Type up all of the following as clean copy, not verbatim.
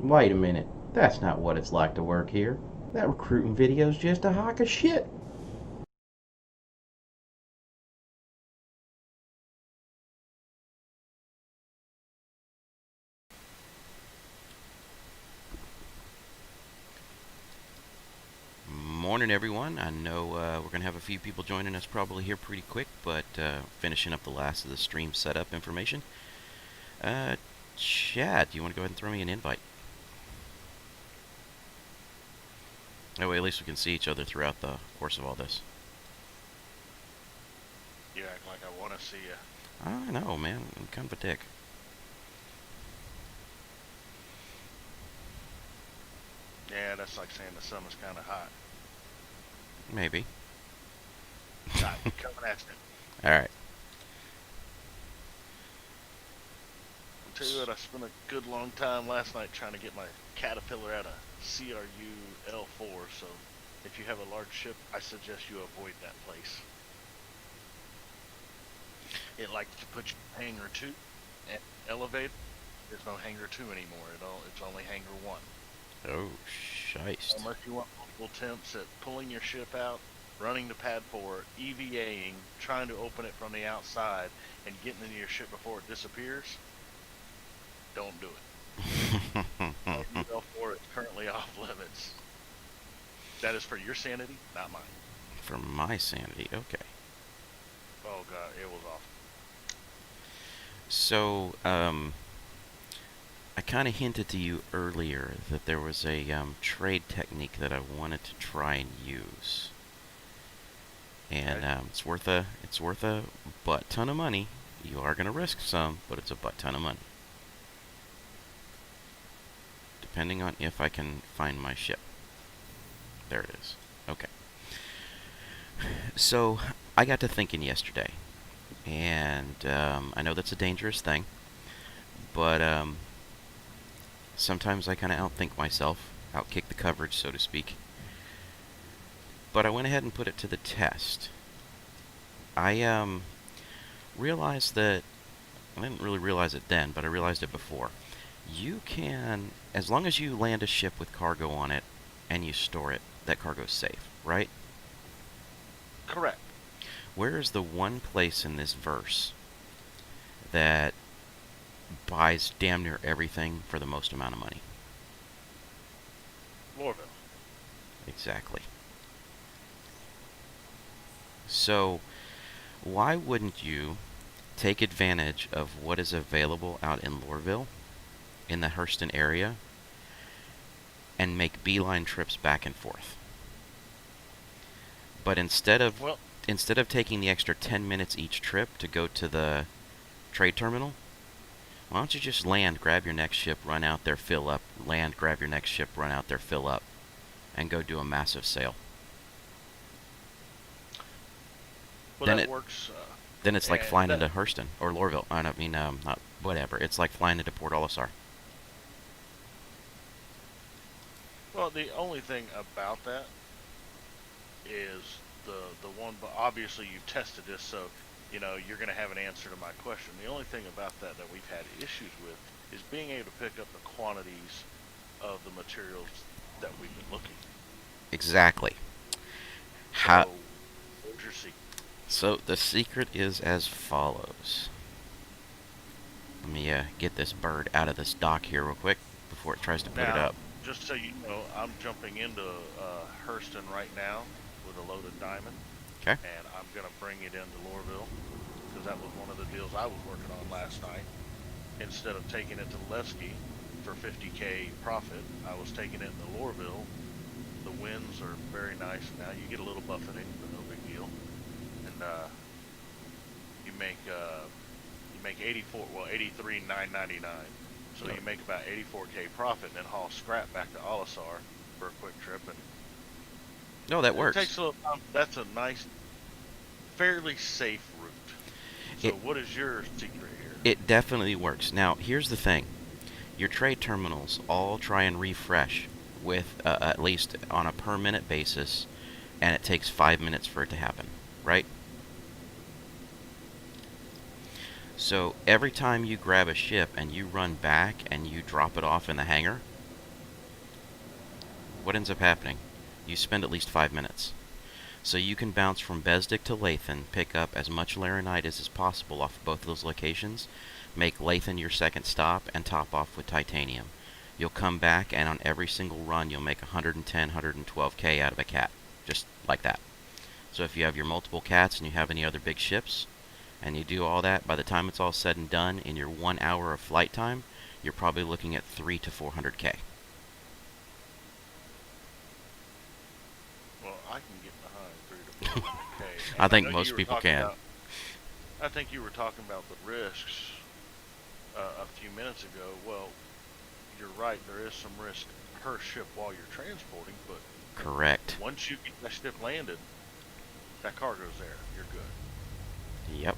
Wait a minute. That's not what it's like to work here. That recruiting video's just a hunk of shit. Morning, everyone. I know we're going to have a few people joining us probably here pretty quick, but finishing up the last of the stream setup information. Uh, Chad, do you want to go ahead and throw me an invite? That way, at least we can see each other throughout the course of all this. You act like I want to see you. I know, man. I'm kind of a dick. Yeah, that's like saying the summer's kind of hot. Maybe. Right, coming at you. All right. I'll tell you what, I spent a good long time last night trying to get my Caterpillar out of CRU L4, so if you have a large ship, I suggest you avoid that place. It likes to put you in hangar 2 and elevate. There's no hangar 2 anymore. It's only hangar 1. Oh, shiced. Unless you want multiple attempts at pulling your ship out, running to pad 4, EVAing, trying to open it from the outside, and getting into your ship before it disappears, don't do it. L4 is currently off limits. That is for your sanity, not mine. For my sanity, okay. Oh god, it was awful. So, I kind of hinted to you earlier that there was a trade technique that I wanted to try and use, and Okay. it's worth a butt ton of money. You are going to risk some, but it's a butt ton of money, depending on if I can find my ship. There it is. Okay. So I got to thinking yesterday, and I know that's a dangerous thing, but sometimes I kind of outthink myself, outkick the coverage, so to speak. But I went ahead and put it to the test. I realized that I didn't really realize it then, but I realized it before. You can, as long as you land a ship with cargo on it and you store it, that cargo's safe, right? Correct. Where is the one place in this verse that buys damn near everything for the most amount of money? Lorville. Exactly. So, why wouldn't you take advantage of what is available out in Lorville, in the Hurston area, and make beeline trips back and forth? But Well, instead of taking the extra 10 minutes each trip to go to the trade terminal, why don't you just land, grab your next ship, run out there, fill up, land, grab your next ship, run out there, fill up, and go do a massive sale? well Then that it works. then it's like And flying that into Hurston or Lorville. I don't mean not whatever. It's like flying into Port Olisar. well, the only thing about that is the one. But obviously, you've tested this, so you're going to have an answer to my question. The only thing about that we've had issues with is being able to pick up the quantities of the materials that we've been looking. Exactly. How? So, what's your secret? So the secret is as follows. Let me get this bird out of this dock here real quick before it tries to put it Now, up. just so you know, I'm jumping into Hurston right now with a loaded diamond, Okay. and I'm going to bring it into Lorville because that was one of the deals I was working on last night. Instead of taking it to Levski for 50K profit, I was taking it into Lorville. The winds are very nice now. You get a little buffeting, but no big deal. And you make 84, well 83,999. So Oh, you make about 84K profit, and then haul scrap back to Olisar for a quick trip, and no, that it works. takes a little time. That's a nice, fairly safe route. So It what is your secret here? it definitely works. Now here's the thing: your trade terminals all try and refresh with at least on a per minute basis, and it takes 5 minutes for it to happen, right? So every time you grab a ship and you run back and you drop it off in the hangar, what ends up happening? You spend at least 5 minutes. So you can bounce from Besdick to Lathan, pick up as much Laranite as is possible off of both of those locations, make Lathan your second stop, and top off with Titanium. You'll come back, and on every single run, you'll make 110, 112k out of a cat. Just like that. So if you have your multiple cats and you have any other big ships, and you do all that, by the time it's all said and done, in your 1 hour of flight time, you're probably looking at 3 to 400k. Well, I can get behind 3 to 400k. I think know most you were people talking can. I think you were talking about the risks a few minutes ago. Well, you're right. There is some risk per ship while you're transporting, but Correct. once you get that ship landed, that cargo's there. You're good. Yep.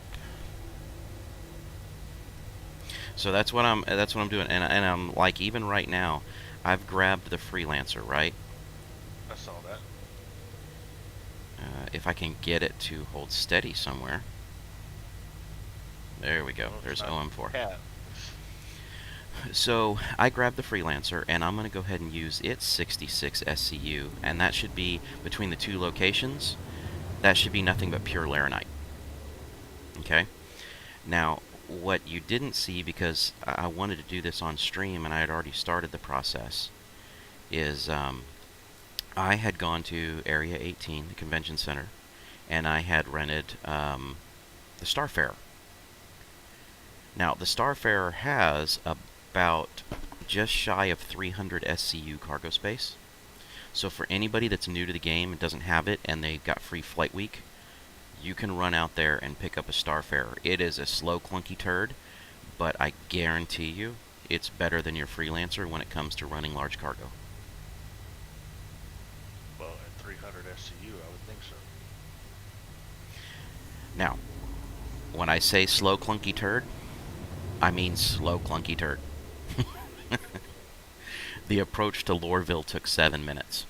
So that's what I'm doing, and I'm like, even right now, I've grabbed the Freelancer, right? I saw that. If I can get it to hold steady somewhere. There we go. Well, There's it's not OM4. cat. So I grabbed the Freelancer, and I'm going to go ahead and use its 66 SCU, and that should be, between the two locations, that should be nothing but pure Laranite. Okay? Now, what you didn't see, because I wanted to do this on stream and I had already started the process, is I had gone to Area 18, the convention center, and I had rented the Starfarer. Now, the Starfarer has about just shy of 300 SCU cargo space. So for anybody that's new to the game and doesn't have it and they've got free flight week, you can run out there and pick up a Starfarer. It is a slow, clunky turd, but I guarantee you it's better than your Freelancer when it comes to running large cargo. Well, at 300 SCU, I would think so. Now, when I say slow, clunky turd, I mean slow, clunky turd. The approach to Lorville took 7 minutes.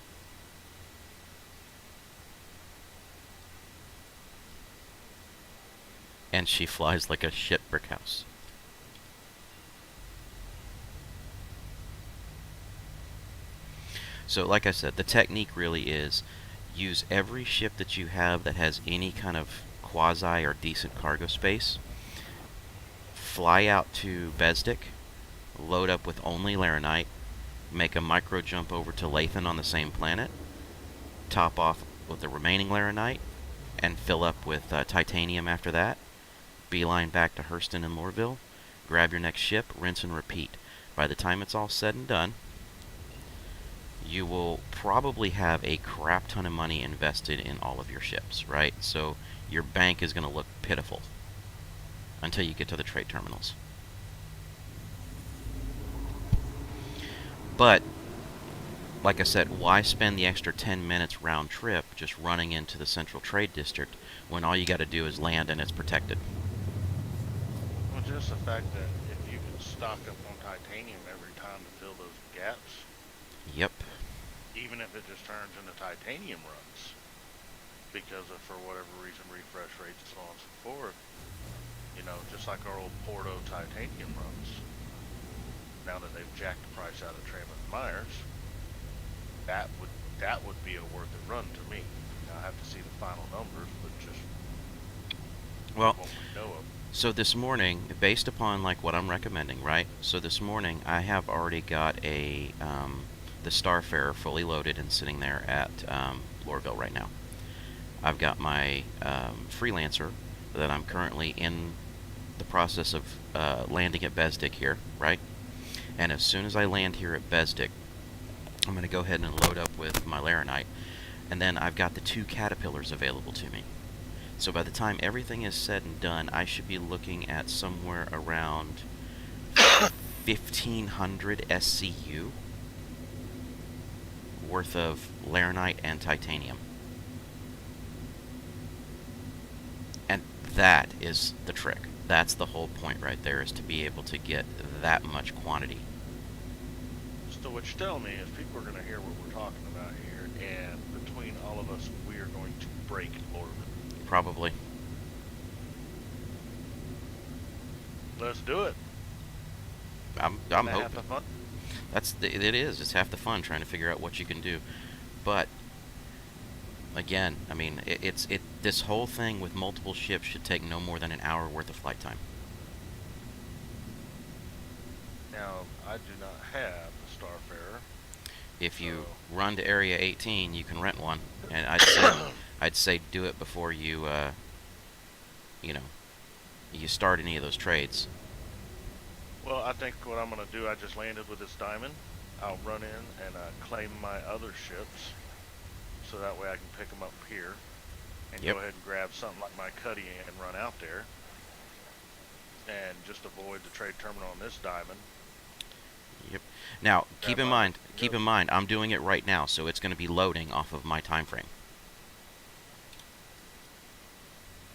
And she flies like a shit brick house. So like I said, the technique really is use every ship that you have that has any kind of quasi or decent cargo space, fly out to Besdick, load up with only Laranite, make a micro jump over to Lathan on the same planet, top off with the remaining Laranite, and fill up with Titanium after that, beeline back to Hurston and Lorville, grab your next ship, rinse and repeat. By the time it's all said and done, you will probably have a crap ton of money invested in all of your ships, right? So your bank is going to look pitiful until you get to the trade terminals. But, like I said, why spend the extra 10 minutes round trip just running into the Central Trade District when all you got to do is land and it's protected? Well, just the fact that if you can stock up on titanium every time to fill those gaps, Yep. even if it just turns into titanium runs, because of, for whatever reason, refresh rates and so on and so forth, you know, just like our old Porto titanium runs. Now that they've jacked the price out of Trammond Myers, that would be a worth it run to me. Now, I have to see the final numbers, but just Well, what we know of. so this morning, based upon like what I'm recommending, right? So this morning I have already got the Starfarer fully loaded and sitting there at Lorville right now. I've got my Freelancer that I'm currently in the process of landing at Besdick here, right? And as soon as I land here at Besdick, I'm going to go ahead and load up with my Laranite, and then I've got the 2 Caterpillars available to me. So by the time everything is said and done, I should be looking at somewhere around 1,500 SCU worth of Laranite and Titanium. And that is the trick. That's the whole point right there, is to be able to get that much quantity. So what you're telling me is people are going to hear what we're talking about here, and between all of us, we are going to break Lorville. Probably. Let's do it. I'm Gonna have hoping. fun. It is. It's half the fun trying to figure out what you can do. But again, I mean, this whole thing with multiple ships should take no more than an hour worth of flight time. Now, I do not have the Starfarer, If you so run to Area 18, you can rent one, and I'd say do it before you you know you start any of those trades. well, I think what I'm gonna do, I just landed with this diamond. I'll run in and claim my other ships, so that way I can pick them up here and Yep. go ahead and grab something like my Cuddy and run out there, and just avoid the trade terminal on this diamond. Yep. Now, Grab my keep yep. in mind, I'm doing it right now, so it's going to be loading off of my time frame.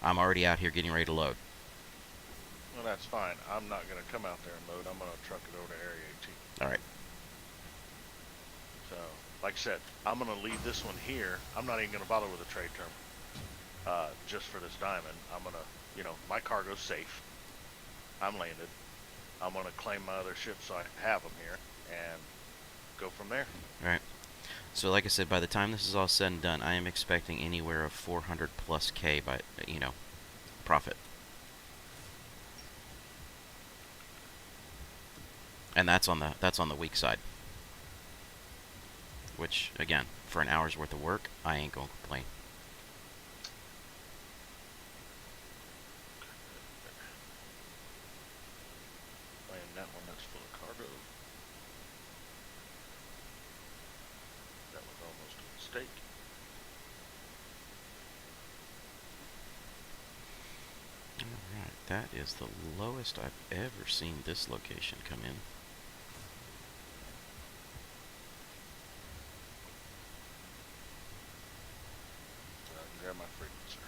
I'm already out here getting ready to load. Well, that's fine. I'm not gonna come out there and load. I'm gonna truck it over to Area 18. All right. So, like I said, I'm gonna leave this one here. I'm not even gonna bother with a trade terminal. Just for this diamond, I'm gonna, my cargo's safe. I'm landed. I'm gonna claim my other ships so I have them here and go from there. All right. So, like I said, by the time this is all said and done, I am expecting anywhere of 400 plus K by profit. And that's on the weak side. Which, again, for an hour's worth of work, I ain't gonna complain. Land that one that's full of cargo. That was almost a mistake. Alright, that is the lowest I've ever seen this location come in. I can grab my frequencer.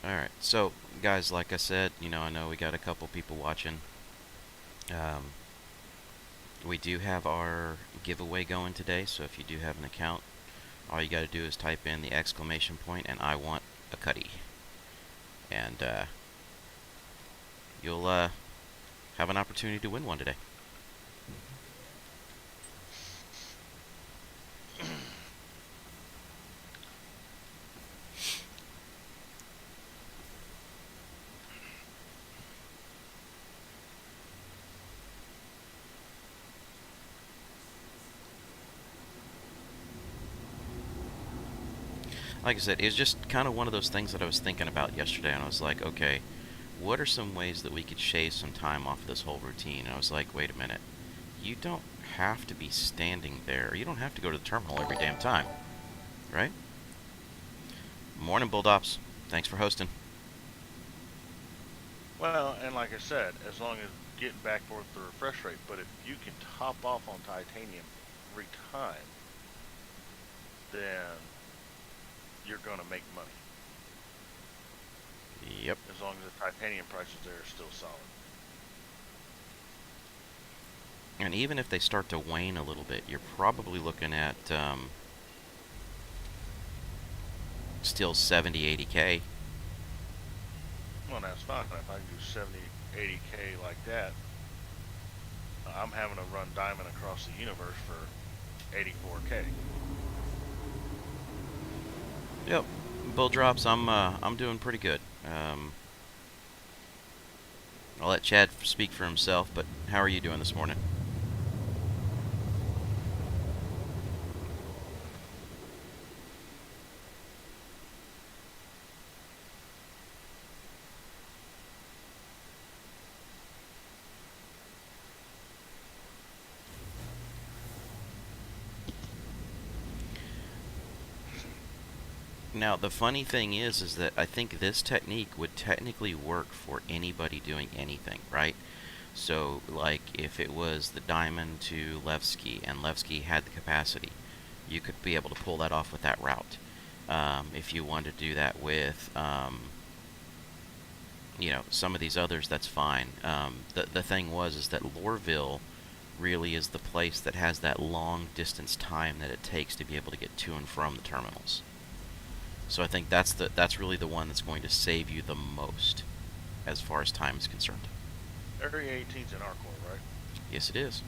Alright, so, guys, like I said, I know we got a couple people watching. We do have our giveaway going today, so if you do have an account, all you gotta do is type in the exclamation point and I want a Cuddy. And, you'll, have an opportunity to win one today. Like I said, it's just kind of one of those things that I was thinking about yesterday, and I was like, okay, what are some ways that we could shave some time off of this whole routine? And I was like, wait a minute, you don't have to be standing there. You don't have to go to the terminal every damn time, right? Morning, Bulldops. Thanks for hosting. Well, and like I said, as long as getting back forth the refresh rate, but if you can top off on titanium every time, then you're gonna make money. Yep. As long as the titanium prices there are still solid. And even if they start to wane a little bit, you're probably looking at still 70, 80K. Well, that's fine. If I can do 70, 80K like that, I'm having to run diamond across the universe for 84K. Yep. Bull drops. I'm doing pretty good. I'll let Chad speak for himself, but how are you doing this morning? Now, the funny thing is that I think this technique would technically work for anybody doing anything, right? So, like, if it was the diamond to Levski, and Levski had the capacity, you could be able to pull that off with that route. If you wanted to do that with, some of these others, that's fine. The thing is that Lorville really is the place that has that long distance time that it takes to be able to get to and from the terminals. So I think that's really the one that's going to save you the most as far as time is concerned. Area 18's in our core, right? Yes, it is.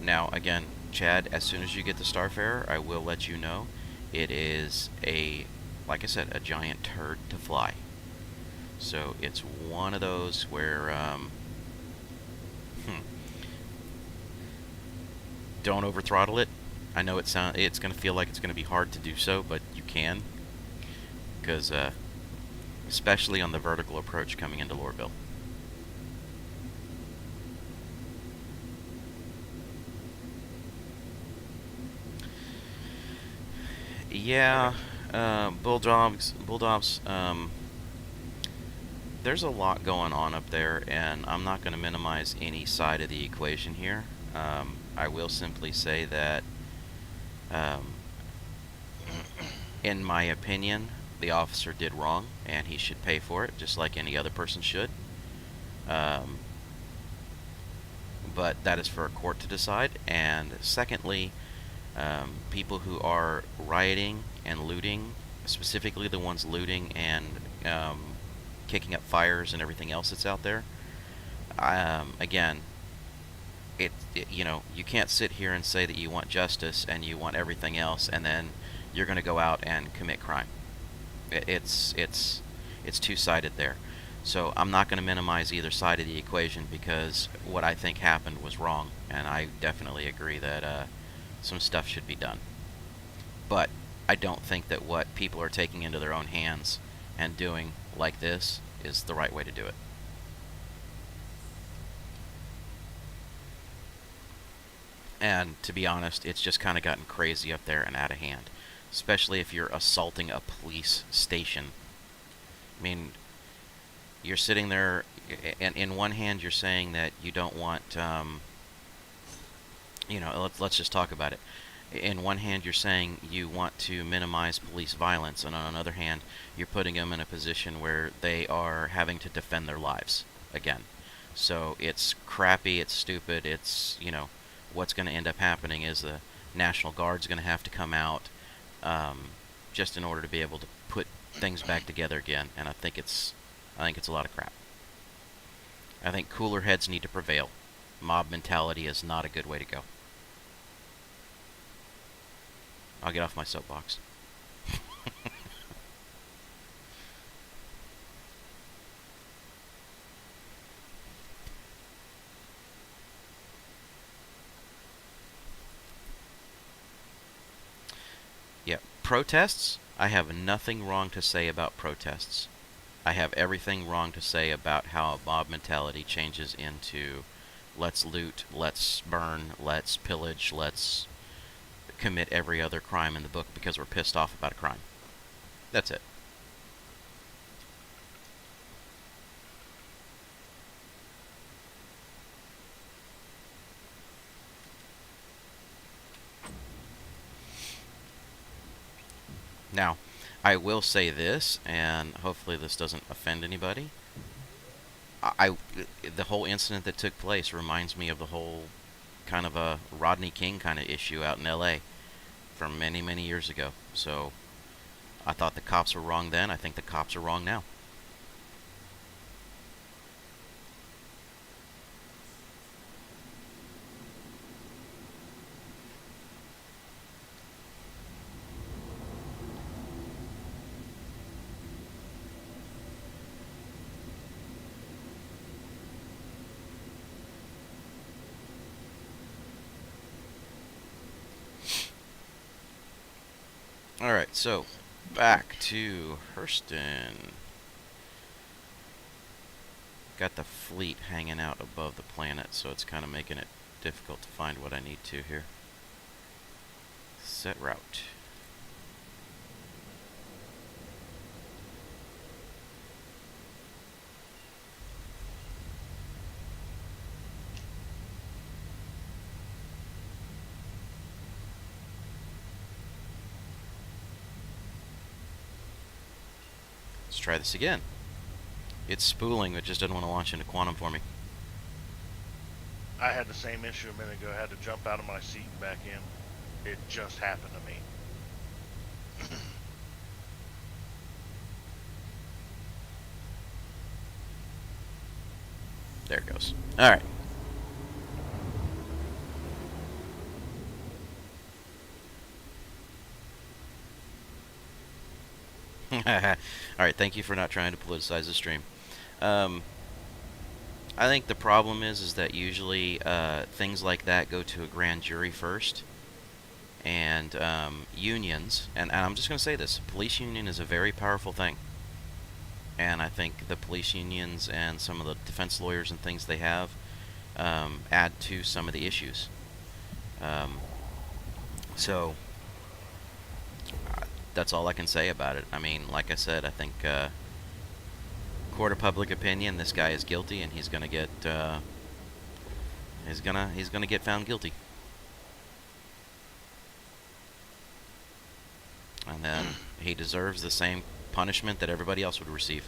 Now, again, Chad, as soon as you get the Starfarer, I will let you know. It is like I said, a giant turd to fly. So it's one of those where, don't over throttle it. I know it's going to feel like it's going to be hard to do so, but you can, because especially on the vertical approach coming into Lorville. Yeah, Bulldogs. There's a lot going on up there, and I'm not going to minimize any side of the equation here. I will simply say that, um, in my opinion, the officer did wrong, and he should pay for it, just like any other person should. Um, but that is for a court to decide. And secondly, people who are rioting and looting, specifically the ones looting and kicking up fires and everything else that's out there. Again, you can't sit here and say that you want justice and you want everything else, and then you're going to go out and commit crime. It's two-sided there. So I'm not going to minimize either side of the equation, because what I think happened was wrong, and I definitely agree that some stuff should be done. But I don't think that what people are taking into their own hands and doing like this is the right way to do it. And to be honest, it's just kind of gotten crazy up there and out of hand, especially if you're assaulting a police station. I mean, you're sitting there, and in one hand you're saying that you don't want, let's just talk about it. In one hand you're saying you want to minimize police violence, and on another hand you're putting them in a position where they are having to defend their lives again. So it's crappy, it's stupid, what's going to end up happening is the National Guard's going to have to come out, just in order to be able to put things back together again, and I think it's a lot of crap. I think cooler heads need to prevail. Mob mentality is not a good way to go. I'll get off my soapbox. Yeah, protests, I have nothing wrong to say about protests. I have everything wrong to say about how mob mentality changes into let's loot, let's burn, let's pillage, let's commit every other crime in the book because we're pissed off about a crime. That's it. Now, I will say this, and hopefully this doesn't offend anybody. The whole incident that took place reminds me of the whole kind of a Rodney King kind of issue out in L.A. from many, many years ago. So I thought the cops were wrong then. I think the cops are wrong now. Alright, so back to Hurston. Got the fleet hanging out above the planet, so it's kind of making it difficult to find what I need to here. Set route. Let's try this again. It's spooling, it just doesn't want to launch into quantum for me. I had the same issue a minute ago. I had to jump out of my seat and back in. It just happened to me. There it goes. All right. All right, thank you for not trying to politicize the stream. I think the problem is that usually things like that go to a grand jury first, and unions, and I'm just going to say this, police union is a very powerful thing, and I think the police unions and some of the defense lawyers and things they have add to some of the issues. So that's all I can say about it. I mean, like I said, I think court of public opinion, this guy is guilty, and he's gonna get he's gonna get found guilty, and then he deserves the same punishment that everybody else would receive.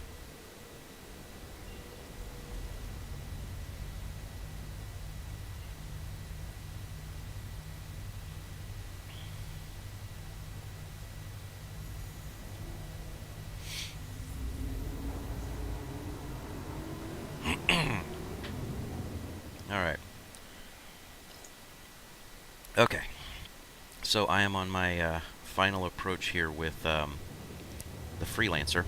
Alright. Okay. So I am on my final approach here with the Freelancer.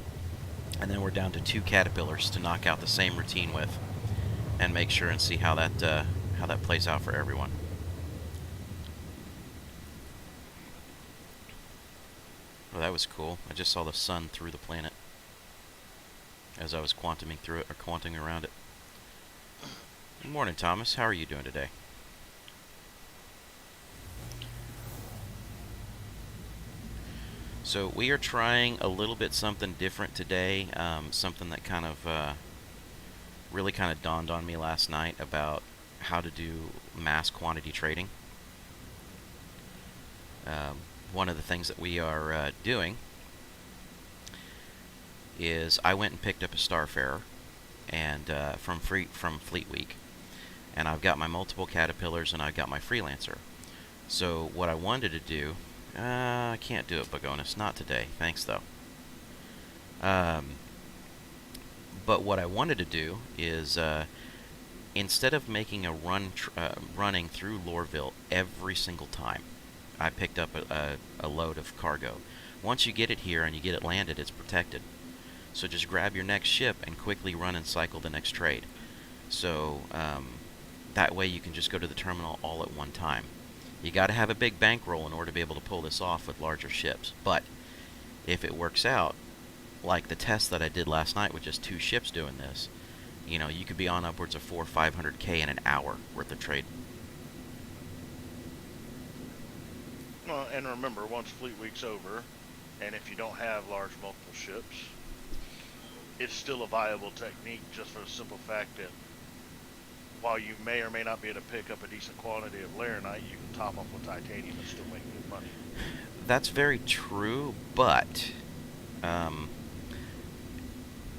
And then we're down to 2 Caterpillars to knock out the same routine with. And make sure and see how that plays out for everyone. Oh, that was cool. I just saw the sun through the planet as I was quantuming through it, or quanting around it. Good morning, Thomas. How are you doing today? So we are trying a little bit something different today, something that kind of really kind of dawned on me last night about how to do mass quantity trading. One of the things that we are doing is I went and picked up a Starfarer and from Fleet Week, and I've got my multiple Caterpillars and I've got my Freelancer. So what I wanted to do, I can't do it, Bagonus, not today. Thanks though. But what I wanted to do is instead of making a running through Lorville every single time, I picked up a load of cargo. Once you get it here and you get it landed, it's protected. So just grab your next ship and quickly run and cycle the next trade. So that way you can just go to the terminal all at one time. You got to have a big bankroll in order to be able to pull this off with larger ships. But if it works out, like the test that I did last night with just 2 ships doing this, you know, you could be on upwards of 400 or 500K in an hour worth of trade. Well, and remember, once Fleet Week's over, and if you don't have large multiple ships, it's still a viable technique, just for the simple fact that while you may or may not be able to pick up a decent quantity of laranite, you can top up with titanium and still make good money. That's very true, but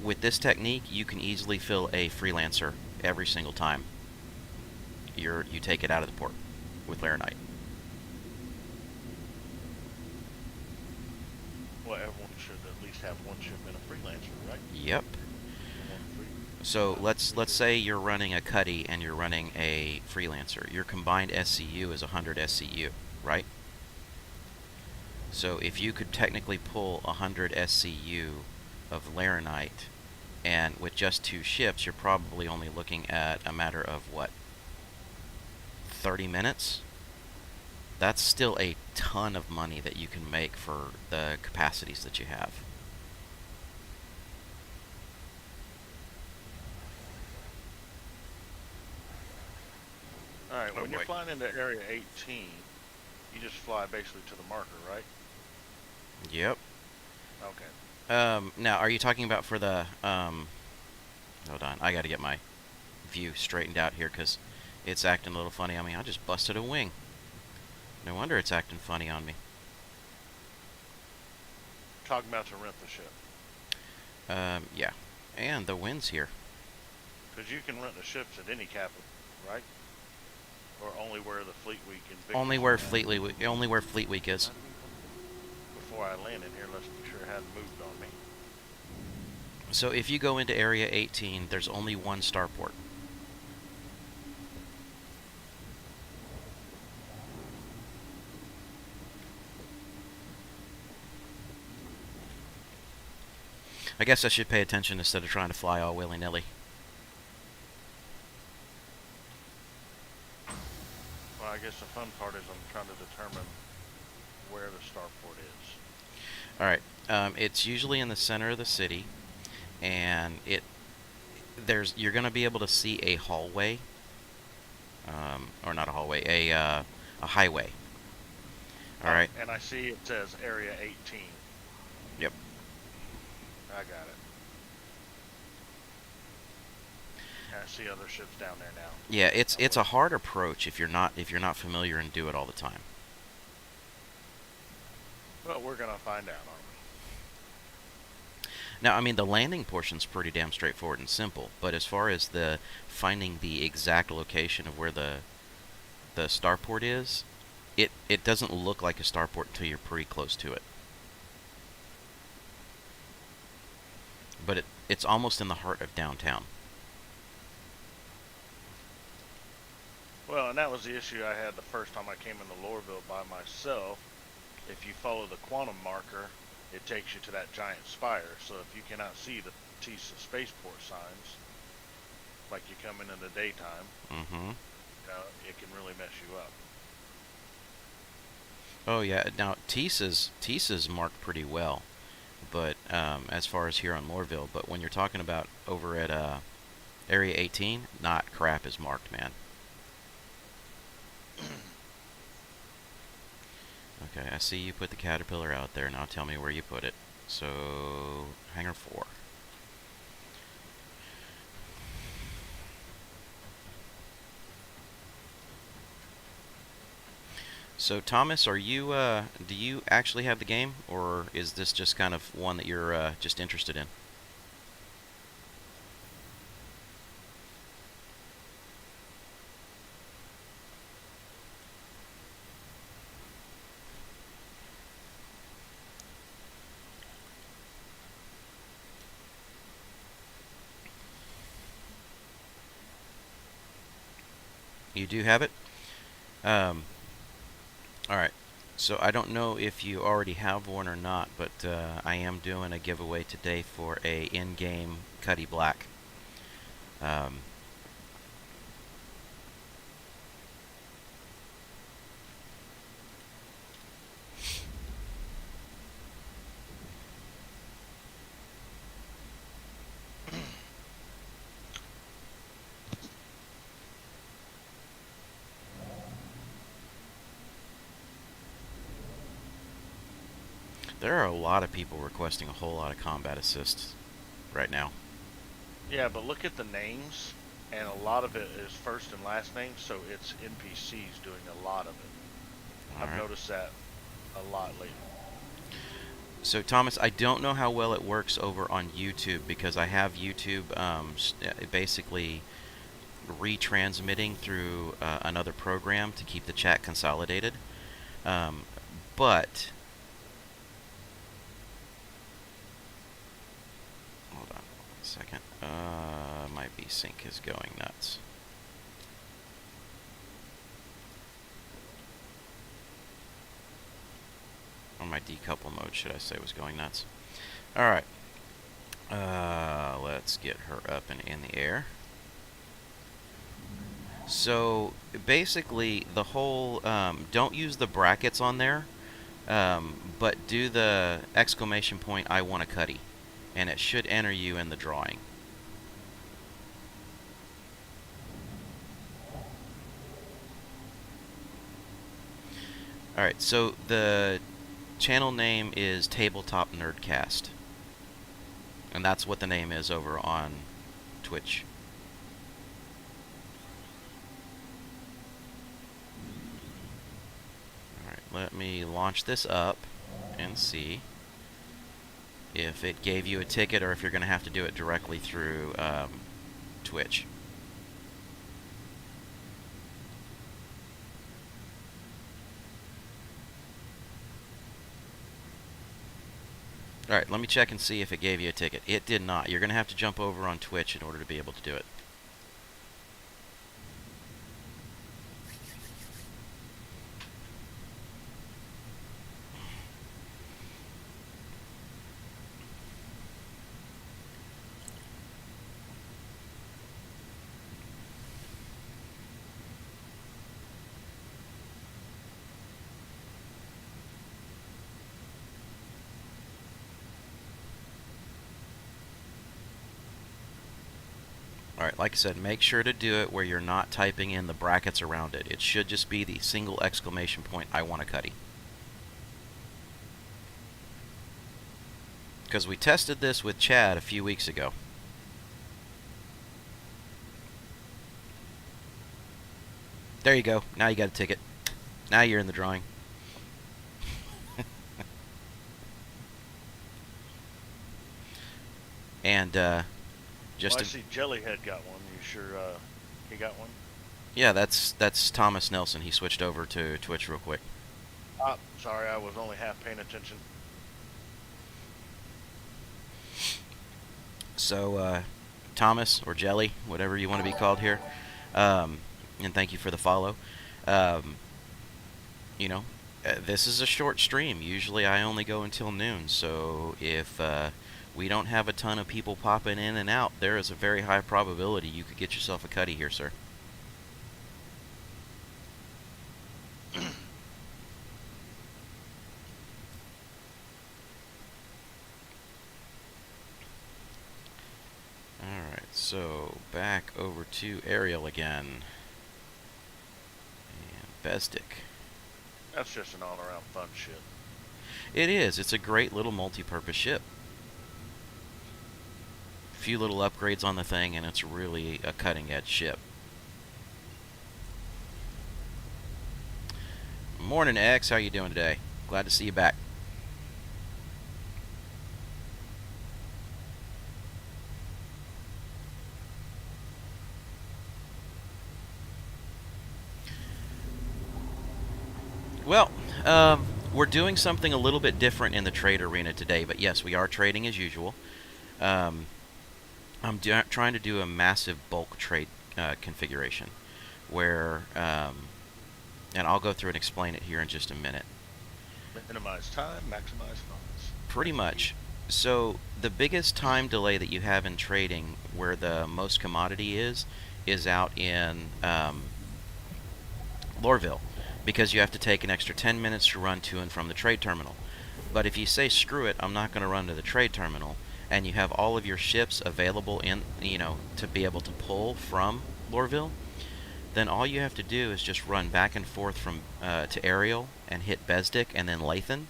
with this technique, you can easily fill a Freelancer every single time you take it out of the port with laranite. Well, everyone should at least have one ship in a Freelancer, right? Yep. So let's say you're running a Cuddy and you're running a Freelancer. Your combined SCU is 100 SCU, right? So if you could technically pull 100 SCU of laranite, and with just 2 ships, you're probably only looking at a matter of what, 30 minutes? That's still a ton of money that you can make for the capacities that you have. Alright, when you're flying into Area 18, you just fly basically to the marker, right? Yep. Okay. Now, are you talking about for the, hold on, I gotta get my view straightened out here, because it's acting a little funny on me. I just busted a wing. No wonder it's acting funny on me. Talking about to rent the ship. Yeah. And the wind's here. Because you can rent the ships at any capital, right? Or only where the Fleet Week and Only where Fleet Week is. Before I land in here, let's make sure it hadn't moved on me. So if you go into Area 18, there's only one starport. I guess I should pay attention instead of trying to fly all willy-nilly. Well, I guess the fun part is I'm trying to determine where the starport is. Alright, it's usually in the center of the city, and you're going to be able to see a hallway, or not a hallway, a highway. Alright? And I see it says Area 18. Yep. I got it. And I see other ships down there now. Yeah, it's a hard approach if you're not familiar and do it all the time. Well, we're gonna find out, aren't we? Now, I mean, the landing portion's pretty damn straightforward and simple, but as far as the finding the exact location of where the starport is, it doesn't look like a starport until you're pretty close to it. But it's almost in the heart of downtown. Well, and that was the issue I had the first time I came into Lorville by myself. If you follow the quantum marker, it takes you to that giant spire. So if you cannot see the TISA spaceport signs, like you come in the daytime, Mm-hmm. it can really mess you up. Oh yeah. Now Tisa's marked pretty well, but as far as here on Lorville, but when you're talking about over at Area 18, not crap is marked, man. Okay, I see you put the caterpillar out there. Now tell me where you put it. So, hangar 4. So, Thomas, are you, do you actually have the game, or is this just kind of one that you're just interested in? You do have it? Alright. So I don't know if you already have one or not, but I am doing a giveaway today for a in-game Cutlass Black. There are a lot of people requesting a whole lot of combat assists right now. Yeah, but look at the names, and a lot of it is first and last names, so it's NPCs doing a lot of it. I've noticed that a lot lately. So Thomas, I don't know how well it works over on YouTube because I have YouTube basically retransmitting through another program to keep the chat consolidated. But hold on 1 second. My VSync is going nuts. Or my decouple mode, should I say, was going nuts. Alright. Let's get her up and in the air. So, basically, the whole, don't use the brackets on there, but do the exclamation point, I want a cutty, and it should enter you in the drawing. Alright, so the channel name is Tabletop Nerdcast, and that's what the name is over on Twitch. Alright, let me launch this up and see if it gave you a ticket or if you're going to have to do it directly through Twitch. Alright, let me check and see if it gave you a ticket. It did not. You're going to have to jump over on Twitch in order to be able to do it. Alright, like I said, make sure to do it where you're not typing in the brackets around it. It should just be the single exclamation point, I want a cutty. Because we tested this with Chad a few weeks ago. There you go. Now you got a ticket. Now you're in the drawing. And just well, I see Jellyhead got one. You sure he got one? yeah, that's Thomas Nelson. He switched over to Twitch real quick. Sorry, I was only half paying attention. So, Thomas, or Jelly, whatever you want to be called here, and thank you for the follow. You know, this is a short stream. Usually I only go until noon, so if we don't have a ton of people popping in and out, there is a very high probability you could get yourself a cutty here, sir. Alright, so back over to Ariel again. And Besdick. That's just an all-around fun ship. It is. It's a great little multi-purpose ship. Few little upgrades on the thing, and it's really a cutting-edge ship. Morning, X. How you doing today? Glad to see you back. Well, we're doing something a little bit different in the trade arena today, but yes, we are trading as usual. I'm trying to do a massive bulk trade configuration where, and I'll go through and explain it here in just a minute. Minimize time, maximize funds. Pretty much. So the biggest time delay that you have in trading, where the most commodity is out in Lorville, because you have to take an extra 10 minutes to run to and from the trade terminal. But if you say, screw it, I'm not going to run to the trade terminal, and you have all of your ships available in, to be able to pull from Lorville, then all you have to do is just run back and forth from to Ariel and hit Besdick and then Lathan,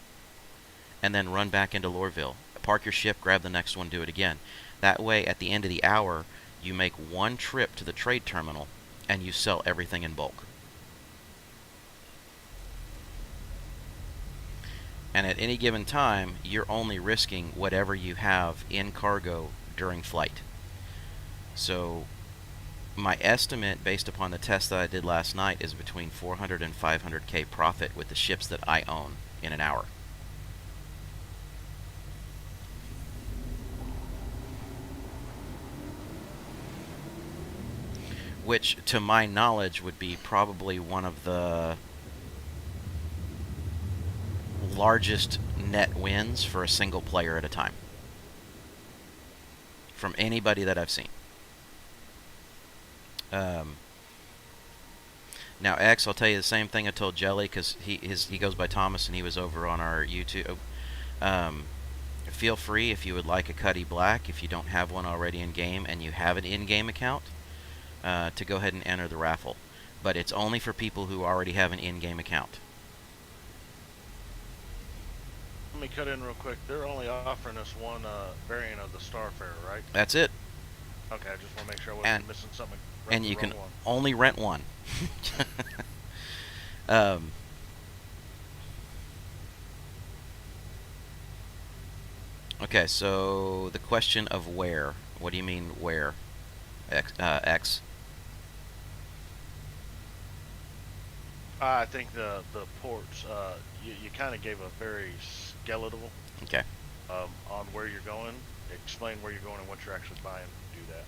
and then run back into Lorville. Park your ship, grab the next one, do it again. That way, at the end of the hour, you make one trip to the trade terminal, and you sell everything in bulk. And at any given time, you're only risking whatever you have in cargo during flight. So my estimate, based upon the test that I did last night, is between 400 and 500k profit with the ships that I own in an hour. Which, to my knowledge, would be probably one of the largest net wins for a single player at a time from anybody that I've seen. Now, X, I'll tell you the same thing I told Jelly, because he goes by Thomas and he was over on our YouTube. Feel free, if you would like a Cutlass Black, if you don't have one already in game and you have an in-game account, to go ahead and enter the raffle. But it's only for people who already have an in-game account. Let me cut in real quick. They're only offering us one variant of the Starfarer, right? That's it. Okay, I just want to make sure I wasn't missing something. And you can only rent one. Okay, so the question of where. What do you mean where? X? I think the ports, you kind of gave a very skeletal Okay. on where you're going. Explain where you're going and what you're actually buying to do that.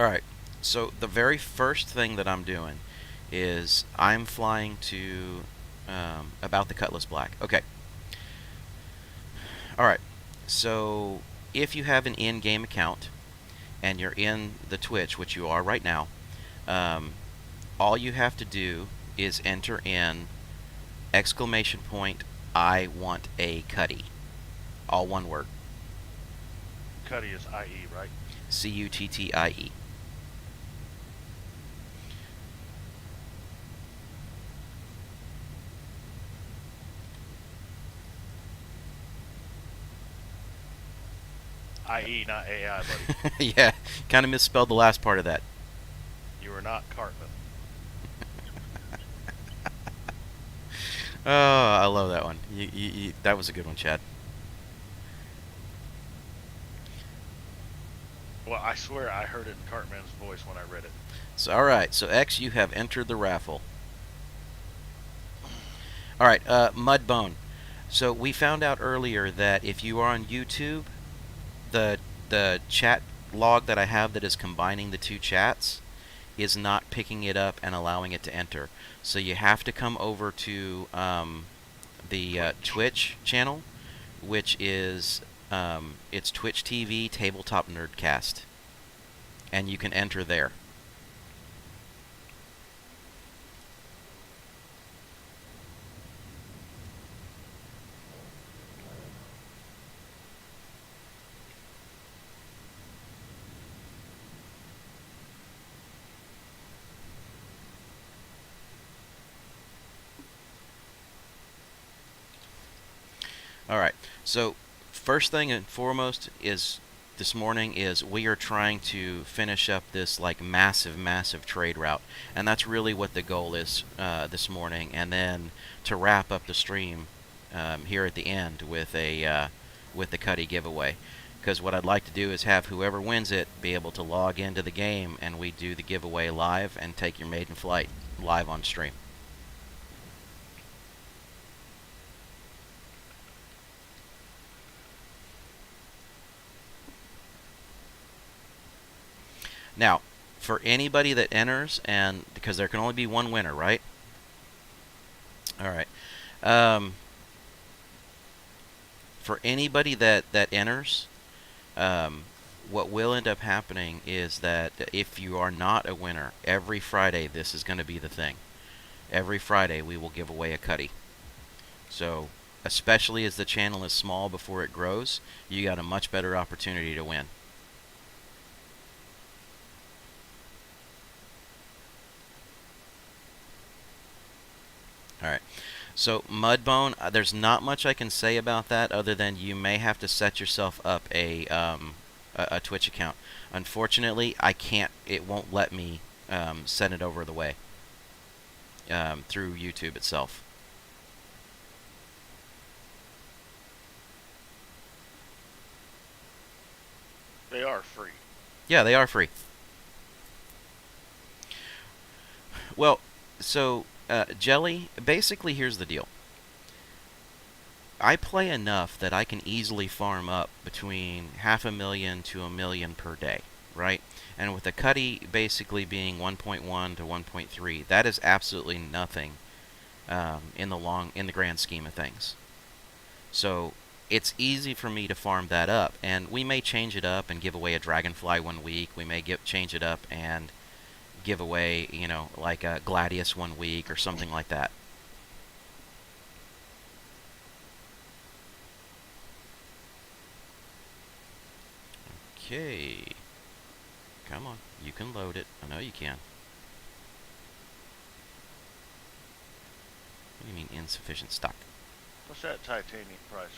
Alright, so the very first thing that I'm doing is I'm flying to about the Cutlass Black. Okay. Alright, so if you have an in-game account and you're in the Twitch, which you are right now, all you have to do is enter in exclamation point, I want a cutty. All one word. Cuddy is IE, right? Cuttie. IE, not AI, buddy. Yeah, kind of misspelled the last part of that. You are not Cartman. Oh, I love that one. That was a good one, Chad. Well, I swear I heard it in Cartman's voice when I read it. So, all right. So, X, you have entered the raffle. All right, Mudbone. So we found out earlier that if you are on YouTube, the chat log that I have that is combining the two chats is not picking it up and allowing it to enter. So you have to come over to the Twitch channel, which is it's Twitch TV Tabletop Nerdcast, and you can enter there. All right. So first thing and foremost is this morning is we are trying to finish up this like massive trade route, and that's really what the goal is this morning. And then to wrap up the stream here at the end with the Cuddy giveaway. Because what I'd like to do is have whoever wins it be able to log into the game, and we do the giveaway live and take your maiden flight live on stream. Now, for anybody that enters, and because there can only be one winner, right? All right. For anybody that enters, what will end up happening is that if you are not a winner, every Friday this is going to be the thing. Every Friday we will give away a Cuddy. So, especially as the channel is small before it grows, you got a much better opportunity to win. Alright, so Mudbone, there's not much I can say about that other than you may have to set yourself up a Twitch account. Unfortunately, I can't, it won't let me send it over the way through YouTube itself. They are free. Yeah, they are free. Well, so Jelly, basically here's the deal. I play enough that I can easily farm up between 500,000 to 1 million per day, right? And with the Cuddy basically being 1.1 to 1.3, that is absolutely nothing in the grand scheme of things. So it's easy for me to farm that up, and we may change it up and give away a Dragonfly one week. We may change it up and give away, you know, like a Gladius one week or something like that. Okay. Come on. You can load it. I know you can. What do you mean insufficient stock? What's that titanium price?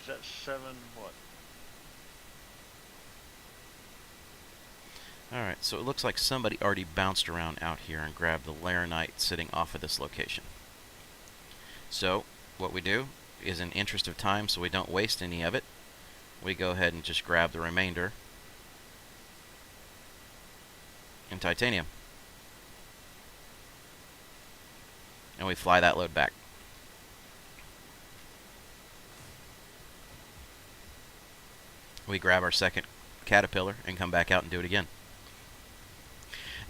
Is that 7 what? Alright, so it looks like somebody already bounced around out here and grabbed the Laranite sitting off of this location. So, what we do is, in interest of time, so we don't waste any of it, we go ahead and just grab the remainder in titanium. And we fly that load back. We grab our second caterpillar and come back out and do it again.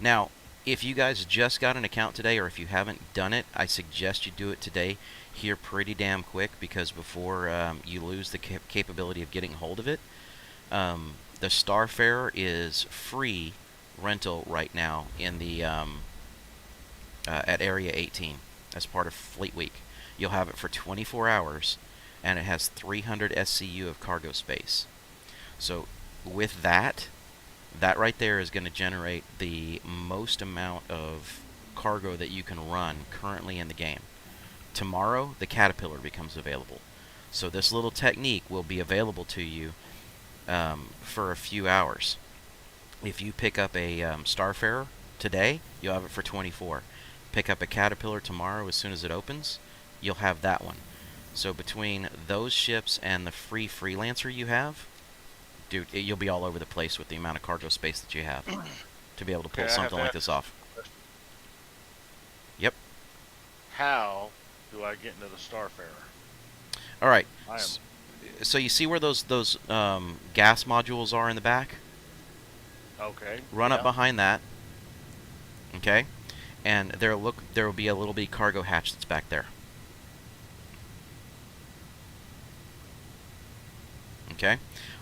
Now, if you guys just got an account today, or if you haven't done it, I suggest you do it today here pretty damn quick, because before you lose the capability of getting hold of it. The Starfarer is free rental right now in the at Area 18 as part of Fleet Week. You'll have it for 24 hours, and it has 300 SCU of cargo space. So with that, that right there is going to generate the most amount of cargo that you can run currently in the game. Tomorrow, the Caterpillar becomes available. So this little technique will be available to you for a few hours. If you pick up a Starfarer today, you'll have it for 24. Pick up a Caterpillar tomorrow as soon as it opens, you'll have that one. So between those ships and the free Freelancer you have, dude, you'll be all over the place with the amount of cargo space that you have to be able to pull Okay, I have something to like ask this off. a question. Yep. How do I get into the Starfarer? All right. I am. So you see where those gas modules are in the back? Okay. Run up yeah. behind that. Okay, and there will be a little bitty cargo hatch that's back there. Okay,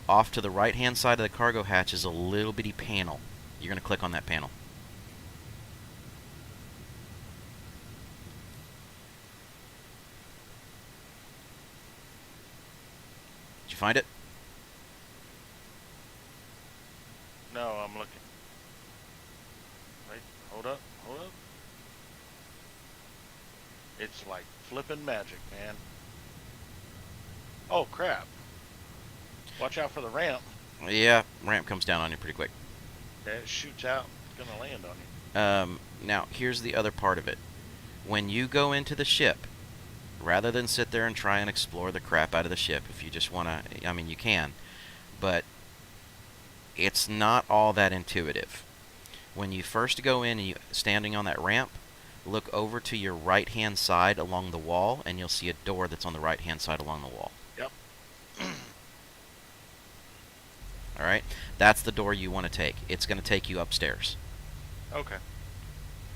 off to the right hand side of the cargo hatch is a little bitty panel. You're going to click on that panel. Did you find it? No, I'm looking. Wait, hold up. It's like flipping magic, man. Oh, crap. Watch out for the ramp. Yeah, ramp comes down on you pretty quick. Okay, it shoots out. It's gonna land on you. Now, here's the other part of it. When you go into the ship, rather than sit there and try and explore the crap out of the ship, if you just want to, I mean, you can, but it's not all that intuitive. When you first go in and you're standing on that ramp, look over to your right-hand side along the wall, and you'll see a door that's on the right-hand side along the wall. Yep. All right? That's the door you want to take. It's going to take you upstairs. Okay.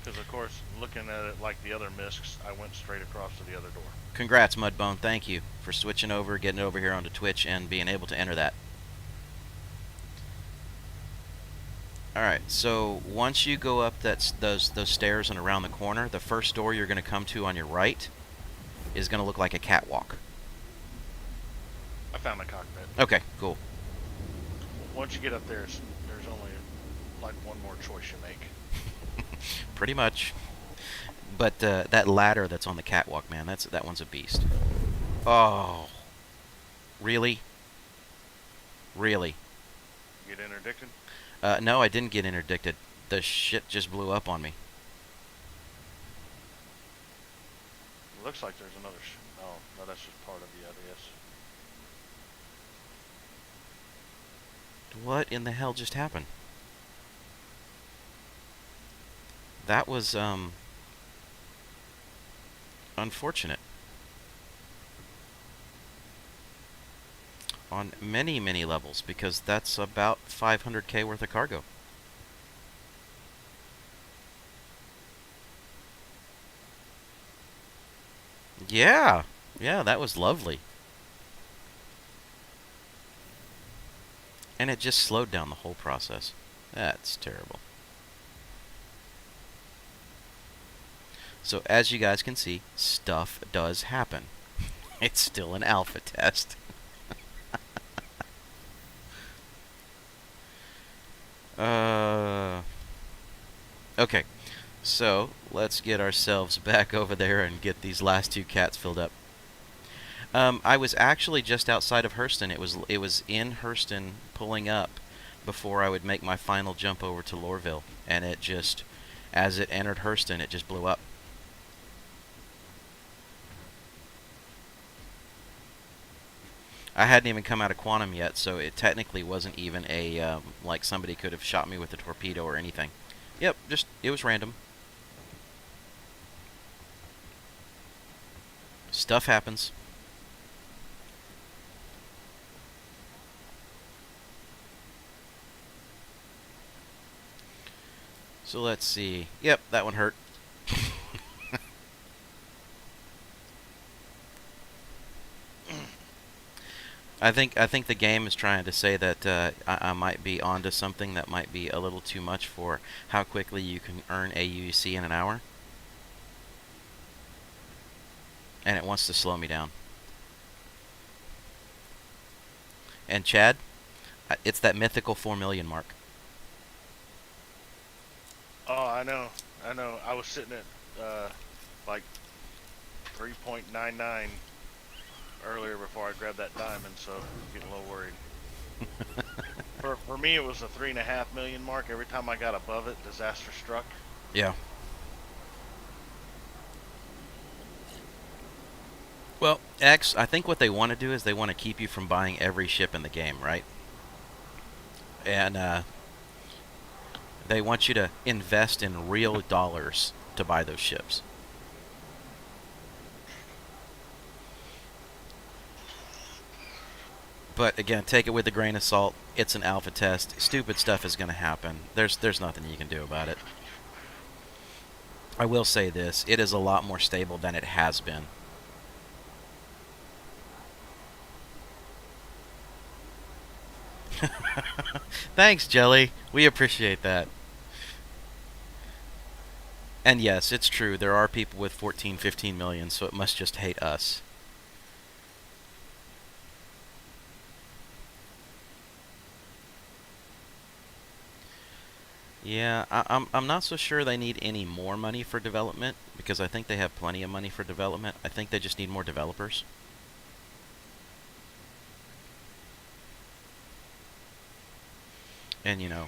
Because, of course, looking at it like the other MISCs, I went straight across to the other door. Congrats, Mudbone. Thank you for switching over, getting over here onto Twitch, and being able to enter that. Alright, so once you go up those stairs and around the corner, the first door you're going to come to on your right is going to look like a catwalk. I found the cockpit. Okay, cool. Once you get up there, there's only like one more choice you make. Pretty much. But that ladder that's on the catwalk, man, that one's a beast. Oh. Really? Really? Get interdicted? No, I didn't get interdicted. The shit just blew up on me. It looks like there's another oh, no, that's just part of the IDS. What in the hell just happened? That was, unfortunate. On many, many levels, because that's about 500k worth of cargo. Yeah, that was lovely. And it just slowed down the whole process. That's terrible. So as you guys can see, stuff does happen. It's still an alpha test. Okay, so let's get ourselves back over there and get these last two cats filled up. I was actually just outside of Hurston. It was in Hurston pulling up before I would make my final jump over to Lorville, and it just, as it entered Hurston, it just blew up. I hadn't even come out of Quantum yet, so it technically wasn't even a, like somebody could have shot me with a torpedo or anything. Yep, just, it was random. Stuff happens. So let's see. Yep, that one hurt. I think the game is trying to say that I might be onto something that might be a little too much for how quickly you can earn aUEC in an hour. And it wants to slow me down. And Chad, It's that mythical 4 million mark. Oh, I know. I know. I was sitting at like 3.99 earlier before I grabbed that diamond, so I'm getting a little worried. For me, it was the 3.5 million mark. Every time I got above it, disaster struck. Yeah. Well, X, I think what they want to do is they want to keep you from buying every ship in the game, right? And they want you to invest in real dollars to buy those ships. But again, take it with a grain of salt. It's an alpha test. Stupid stuff is going to happen. There's nothing you can do about it. I will say this, it is a lot more stable than it has been. Thanks, Jelly. We appreciate that. And yes, it's true. There are people with 14, 15 million, so it must just hate us. Yeah, I'm not so sure they need any more money for development, because I think they have plenty of money for development. I think they just need more developers. And, you know,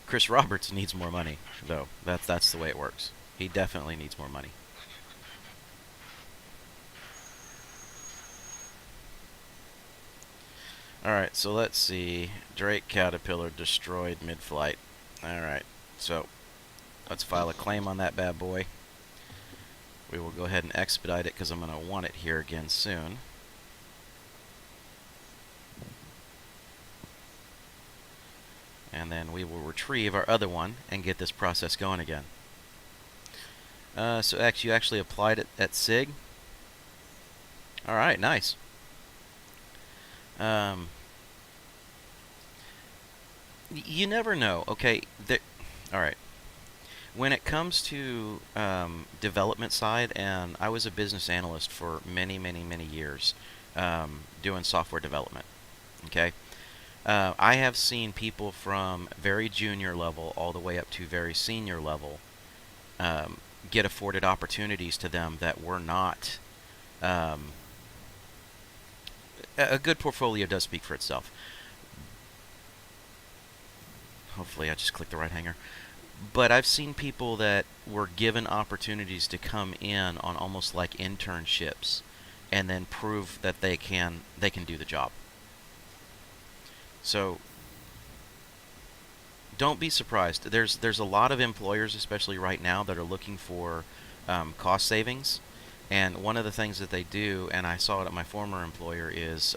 Chris Roberts needs more money, though. That's the way it works. He definitely needs more money. Alright, so let's see. Drake Caterpillar destroyed mid-flight. Alright, so let's file a claim on that bad boy. We will go ahead and expedite it because I'm going to want it here again soon. And then we will retrieve our other one and get this process going again. So X, you actually applied it at SIG? Alright, nice. You never know. Okay, alright. When it comes to development side, and I was a business analyst for many, many, many years doing software development. Okay? I have seen people from very junior level all the way up to very senior level get afforded opportunities to them that were not... a good portfolio does speak for itself. Hopefully I just clicked the right hanger. But I've seen people that were given opportunities to come in on almost like internships and then prove that they can do the job. So don't be surprised. There's a lot of employers, especially right now, that are looking for cost savings. And one of the things that they do, and I saw it at my former employer, is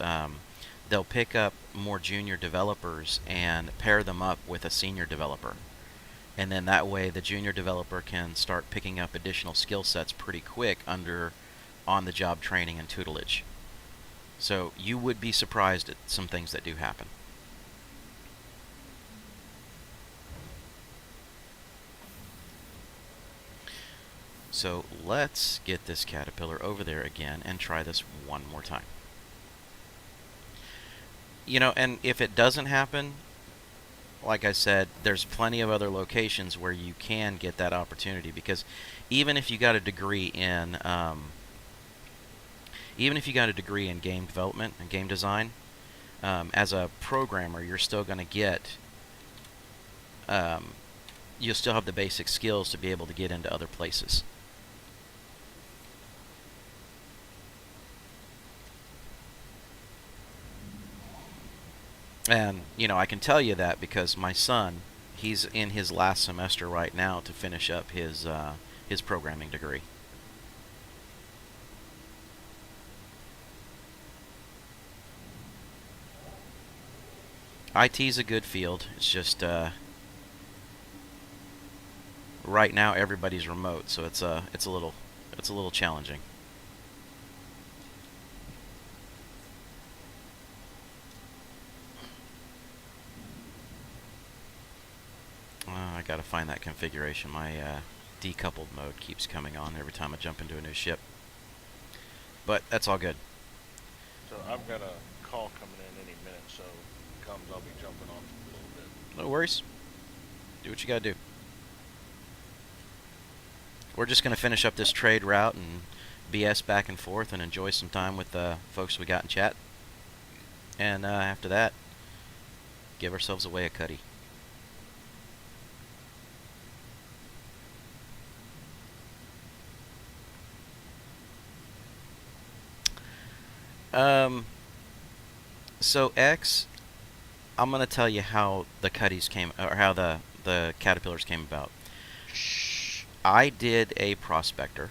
they'll pick up more junior developers and pair them up with a senior developer. And then that way the junior developer can start picking up additional skill sets pretty quick under on-the-job training and tutelage. So you would be surprised at some things that do happen. So let's get this caterpillar over there again and try this one more time. You know, and if it doesn't happen, like I said, there's plenty of other locations where you can get that opportunity, because even if you got a degree in game development and game design, as a programmer, you're still going to get you'll still have the basic skills to be able to get into other places. And, you know, I can tell you that because my son, he's in his last semester right now to finish up his programming degree. IT's a good field. It's just right now everybody's remote, so it's a little challenging. I gotta find that configuration. My decoupled mode keeps coming on every time I jump into a new ship. But that's all good. So I've got a call coming in any minute, so comes, I'll be jumping on for a little bit. No worries. Do what you gotta do. We're just gonna finish up this trade route and BS back and forth and enjoy some time with the folks we got in chat. And after that, give ourselves away a cutty. So X, I'm gonna tell you how the cutties came, or how the caterpillars came about. I did a prospector,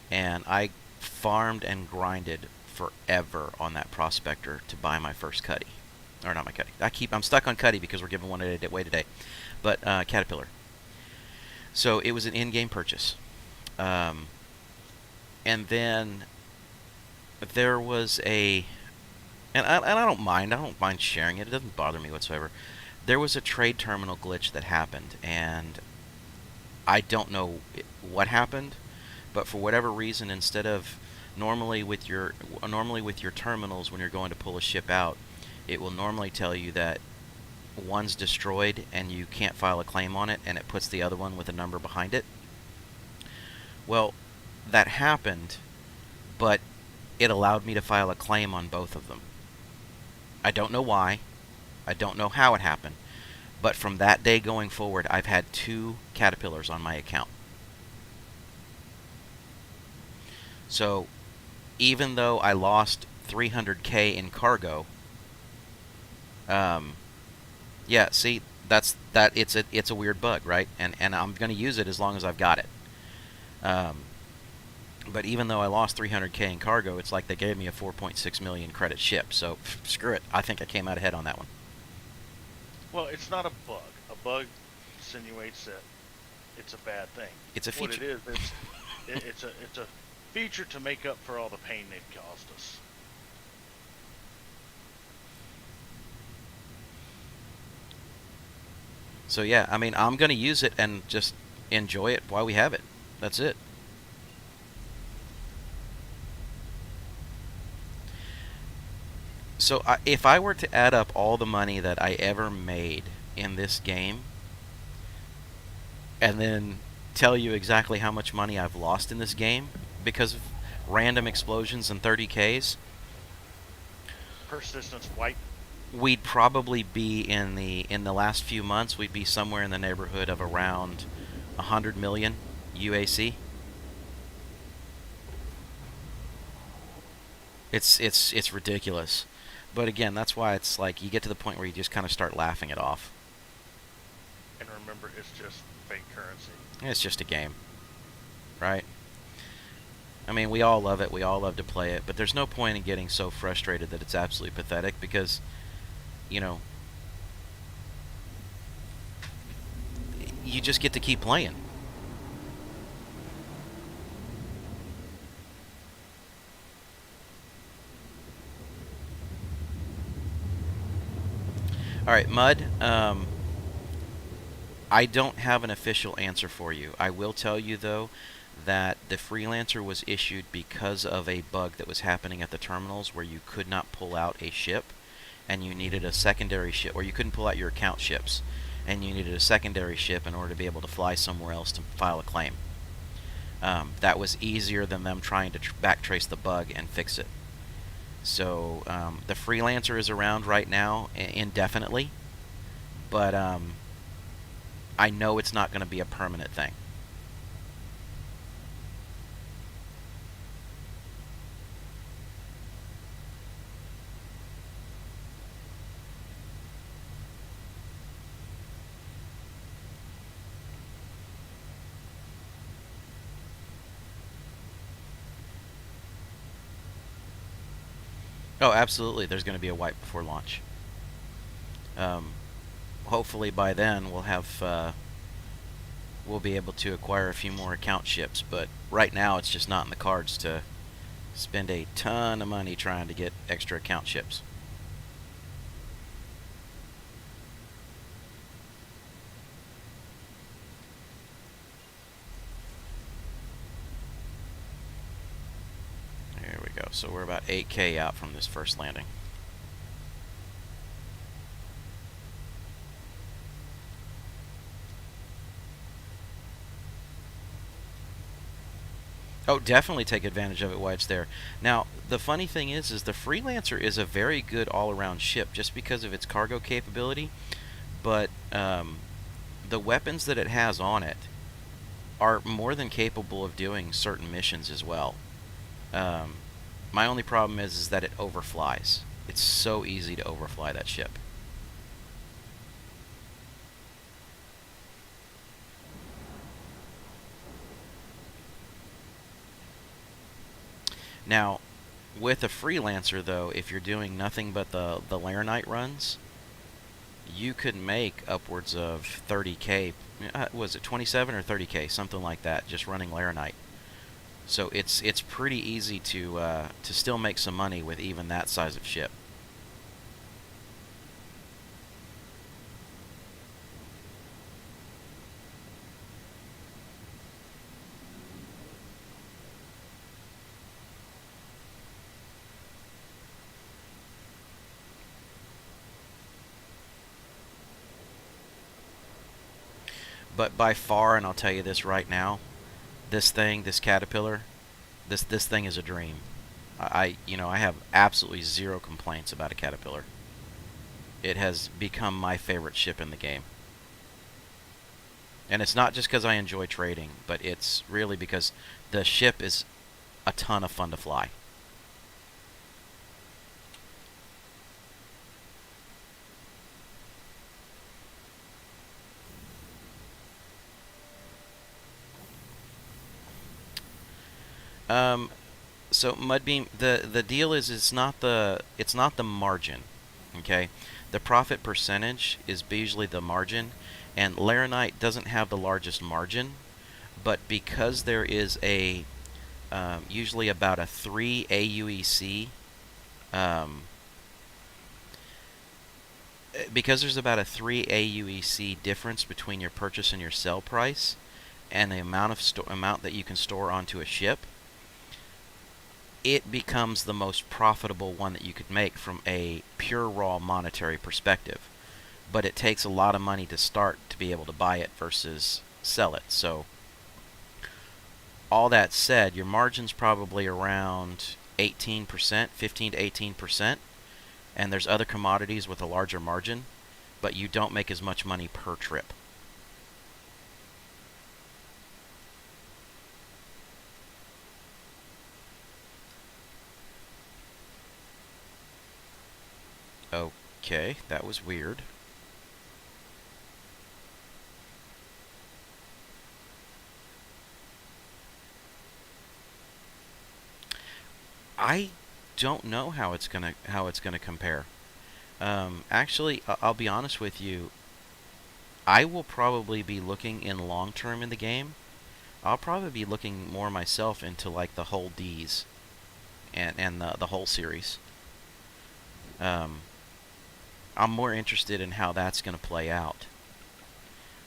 and I farmed and grinded forever on that prospector to buy my first cutty, or not my cutty. I'm stuck on cutty because we're giving one away today, but caterpillar. So it was an in-game purchase, and then there was a, and I don't mind. I don't mind sharing it. It doesn't bother me whatsoever. There was a trade terminal glitch that happened, and I don't know what happened, but for whatever reason, instead of normally with your terminals when you're going to pull a ship out, it will normally tell you that one's destroyed and you can't file a claim on it, and it puts the other one with a number behind it. Well, that happened, but it allowed me to file a claim on both of them. I don't know why. I don't know how it happened. But from that day going forward, I've had 2 caterpillars on my account. So even though I lost 300K in cargo, yeah, see, it's a weird bug, right? And I'm going to use it as long as I've got it. But even though I lost 300K in cargo, it's like they gave me a 4.6 million credit ship. So screw it. I think I came out ahead on that one. Well, it's not a bug. A bug insinuates that it's a bad thing. It's a feature. What it is, it's a feature to make up for all the pain they've caused us. So yeah, I mean, I'm going to use it and just enjoy it while we have it. That's it. So if I were to add up all the money that I ever made in this game, and then tell you exactly how much money I've lost in this game because of random explosions and 30Ks, persistence wipe, we'd probably be in the last few months, we'd be somewhere in the neighborhood of around 100 million UAC. It's ridiculous. But again, that's why it's like you get to the point where you just kind of start laughing it off. And remember, it's just fake currency. It's just a game, right? I mean, we all love it. We all love to play it. But there's no point in getting so frustrated that it's absolutely pathetic because, you know, you just get to keep playing. Alright, Mud, I don't have an official answer for you. I will tell you, though, that the Freelancer was issued because of a bug that was happening at the terminals where you could not pull out a ship, and you needed a secondary ship, or you couldn't pull out your account ships, and you needed a secondary ship in order to be able to fly somewhere else to file a claim. That was easier than them trying to backtrace the bug and fix it. So the Freelancer is around right now indefinitely, but I know it's not going to be a permanent thing. Oh, absolutely. There's going to be a wipe before launch. Hopefully by then we'll be able to acquire a few more account ships, but right now it's just not in the cards to spend a ton of money trying to get extra account ships. There we go. So we're about 8K out from this first landing. Oh, definitely take advantage of it while it's there. Now, the funny thing is the Freelancer is a very good all-around ship just because of its cargo capability, but the weapons that it has on it are more than capable of doing certain missions as well. Um, my only problem is that it overflies. It's so easy to overfly that ship. Now, with a Freelancer, though, if you're doing nothing but the Laranite runs, you could make upwards of 30k. Was it 27 or 30k, something like that, just running Laranite. So it's pretty easy to still make some money with even that size of ship. But by far, and I'll tell you this right now, this caterpillar, this thing is a dream. I have absolutely zero complaints about a caterpillar. It has become my favorite ship in the game. And it's not just because I enjoy trading, but it's really because the ship is a ton of fun to fly. Um, so Mudbeam, the deal is it's not the margin, okay? The profit percentage is usually the margin, and Laranite doesn't have the largest margin, but because there is a usually about a 3 aUEC, um, because there's about a 3 aUEC difference between your purchase and your sell price, and the amount that you can store onto a ship, it becomes the most profitable one that you could make from a pure raw monetary perspective. But it takes a lot of money to start to be able to buy it versus sell it. So all that said, your margin's probably around 18%, 15 to 18%, and there's other commodities with a larger margin, but you don't make as much money per trip. Okay, that was weird. I don't know how it's gonna compare. Actually, I'll be honest with you. I will probably be looking in long term in the game. I'll probably be looking more myself into like the whole D's and the whole series. Um, I'm more interested in how that's going to play out.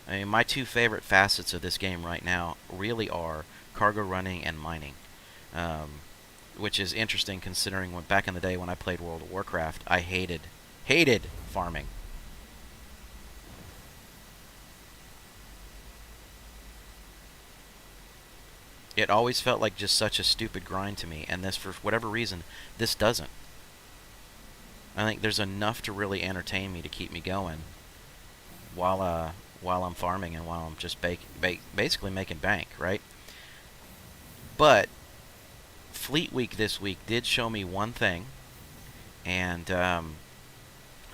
I mean, my two favorite facets of this game right now really are cargo running and mining, um, which is interesting considering when back in the day when I played World of Warcraft, I hated farming. It always felt like just such a stupid grind to me, and this, for whatever reason, this doesn't. I think there's enough to really entertain me to keep me going while while I'm farming and while I'm just basically making bank, right? But Fleet Week this week did show me one thing, and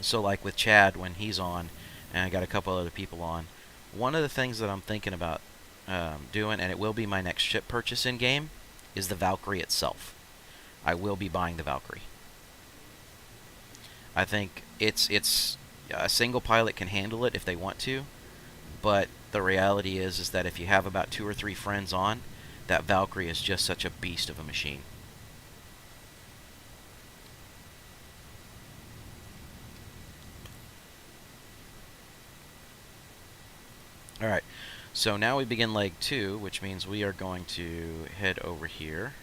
so like with Chad when he's on, and I got a couple other people on, one of the things that I'm thinking about doing, and it will be my next ship purchase in game, is the Valkyrie itself. I will be buying the Valkyrie. I think it's a single pilot can handle it if they want to, but the reality is that if you have about 2 or 3 friends on, that Valkyrie is just such a beast of a machine. All right, so now we begin leg 2, which means we are going to head over here.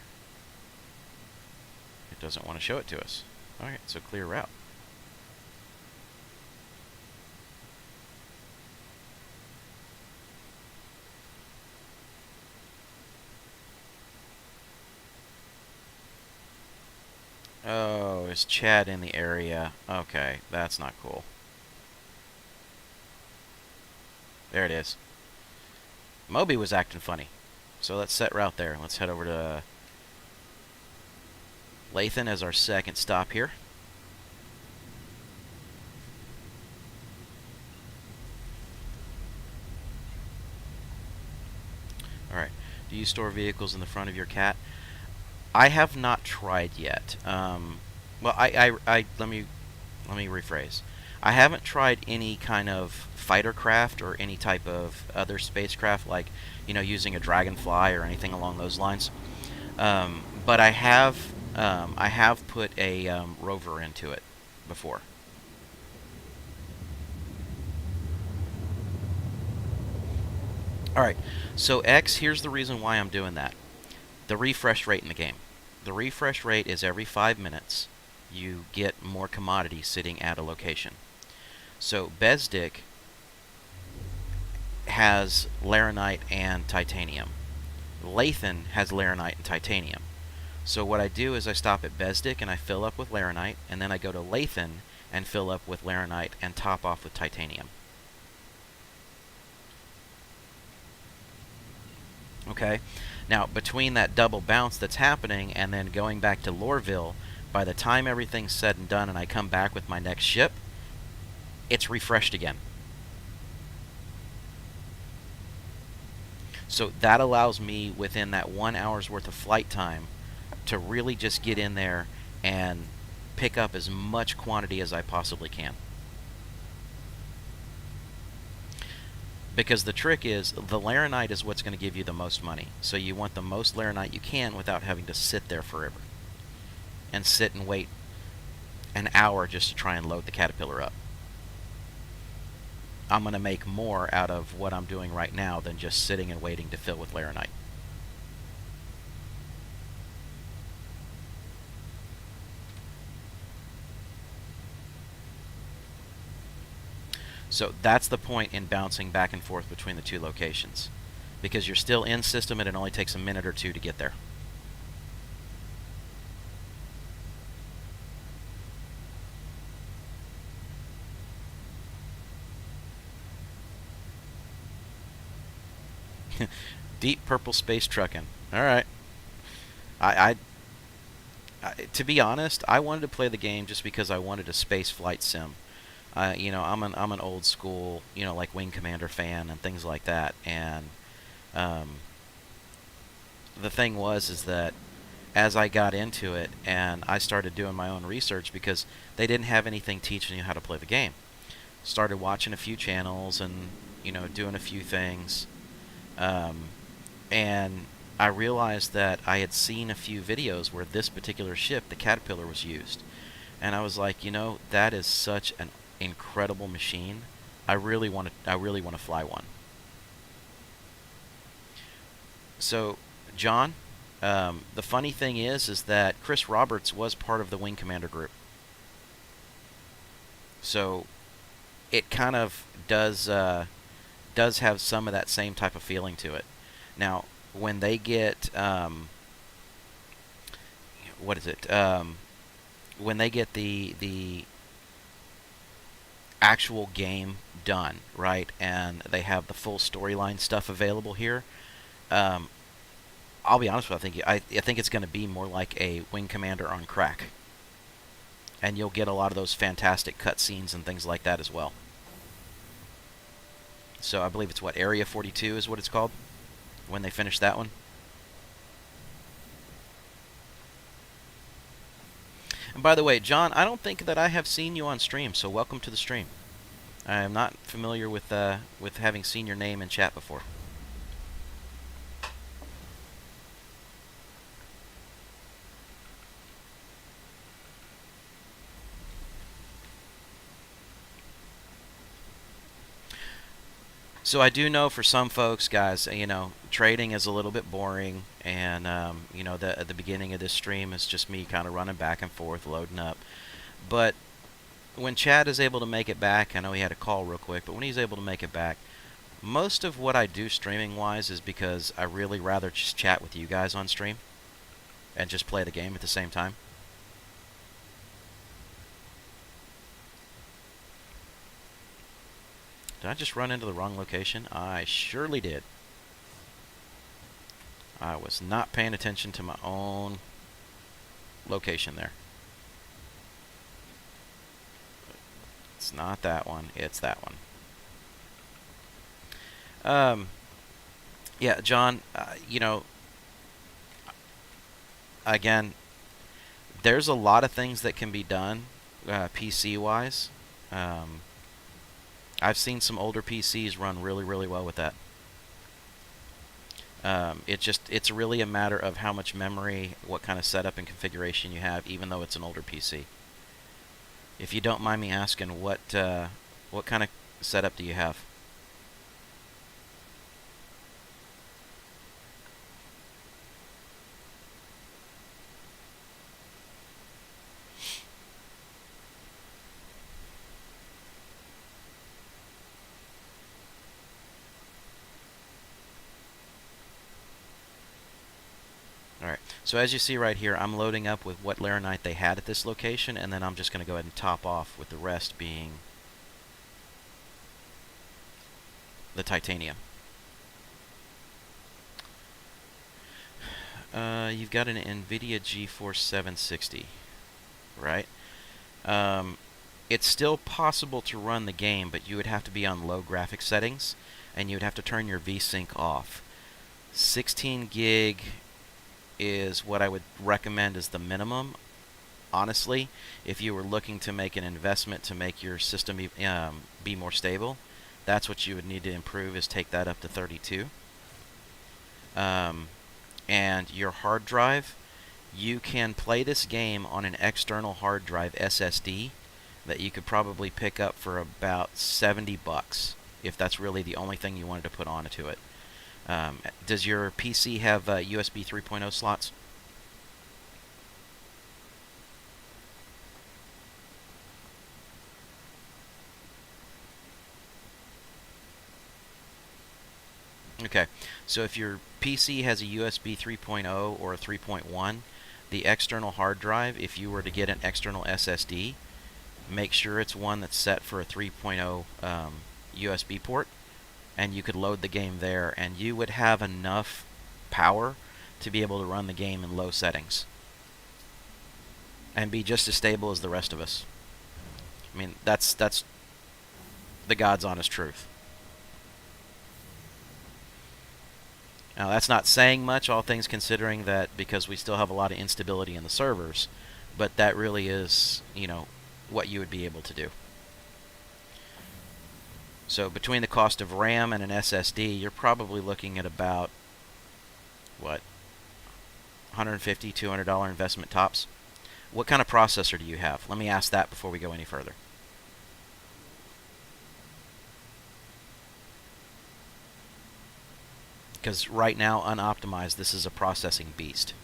It doesn't want to show it to us. All right, so clear route. is Chad in the area? Okay, that's not cool. There it is. Moby was acting funny. So let's set route there. Let's head over to Lathan as our second stop here. Alright. Do you store vehicles in the front of your cat? I have not tried yet. Well, let me rephrase. I haven't tried any kind of fighter craft or any type of other spacecraft, like, you know, using a dragonfly or anything along those lines. But I have put a rover into it before. All right. So X, here's the reason why I'm doing that. The refresh rate in the game. The refresh rate is every 5 minutes. You get more commodities sitting at a location. So Bezdik has laranite and titanium. Lathan has laranite and titanium. So what I do is I stop at Bezdik and I fill up with laranite, and then I go to Lathan and fill up with laranite and top off with titanium. Okay, now between that double bounce that's happening and then going back to Lorville, by the time everything's said and done and I come back with my next ship, it's refreshed again. So that allows me within that 1 hour's worth of flight time to really just get in there and pick up as much quantity as I possibly can. Because the trick is, the laranite is what's going to give you the most money. So you want the most laranite you can without having to sit there forever. And sit and wait an hour just to try and load the Caterpillar up. I'm going to make more out of what I'm doing right now than just sitting and waiting to fill with laranite. So that's the point in bouncing back and forth between the two locations. Because you're still in system and it only takes a minute or two to get there. Deep purple space trucking. All right. I to be honest, I wanted to play the game just because I wanted a space flight sim. You know, I'm an old school, you know, like Wing Commander fan and things like that. And the thing is that as I got into it and I started doing my own research, because they didn't have anything teaching you how to play the game. Started watching a few channels and, you know, doing a few things. And I realized that I had seen a few videos where this particular ship, the Caterpillar, was used. And I was like, you know, that is such an incredible machine. I really want to fly one. So, John, the funny thing is that Chris Roberts was part of the Wing Commander group. So, it kind of does have some of that same type of feeling to it. Now, when they get what is it? When they get the actual game done, right, and they have the full storyline stuff available here, I'll be honest with you, I think it's going to be more like a Wing Commander on crack, and you'll get a lot of those fantastic cutscenes and things like that as well. So I believe it's what, Area 42 is what it's called when they finish that one. And by the way, John, I don't think that I have seen you on stream, so welcome to the stream. I am not familiar with having seen your name in chat before. So I do know for some folks, guys, you know, trading is a little bit boring, and you know, at the beginning of this stream is just me kind of running back and forth, loading up. But when Chad is able to make it back, I know he had a call real quick, but when he's able to make it back, most of what I do streaming-wise is because I really rather just chat with you guys on stream and just play the game at the same time. Did I just run into the wrong location? I surely did. I was not paying attention to my own location there. It's not that one. It's that one. Yeah, John, you know, again, there's a lot of things that can be done PC-wise. I've seen some older PCs run really, really well with that. It's really a matter of how much memory, what kind of setup and configuration you have, even though it's an older PC. If you don't mind me asking, what kind of setup do you have? Alright, so as you see right here, I'm loading up with what Laranite they had at this location, and then I'm just going to go ahead and top off with the rest being the titanium. You've got an NVIDIA GeForce 760, right? It's still possible to run the game, but you would have to be on low graphics settings, and you would have to turn your VSync off. 16 gig is what I would recommend as the minimum. Honestly, if you were looking to make an investment to make your system be more stable, that's what you would need to improve, is take that up to 32. And your hard drive, you can play this game on an external hard drive SSD that you could probably pick up for about $70 if that's really the only thing you wanted to put onto it. Does your PC have USB 3.0 slots? Okay, so if your PC has a USB 3.0 or a 3.1, the external hard drive, if you were to get an external SSD, make sure it's one that's set for a 3.0 USB port, and you could load the game there, and you would have enough power to be able to run the game in low settings and be just as stable as the rest of us. I mean, that's the God's honest truth. Now, that's not saying much, all things considering, that because we still have a lot of instability in the servers, but that really is, you know, what you would be able to do. So between the cost of RAM and an SSD, you're probably looking at about, what, $150, $200 investment tops. What kind of processor do you have? Let me ask that before we go any further. Because right now, unoptimized, this is a processing beast.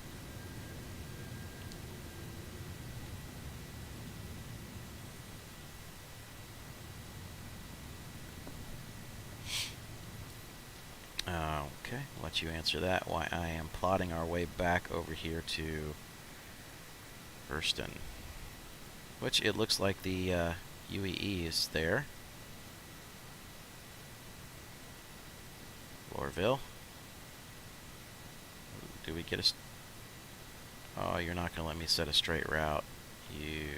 Okay, I'll let you answer that while I am plotting our way back over here to Hurston, which it looks like the aUEC is there. Lorville. Do we get a... Oh, you're not going to let me set a straight route. You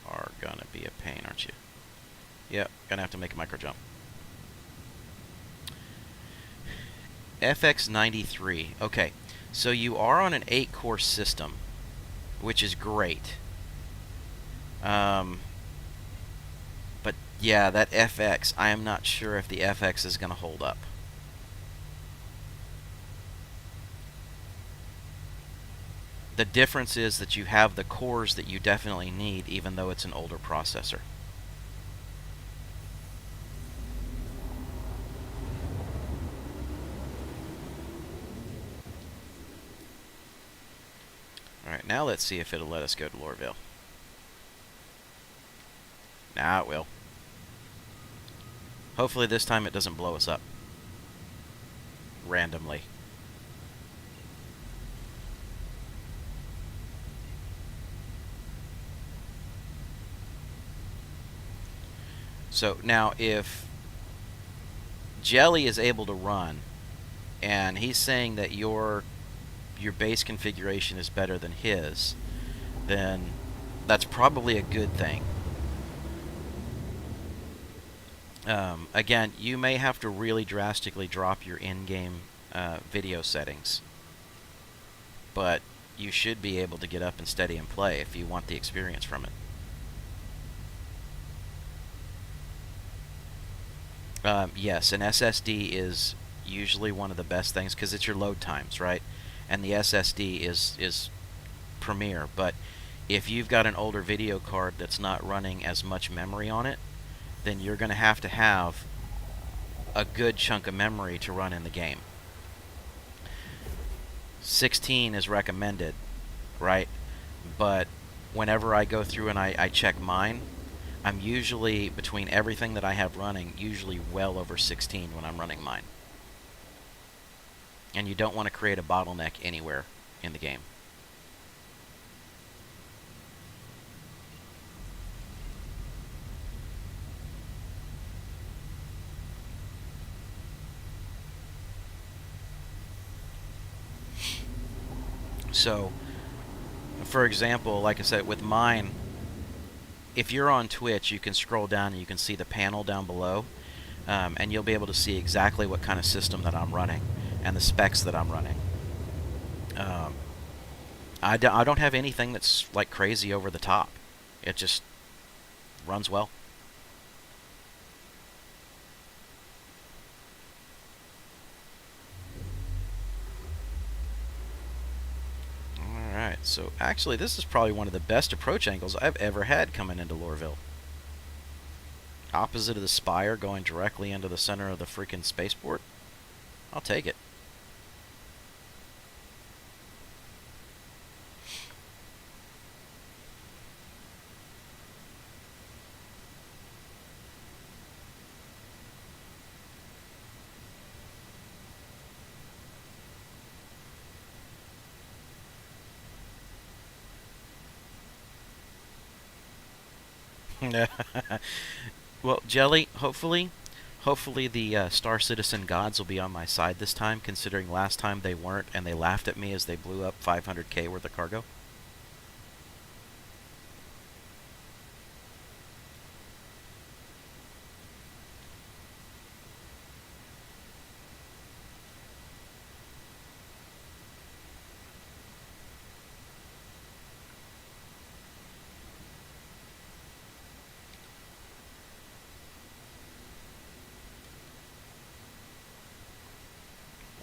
are going to be a pain, aren't you? Yep, going to have to make a micro jump. FX93. Okay, so you are on an 8-core system, which is great. But yeah, that FX, I am not sure if the FX is going to hold up. The difference is that you have the cores that you definitely need, even though it's an older processor. Alright, now let's see if it'll let us go to Lorville. Nah, it will. Hopefully this time it doesn't blow us up randomly. So now if Jelly is able to run, and he's saying that your base configuration is better than his, then that's probably a good thing. Again, you may have to really drastically drop your in-game video settings, but you should be able to get up and steady and play if you want the experience from it. Yes, an SSD is usually one of the best things because it's your load times, right? And the SSD is premier. But if you've got an older video card that's not running as much memory on it, then you're going to have a good chunk of memory to run in the game. 16 is recommended, right? But whenever I go through and I check mine, I'm usually, between everything that I have running, usually well over 16 when I'm running mine. And you don't want to create a bottleneck anywhere in the game. So, for example, like I said, with mine, if you're on Twitch, you can scroll down and you can see the panel down below, and you'll be able to see exactly what kind of system that I'm running and the specs that I'm running. I don't have anything that's like crazy over the top. It just runs well. Alright, so actually this is probably one of the best approach angles I've ever had coming into Lorville. Opposite of the spire, going directly into the center of the freaking spaceport. I'll take it. Well, Jelly, hopefully the Star Citizen gods will be on my side this time, considering last time they weren't, and they laughed at me as they blew up 500k worth of cargo.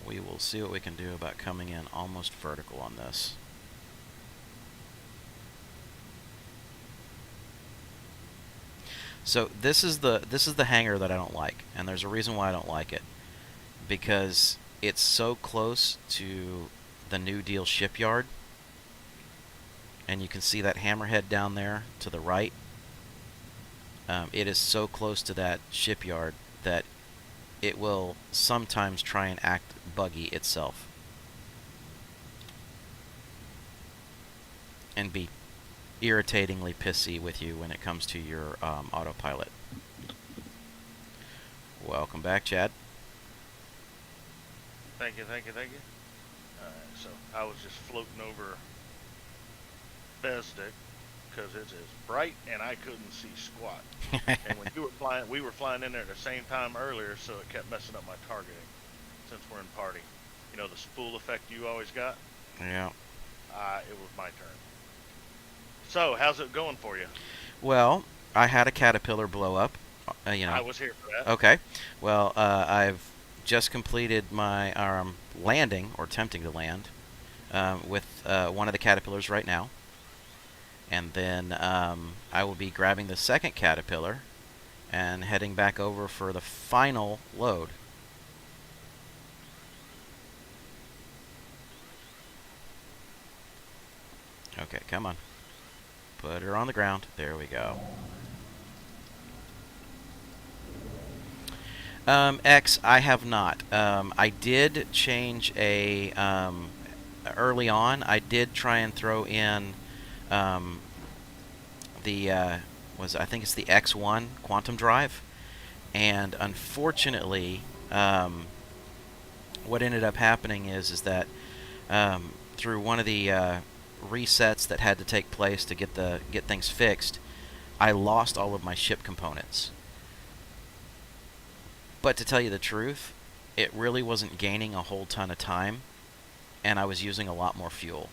We will see what we can do about coming in almost vertical on this. So this is the hangar that I don't like, and there's a reason why I don't like it. Because it's so close to the New Deal shipyard, and you can see that hammerhead down there to the right. It is so close to that shipyard that it will sometimes try and act buggy itself and be irritatingly pissy with you when it comes to your autopilot. Welcome back, Chad. Thank you. So I was just floating over Besdick because it's as bright and I couldn't see squat. And when you were flying, we were flying in there at the same time earlier, so it kept messing up my targeting. Since we're in party, you know the spool effect you always got. Yeah. It was my turn. So how's it going for you? Well, I had a caterpillar blow up. I was here for that. Okay. Well, I've just completed my landing, or attempting to land, with one of the caterpillars right now. And then I will be grabbing the second caterpillar and heading back over for the final load. Okay, come on. Put her on the ground. There we go. X, I have not. I did change a... early on, I did try and throw in the... I think it's the X1 quantum drive. And unfortunately, what ended up happening is that through one of the resets that had to take place to get things fixed, I lost all of my ship components. But to tell you the truth, it really wasn't gaining a whole ton of time, and I was using a lot more fuel.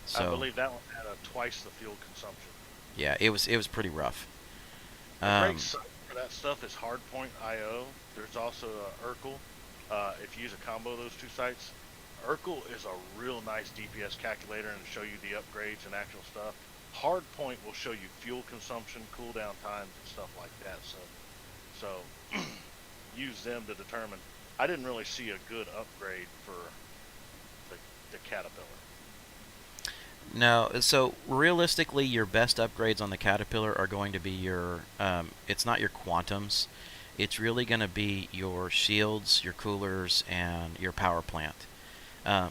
So I believe that one had twice the fuel consumption. yeah, it was pretty rough. A great site for that stuff is Hardpoint IO. There's also Urkel. If you use a combo of those two sites, Urkel is a real nice DPS calculator and show you the upgrades and actual stuff. Hardpoint will show you fuel consumption, cooldown times, and stuff like that. So use them to determine. I didn't really see a good upgrade for the Caterpillar. No, so realistically, your best upgrades on the Caterpillar are going to be your, it's not your quantums, it's really going to be your shields, your coolers, and your power plant.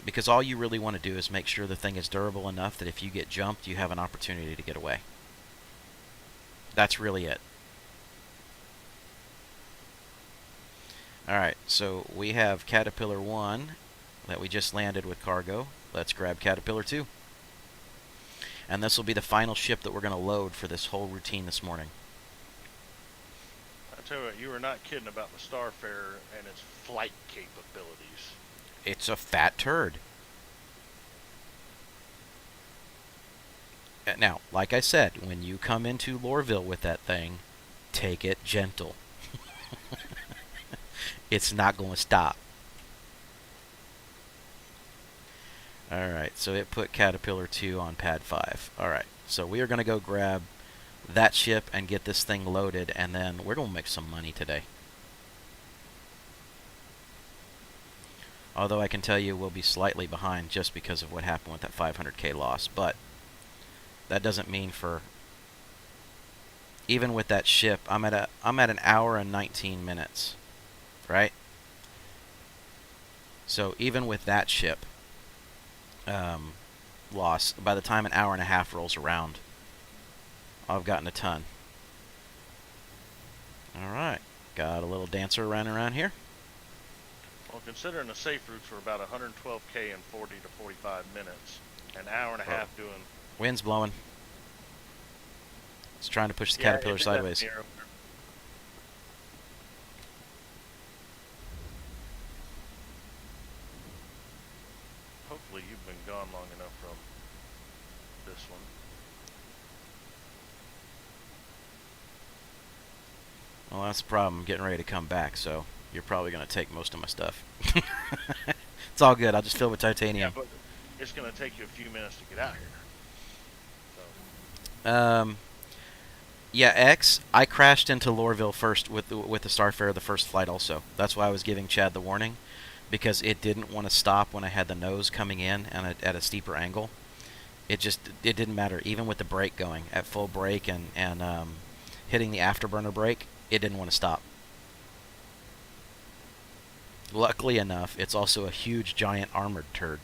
Because all you really want to do is make sure the thing is durable enough that if you get jumped, you have an opportunity to get away. That's really it. Alright, so we have Caterpillar 1 that we just landed with cargo. Let's grab Caterpillar 2. And this will be the final ship that we're going to load for this whole routine this morning. I tell you what, you were not kidding about the Starfarer and its flight capabilities. It's a fat turd. Now, like I said, when you come into Lorville with that thing, take it gentle. It's not going to stop. Alright, so it put Caterpillar 2 on pad 5. Alright, so we are going to go grab that ship and get this thing loaded, and then we're going to make some money today. Although I can tell you we'll be slightly behind just because of what happened with that 500k loss, but that doesn't mean for... Even with that ship, I'm at an hour and 19 minutes, right? So even with that ship loss, by the time an hour and a half rolls around, I've gotten a ton. Alright, got a little dancer around here. Well, considering the safe routes were about 112k in 40 to 45 minutes, an hour and a half doing... Wind's blowing. It's trying to push the Caterpillar sideways. Hopefully you've been gone long enough from this one. Well, that's the problem. I'm getting ready to come back, so you're probably going to take most of my stuff. It's all good. I'll just fill it with titanium. Yeah, but it's going to take you a few minutes to get out here. So. Yeah, X, I crashed into Lorville first with the Starfarer the first flight also. That's why I was giving Chad the warning, because it didn't want to stop when I had the nose coming in and at a steeper angle. It didn't matter. Even with the brake going at full brake and hitting the afterburner brake, it didn't want to stop. Luckily enough, it's also a huge, giant armored turd.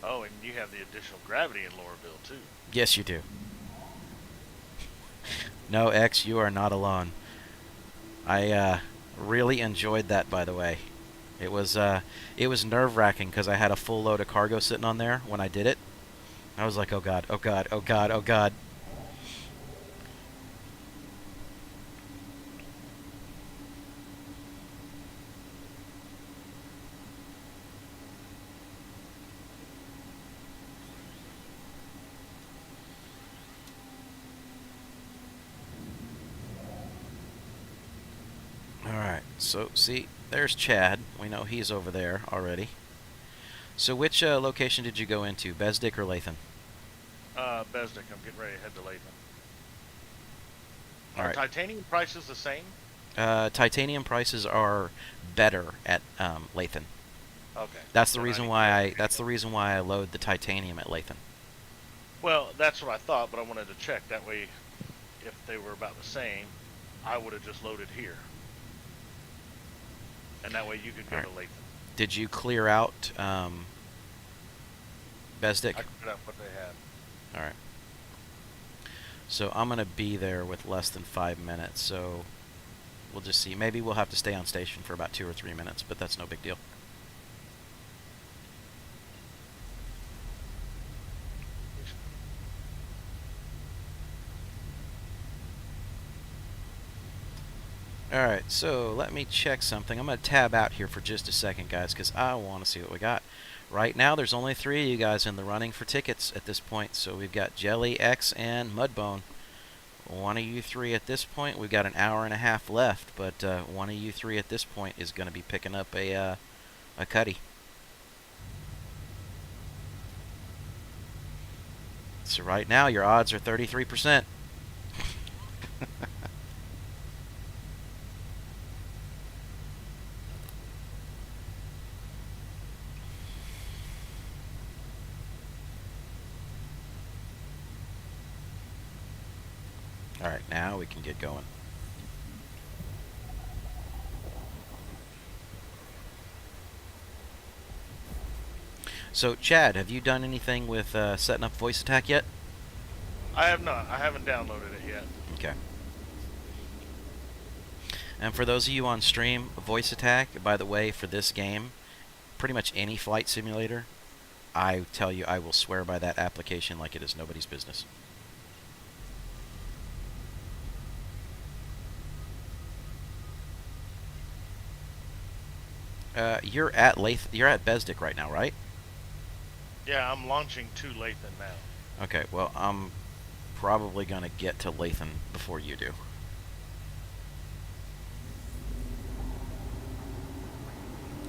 Oh, and you have the additional gravity in Lorville, too. Yes, you do. No, X, you are not alone. I really enjoyed that, by the way. It was nerve-wracking because I had a full load of cargo sitting on there when I did it. I was like, oh god, oh god, oh god, oh god. Alright, so see, there's Chad. We know he's over there already. So which location did you go into, Besdick or Lathan? Besdick, I'm getting ready to head to Lathan. All Are right. titanium prices the same? Titanium prices are better at Lathan. Okay. That's the reason why I load the titanium at Lathan. Well, that's what I thought, but I wanted to check. That way, if they were about the same, I would have just loaded here. And that way you could go to Lathan. Did you clear out Besdick? I cleared out what they had. All right. So I'm going to be there with less than 5 minutes, so we'll just see. Maybe we'll have to stay on station for about 2 or 3 minutes, but that's no big deal. Alright, so let me check something. I'm going to tab out here for just a second, guys, because I want to see what we got. Right now, there's only 3 of you guys in the running for tickets at this point. So we've got Jelly, X, and Mudbone. One of you 3 at this point. We've got an hour and a half left, but one of you 3 at this point is going to be picking up a cutty. So right now, your odds are 33%. Alright, now we can get going. So, Chad, have you done anything with setting up voice attack yet? I have not. I haven't downloaded it yet. Okay. And for those of you on stream, voice attack, by the way, for this game, pretty much any flight simulator, I tell you, I will swear by that application like it is nobody's business. You're at Besdick right now, right? Yeah, I'm launching to Lathan now. Okay, well, I'm probably gonna get to Lathan before you do.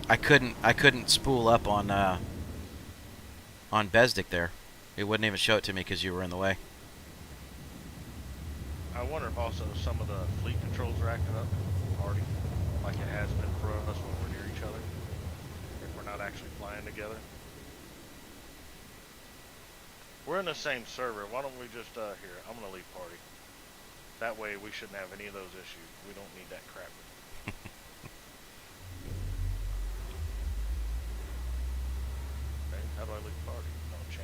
I couldn't spool up on Besdick there. It wouldn't even show it to me because you were in the way. I wonder if also some of the fleet controls are acting up already, like it has been for us when we're near each other, if we're not actually flying together. We're in the same server. Why don't we just, here, I'm going to leave party. That way we shouldn't have any of those issues. We don't need that crap. Okay, how do I leave party? Oh, change.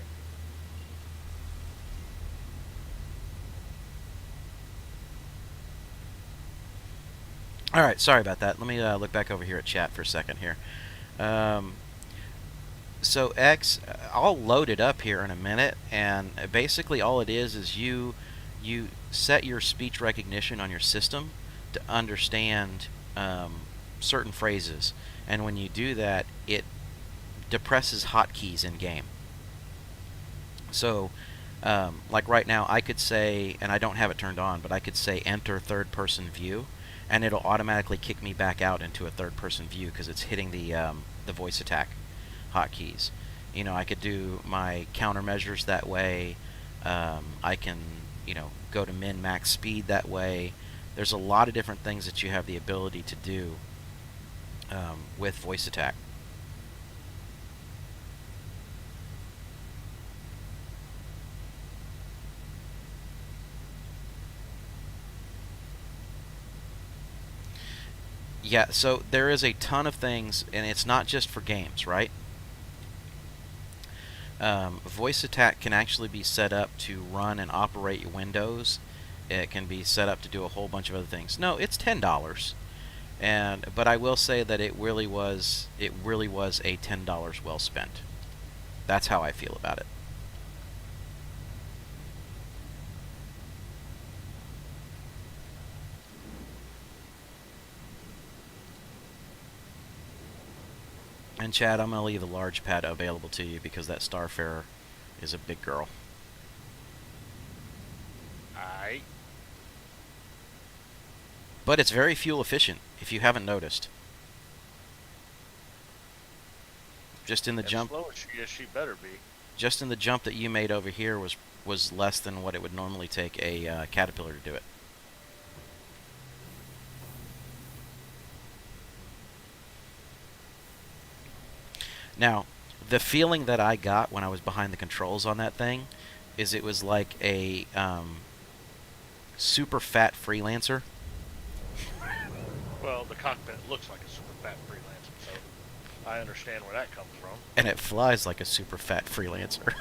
Alright, sorry about that. Let me look back over here at chat for a second here. So X, I'll load it up here in a minute, and basically all it is you set your speech recognition on your system to understand certain phrases, and when you do that, it depresses hotkeys in game. So, like right now, I could say, and I don't have it turned on, but I could say enter third-person view, and it'll automatically kick me back out into a third-person view because it's hitting the voice attack hotkeys. You know, I could do my countermeasures that way. I can, go to min-max speed that way. There's a lot of different things that you have the ability to do with voice attack. Yeah, so there is a ton of things, and it's not just for games, right? Voice attack can actually be set up to run and operate your Windows. It can be set up to do a whole bunch of other things. No, it's $10, but I will say that it really was a $10 well spent. That's how I feel about it. And Chad, I'm going to leave the large pad available to you because that Starfarer is a big girl. Aight. But it's very fuel efficient, if you haven't noticed. Just in the jump. As slow as she is, she better be. Just in the jump that you made over here was less than what it would normally take a Caterpillar to do it. Now, the feeling that I got when I was behind the controls on that thing is it was like a super fat freelancer. Well, the cockpit looks like a super fat freelancer, so I understand where that comes from. And it flies like a super fat freelancer.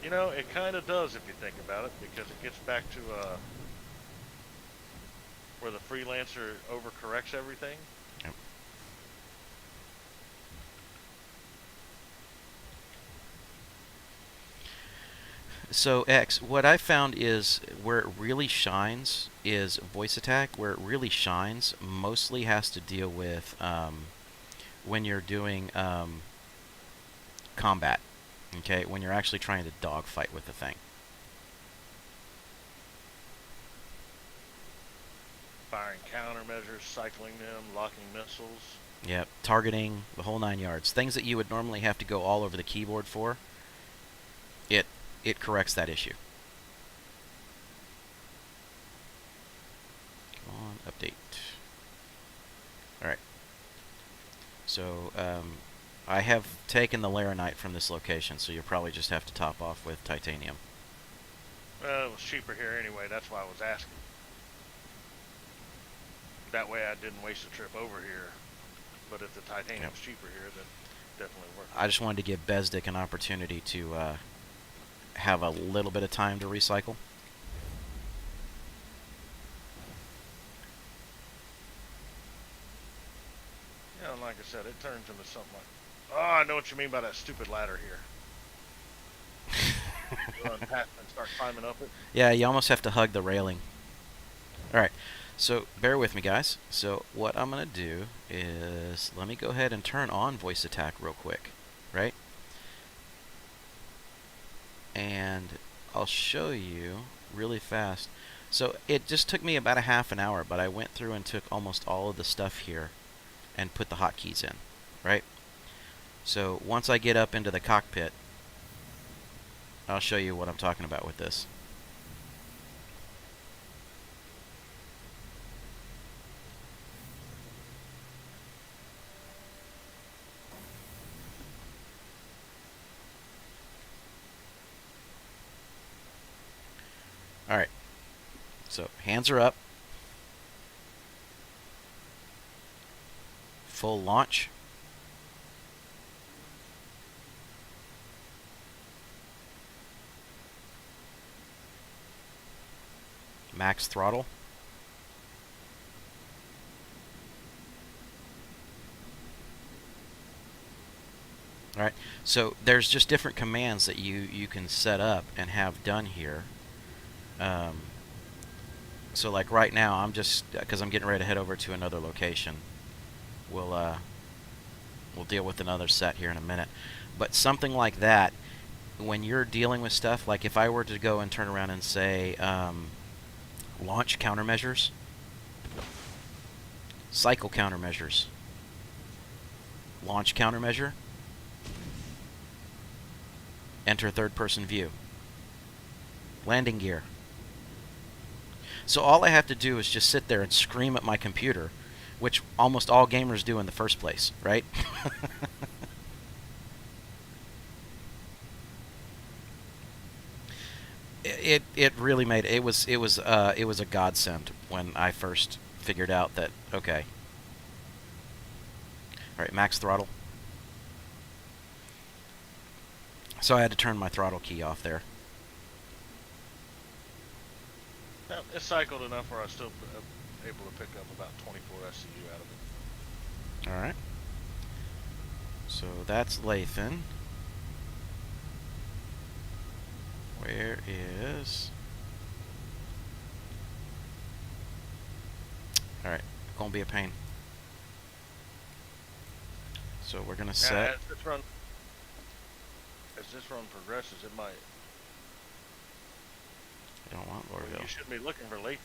You know, it kind of does if you think about it, because it gets back to where the freelancer overcorrects everything. Yep. So X, what I found is where it really shines is voice attack. Where it really shines mostly has to deal with when you're doing combat. Okay, when you're actually trying to dogfight with the thing. Firing countermeasures, cycling them, locking missiles. Yep, targeting, the whole 9 yards. Things that you would normally have to go all over the keyboard for, it corrects that issue. Come on, update. Alright. So, I have taken the Laranite from this location, so you'll probably just have to top off with titanium. Well, it was cheaper here anyway, that's why I was asking. That way I didn't waste a trip over here. But if the titanium's cheaper here, then definitely worth it. I just wanted to give Bezdik an opportunity to have a little bit of time to recycle. Yeah, and like I said, it turns into something like, oh, I know what you mean by that stupid ladder here. You run past and start climbing up it. Yeah, you almost have to hug the railing. Alright, so bear with me, guys. So what I'm going to do is, let me go ahead and turn on voice attack real quick, right? And I'll show you really fast. So it just took me about a half an hour, but I went through and took almost all of the stuff here and put the hotkeys in, right? So once I get up into the cockpit, I'll show you what I'm talking about with this. Alright, so hands are up. Full launch. Max throttle. Alright, so there's just different commands that you can set up and have done here. So like right now, I'm just, because I'm getting ready to head over to another location. We'll deal with another set here in a minute. But something like that, when you're dealing with stuff, like if I were to go and turn around and say, launch countermeasures, cycle countermeasures, launch countermeasure, enter third-person view, landing gear. So all I have to do is just sit there and scream at my computer, which almost all gamers do in the first place, right? It really made it was a godsend when I first figured out that, okay. All right, max throttle. So I had to turn my throttle key off there. Now, it's cycled enough where I was still able to pick up about 24 SCU out of it. All right. So that's Lathan. Where is... Alright, gonna be a pain. So we're gonna set... As this run progresses, it might... I don't want Lorville. Well, you should be looking for Lathan.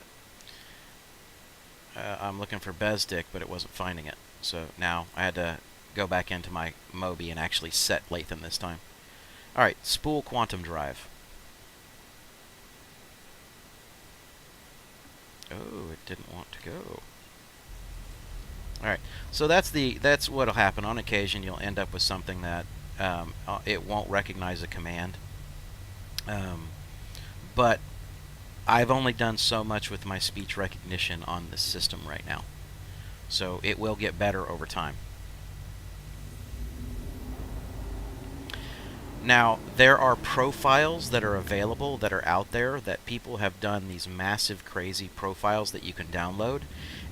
I'm looking for Bezdik, but it wasn't finding it. So now I had to go back into my Moby and actually set Lathan this time. Alright, spool quantum drive. Oh, it didn't want to go. Alright, so that's what'll happen. On occasion, you'll end up with something that it won't recognize a command. But I've only done so much with my speech recognition on this system right now. So it will get better over time. Now, there are profiles that are available that are out there that people have done these massive, crazy profiles that you can download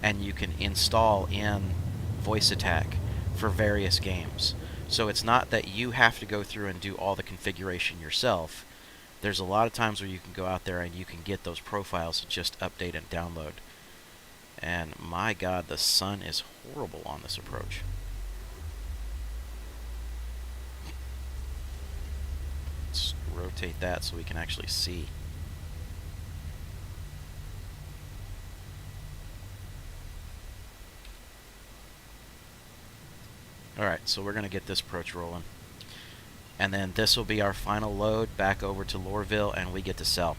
and you can install in VoiceAttack for various games. So it's not that you have to go through and do all the configuration yourself. There's a lot of times where you can go out there and you can get those profiles to just update and download. And my God, the sun is horrible on this approach. Let's rotate that so we can actually see. Alright, so we're going to get this approach rolling. And then this will be our final load back over to Loreville, and we get to sell.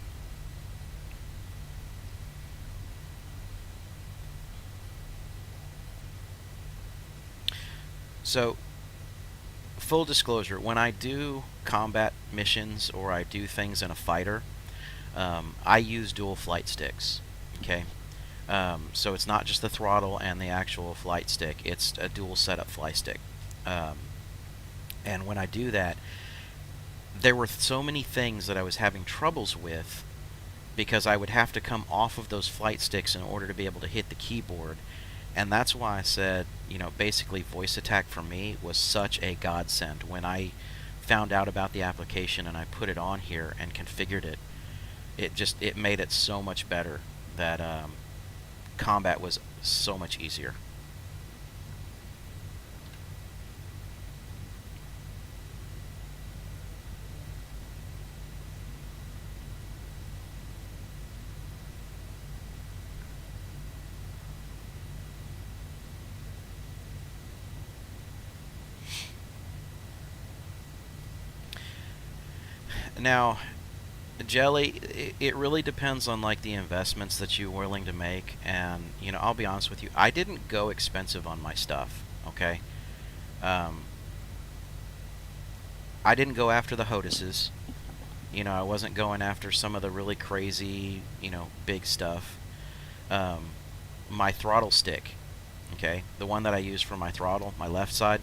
So, full disclosure, when I do combat missions or I do things in a fighter, I use dual flight sticks. Okay, so it's not just the throttle and the actual flight stick; it's a dual setup flight stick. And when I do that, there were so many things that I was having troubles with because I would have to come off of those flight sticks in order to be able to hit the keyboard. And that's why I said, you know, basically VoiceAttack for me was such a godsend. When I found out about the application and I put it on here and configured it, it made it so much better that combat was so much easier. Now, Jelly, it really depends on like the investments that you're willing to make, and you know, I'll be honest with you, I didn't go expensive on my stuff. Okay, um, I didn't go after the HOTASes. You know, I wasn't going after some of the really crazy, you know, big stuff. Um, my throttle stick, okay, the one that I use for my throttle, my left side,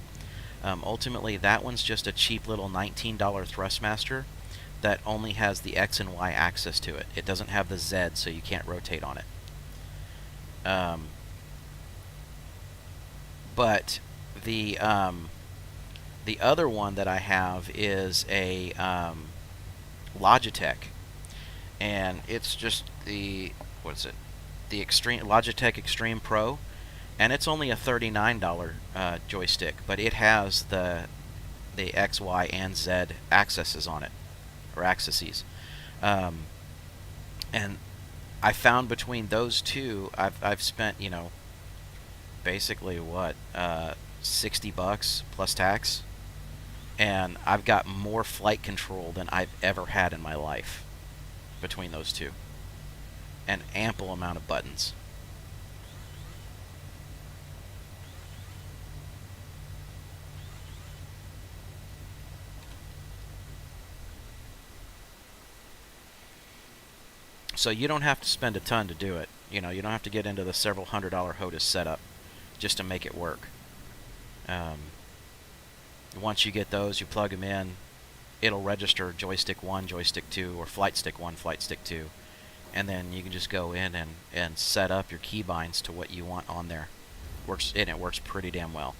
ultimately that one's just a cheap little $19 Thrustmaster that only has the X and Y axis to it. It doesn't have the Z, so you can't rotate on it. But the other one that I have is a Logitech, and it's just the what's it? The Extreme Logitech Extreme Pro, and it's only a $39 joystick, but it has the X, Y, and Z axes on it, or axes. And I found between those two, I've spent, you know, basically what, $60 plus tax, and I've got more flight control than I've ever had in my life between those two. An ample amount of buttons. So you don't have to spend a ton to do it. You know, you don't have to get into the several $100 HOTAS setup just to make it work. Once you get those, you plug them in, it'll register joystick 1, joystick 2, or flight stick 1, flight stick 2. And then you can just go in and set up your keybinds to what you want on there. And it works pretty damn well.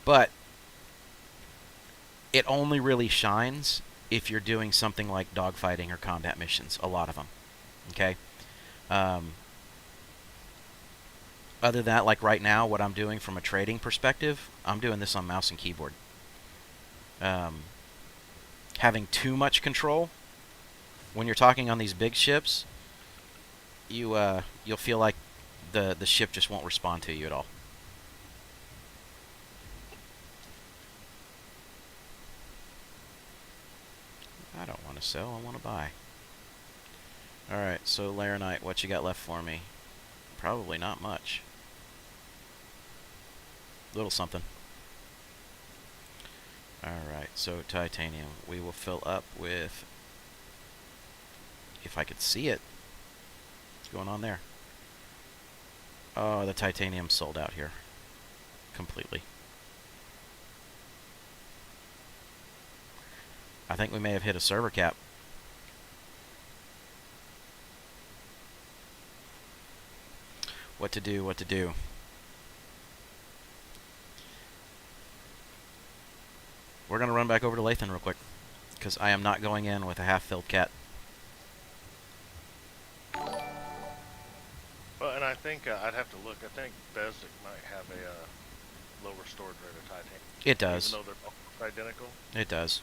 But it only really shines if you're doing something like dogfighting or combat missions, a lot of them. Okay? Other than that, like right now, what I'm doing from a trading perspective, I'm doing this on mouse and keyboard. Having too much control, when you're talking on these big ships, you'll feel like the ship just won't respond to you at all. I don't want to sell, I want to buy. Alright, so Laranite, what you got left for me? Probably not much. Little something. Alright, so titanium. We will fill up with... If I could see it. What's going on there? Oh, the titanium's sold out here. completely. I think we may have hit a server cap. What to do, what to do. We're going to run back over to Lathan real quick, because I am not going in with a half-filled cat. Well, and I think I'd have to look. I think Besdick might have a lower storage rate of titanium. It does. Even though they're both identical. It does.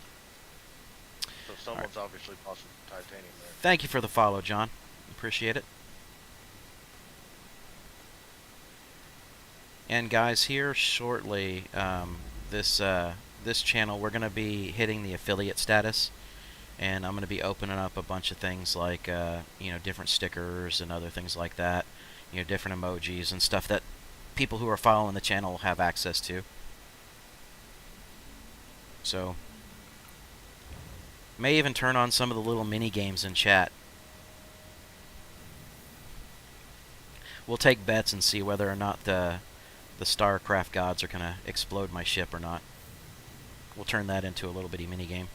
So someone's obviously possible titanium there. Thank you for the follow, John. Appreciate it. And guys, here shortly, this channel, we're going to be hitting the affiliate status, and I'm going to be opening up a bunch of things like, different stickers and other things like that, different emojis and stuff that people who are following the channel will have access to. So, may even turn on some of the little mini games in chat. We'll take bets and see whether or not the StarCraft gods are going to explode my ship or not. We'll turn that into a little bitty mini game.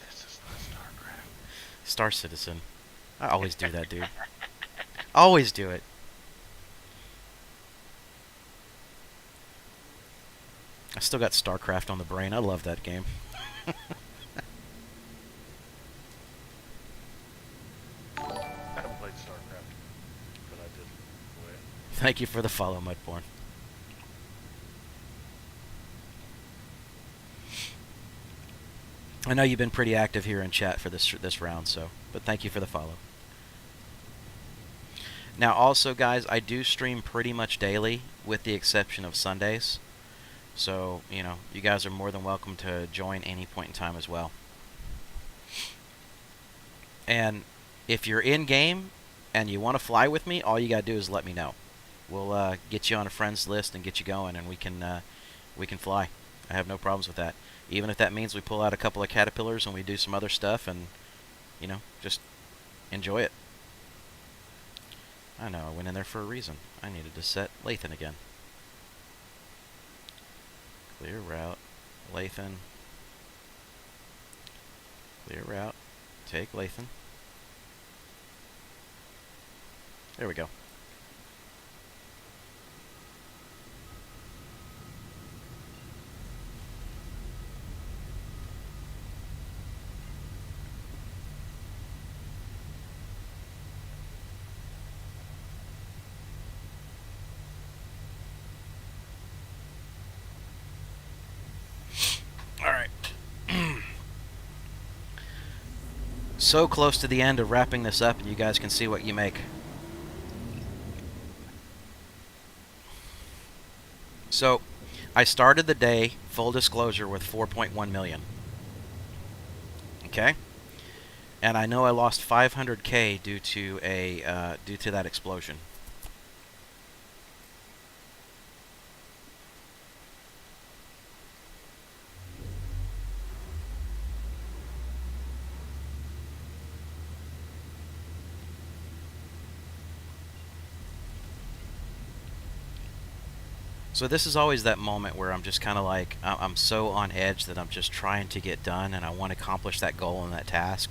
This is not StarCraft. Star Citizen. I always do that, dude. Always do it. I still got StarCraft on the brain. I love that game. I haven't played StarCraft, but I did play it. Thank you for the follow, Mudborn. I know you've been pretty active here in chat for this round, but thank you for the follow. Now, also, guys, I do stream pretty much daily, with the exception of Sundays. So, you guys are more than welcome to join any point in time as well. And if you're in game and you want to fly with me, all you gotta do is let me know. We'll get you on a friends list and get you going, and we can fly. I have no problems with that. Even if that means we pull out a couple of caterpillars and we do some other stuff and, just enjoy it. I know, I went in there for a reason. I needed to set Lathan again. Clear route, Lathan. Clear route, take Lathan. There we go. So close to the end of wrapping this up, and you guys can see what you make. So, I started the day, full disclosure, with 4.1 million. Okay? And I know I lost 500K due to that explosion. So this is always that moment where I'm just kind of like, I'm so on edge that I'm just trying to get done, and I want to accomplish that goal and that task.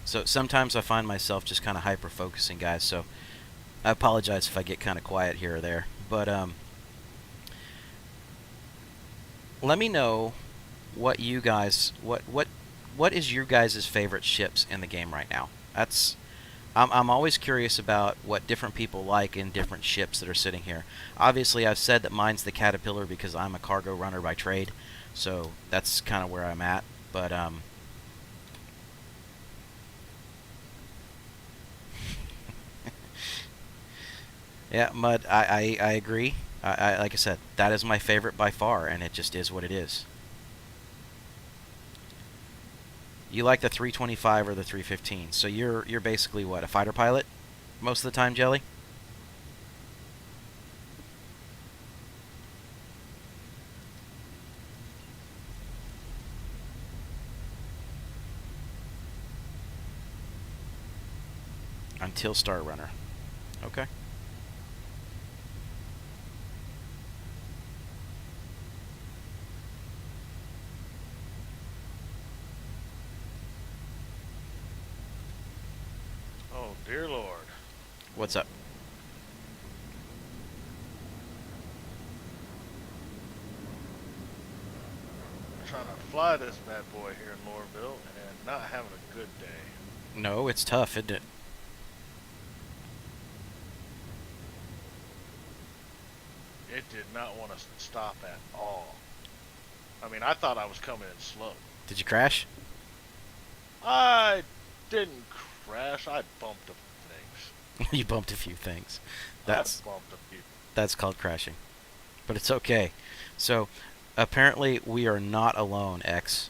So sometimes I find myself just kind of hyper-focusing, guys, so I apologize if I get kind of quiet here or there. But let me know what you guys, what is your guys' favorite ships in the game right now? I'm always curious about what different people like in different ships that are sitting here. Obviously, I've said that mine's the Caterpillar because I'm a cargo runner by trade, so that's kind of where I'm at. But yeah, Mud, I agree. Like I said, that is my favorite by far, and it just is what it is. You like the 325 or the 315, so you're basically what, a fighter pilot most of the time, Jelly? Until Star Runner. Okay. Oh, dear Lord. What's up? Trying to fly this bad boy here in Lorville and not having a good day. No, it's tough, isn't it? It did not want to stop at all. I mean, I thought I was coming in slow. Did you crash? I didn't crash. I bumped a few things. You bumped a few things. I That's bumped a few. that's called crashing. But it's okay. So, apparently we are not alone, X.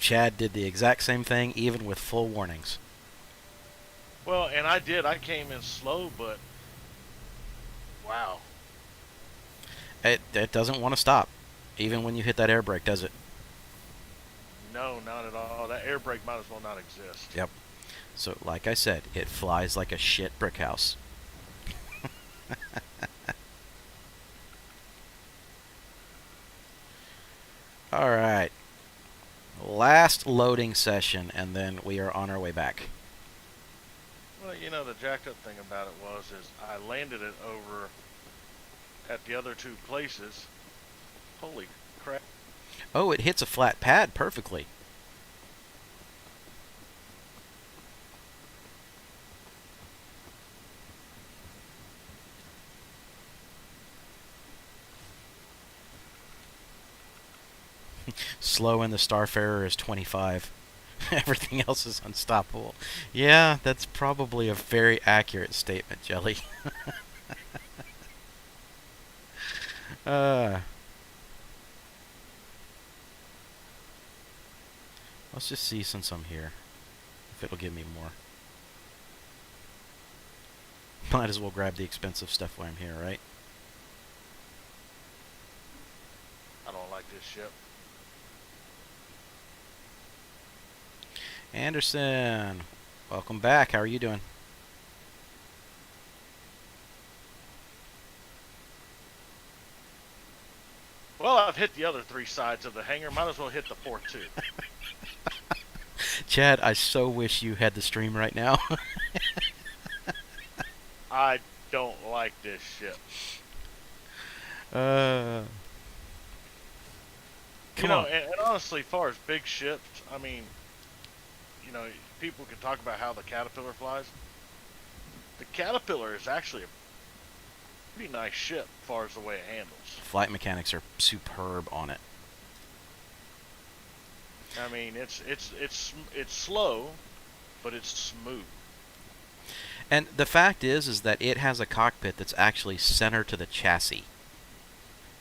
Chad did the exact same thing, even with full warnings. Well, and I did. I came in slow, but wow. It doesn't want to stop, even when you hit that air brake, does it? No, not at all. That air brake might as well not exist. Yep. So, like I said, it flies like a shit brick house. Alright. Last loading session, and then we are on our way back. Well, you know, the jacked up thing about it is I landed it over at the other two places. Holy crap. Oh, it hits a flat pad perfectly. Slow in the Starfarer is 25. Everything else is unstoppable. Yeah, that's probably a very accurate statement, Jelly. Let's just see since I'm here, if it'll give me more. Might as well grab the expensive stuff while I'm here, right? I don't like this ship. Anderson, welcome back. How are you doing? Well, I've hit the other three sides of the hangar. Might as well hit the fourth too. Chad, I so wish you had the stream right now. I don't like this ship. Come You know, on. and honestly, as far as big ships, I mean, you know, people can talk about how the Caterpillar flies. The Caterpillar is actually a pretty nice ship as far as the way it handles. Flight mechanics are superb on it. I mean, it's slow, but it's smooth. And the fact is that it has a cockpit that's actually center to the chassis.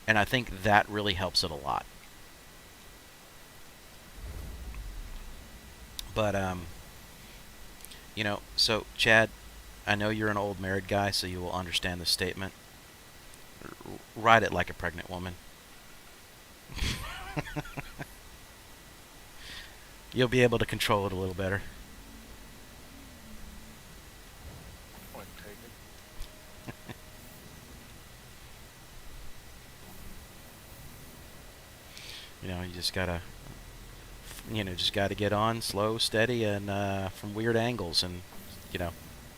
And I think that really helps it a lot. But, you know, so, Chad, I know you're an old married guy, so you will understand this statement. Ride it like a pregnant woman. You'll be able to control it a little better. Point taken. You know, you just gotta, just gotta get on slow, steady, and from weird angles, and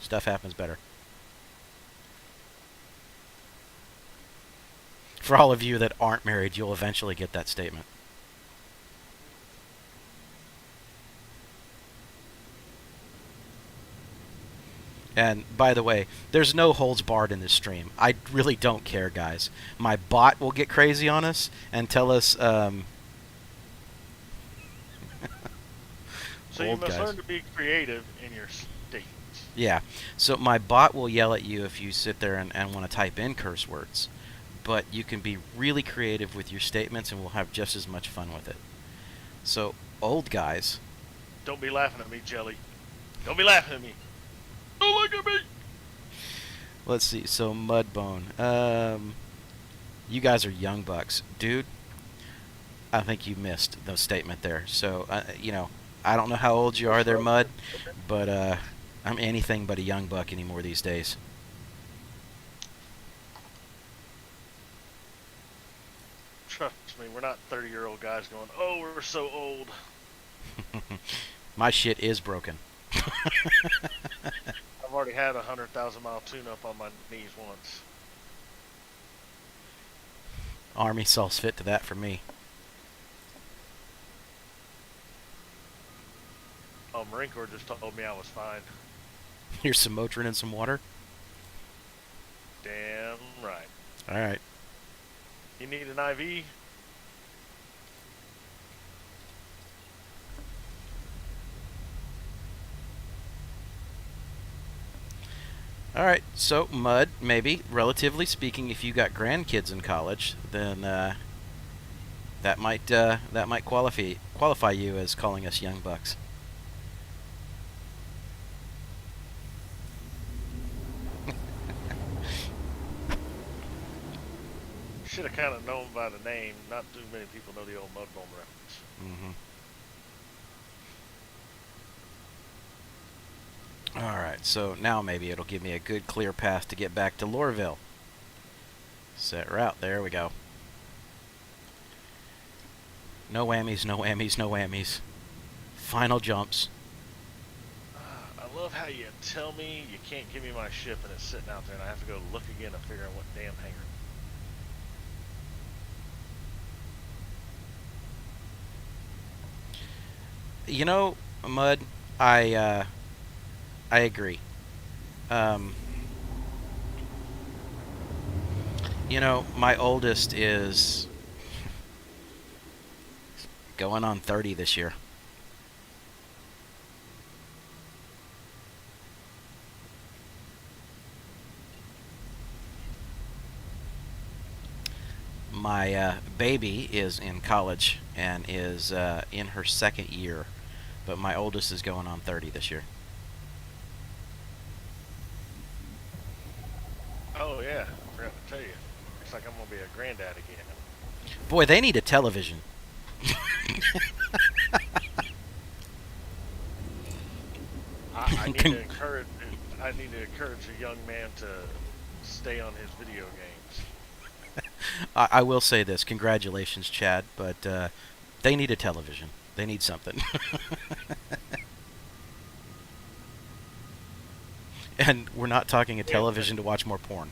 stuff happens better. For all of you that aren't married, you'll eventually get that statement. And by the way, there's no holds barred in this stream. I really don't care, guys. My bot will get crazy on us and tell us. So you Old must guys. learn to be creative in your statements. Yeah. So my bot will yell at you if you sit there and want to type in curse words. But you can be really creative with your statements and we'll have just as much fun with it. So, old guys. Don't be laughing at me, Jelly. Don't be laughing at me. Don't look at me. Let's see. So, Mudbone. You guys are young bucks. Dude, I think you missed the statement there. So, I don't know how old you are there, Mud, but I'm anything but a young buck anymore these days. Trust me, we're not 30-year-old guys going, oh, we're so old. My shit is broken. I've already had a 100,000-mile tune-up on my knees once. Army saws fit to that for me. Oh, Marine Corps just told me I was fine. Here's some Motrin and some water. Damn right. All right. You need an IV? All right. So, Mud, maybe, relatively speaking, if you got grandkids in college, then that might qualify you as calling us young bucks. Should have kind of known by the name. Not too many people know the old Mudbone reference. Mm-hmm. All right, so now maybe it'll give me a good clear path to get back to Lorville. Set route, there we go. No whammies, no whammies, no whammies. Final jumps. I love how you tell me you can't give me my ship and it's sitting out there and I have to go look again to figure out what damn hangar. You know, Mud, I agree. My oldest is going on 30 this year. My baby is in college and is in her second year, but my oldest is going on 30 this year. Oh yeah, I forgot to tell you. Looks like I'm gonna be a granddad again. Boy, they need a television. I need to encourage. I need to encourage a young man to stay on his video games. I will say this: congratulations, Chad, but they need a television. They need something. And we're not talking a television to watch more porn.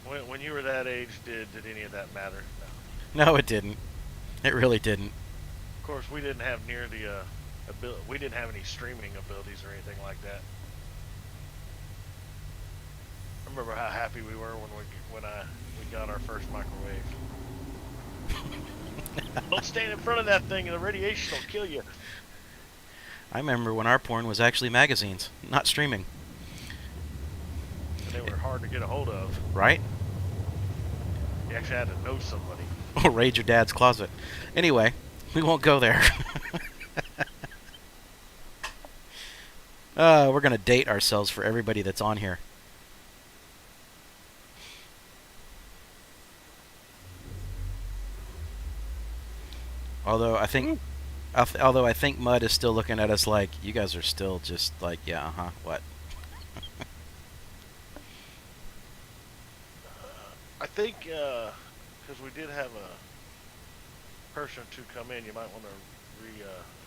When you were that age, did any of that matter? No. No, it didn't. It really didn't. Of course, we didn't have near the we didn't have any streaming abilities or anything like that. I remember how happy we were when we got our first microwave. Don't stand in front of that thing, and the radiation will kill you. I remember when our porn was actually magazines, not streaming. And they were hard to get a hold of. Right? You actually had to know somebody. Or raid your dad's closet. Anyway, we won't go there. We're going to date ourselves for everybody that's on here. Although I think Mud is still looking at us like, you guys are still just like, yeah, what? I think because we did have a person to come in, you might want to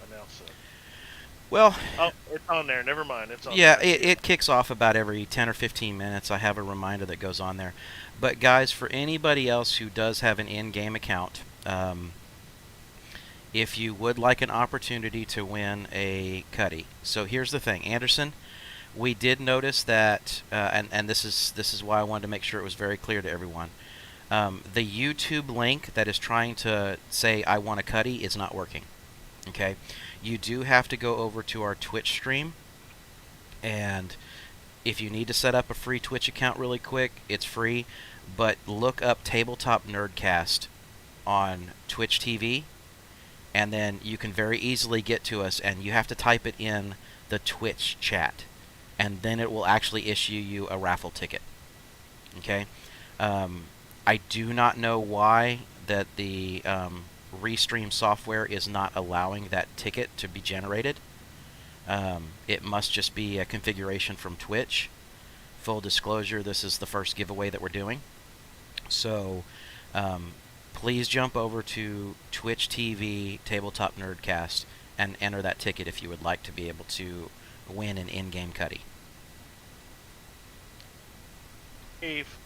announce it. Well, oh, it's on there. Never mind. It's on. Yeah, there. it kicks off about every 10 or 15 minutes. I have a reminder that goes on there. But guys, for anybody else who does have an in-game account, if you would like an opportunity to win a Cuddy. So here's the thing, Anderson. We did notice that, and this is why I wanted to make sure it was very clear to everyone. The YouTube link that is trying to say I want a Cuddy is not working. Okay, you do have to go over to our Twitch stream, and if you need to set up a free Twitch account really quick, it's free. But look up Tabletop Nerdcast on Twitch TV, and then you can very easily get to us, and you have to type it in the Twitch chat, and then it will actually issue you a raffle ticket. Okay? I do not know why that the Restream software is not allowing that ticket to be generated. It must just be a configuration from Twitch. Full disclosure, this is the first giveaway that we're doing. So please jump over to Twitch TV Tabletop Nerdcast and enter that ticket if you would like to be able to win an in-game cutty. Eve.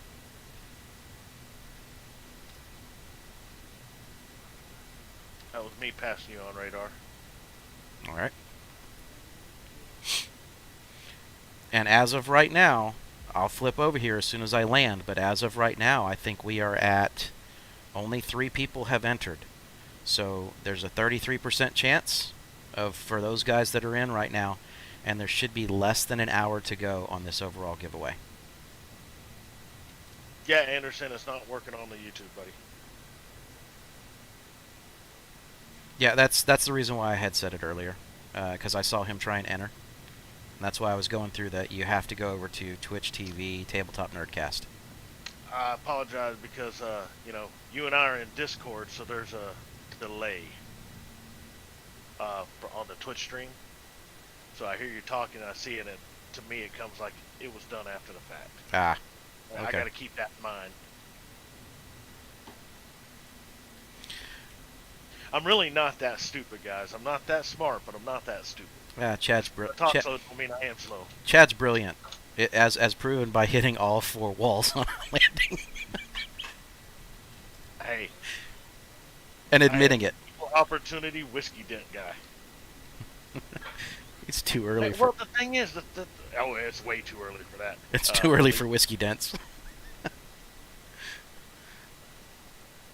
That was me passing you on radar. All right. And as of right now, I'll flip over here as soon as I land, but as of right now, I think we are at only 3 people have entered. So there's a 33% chance for those guys that are in right now, and there should be less than an hour to go on this overall giveaway. Yeah, Anderson, it's not working on the YouTube, buddy. Yeah, that's the reason why I had said it earlier, because I saw him try and enter. And that's why I was going through that. You have to go over to Twitch TV Tabletop Nerdcast. I apologize because, you and I are in Discord, so there's a delay on the Twitch stream. So I hear you talking, and I see it, and to me it comes like it was done after the fact. Ah, I okay. got to keep that in mind. I'm really not that stupid, guys. I'm not that smart, but I'm not that stupid. Yeah, Chad's Talk slow don't mean I am slow. Chad's brilliant, as proven by hitting all 4 walls on a landing. Hey. And admitting it. Opportunity whiskey dent guy. It's too early Well, the thing is that it's way too early for that. It's too early for whiskey dents.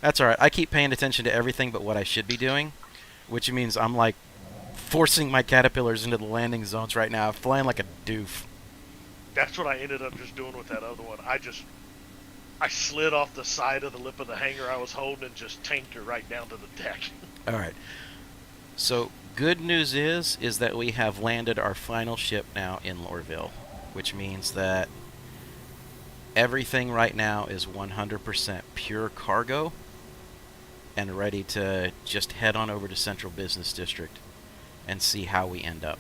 That's all right. I keep paying attention to everything but what I should be doing, which means I'm like forcing my caterpillars into the landing zones right now, flying like a doof. That's what I ended up just doing with that other one. I slid off the side of the lip of the hangar I was holding and just tanked her right down to the deck. All right. So good news is that we have landed our final ship now in Lorville, which means that everything right now is 100% pure cargo and ready to just head on over to Central Business District and see how we end up.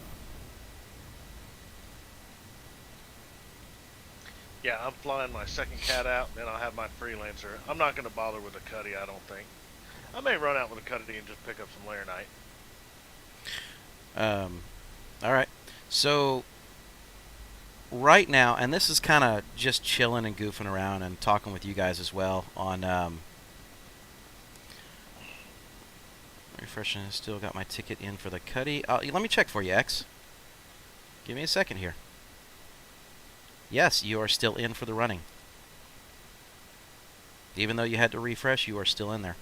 Yeah, I'm flying my second cat out, and then I'll have my freelancer. I'm not going to bother with a cuddy, I don't think. I may run out with a cuddy and just pick up some laranite. All right. So right now, and this is kind of just chilling and goofing around and talking with you guys as well on refreshing. Still got my ticket in for the cuddy. Let me check for you, X. Give me a second here. Yes, you are still in for the running. Even though you had to refresh, you are still in there.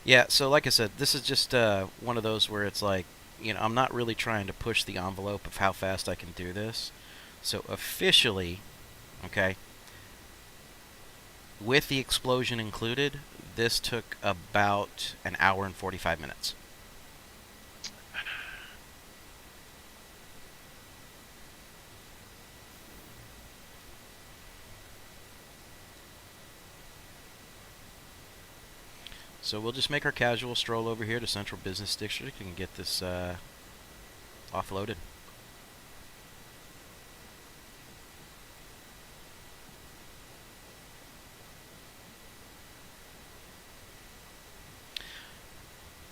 Yeah, so like I said, this is just one of those where it's like, I'm not really trying to push the envelope of how fast I can do this. So officially, okay, with the explosion included, this took about an hour and 45 minutes. So we'll just make our casual stroll over here to Central Business District and get this offloaded.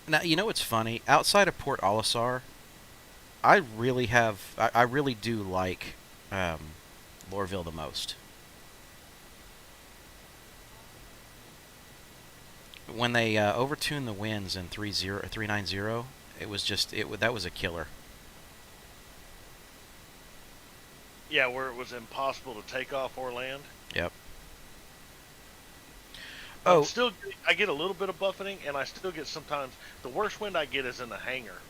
Now, you know what's funny? Outside of Port Olisar, I really do like Lorville the most. When they overtuned the winds in 390, it was just that was a killer. Yeah, where it was impossible to take off or land. Yep. Oh, I get a little bit of buffeting, and I still get sometimes. The worst wind I get is in the hangar.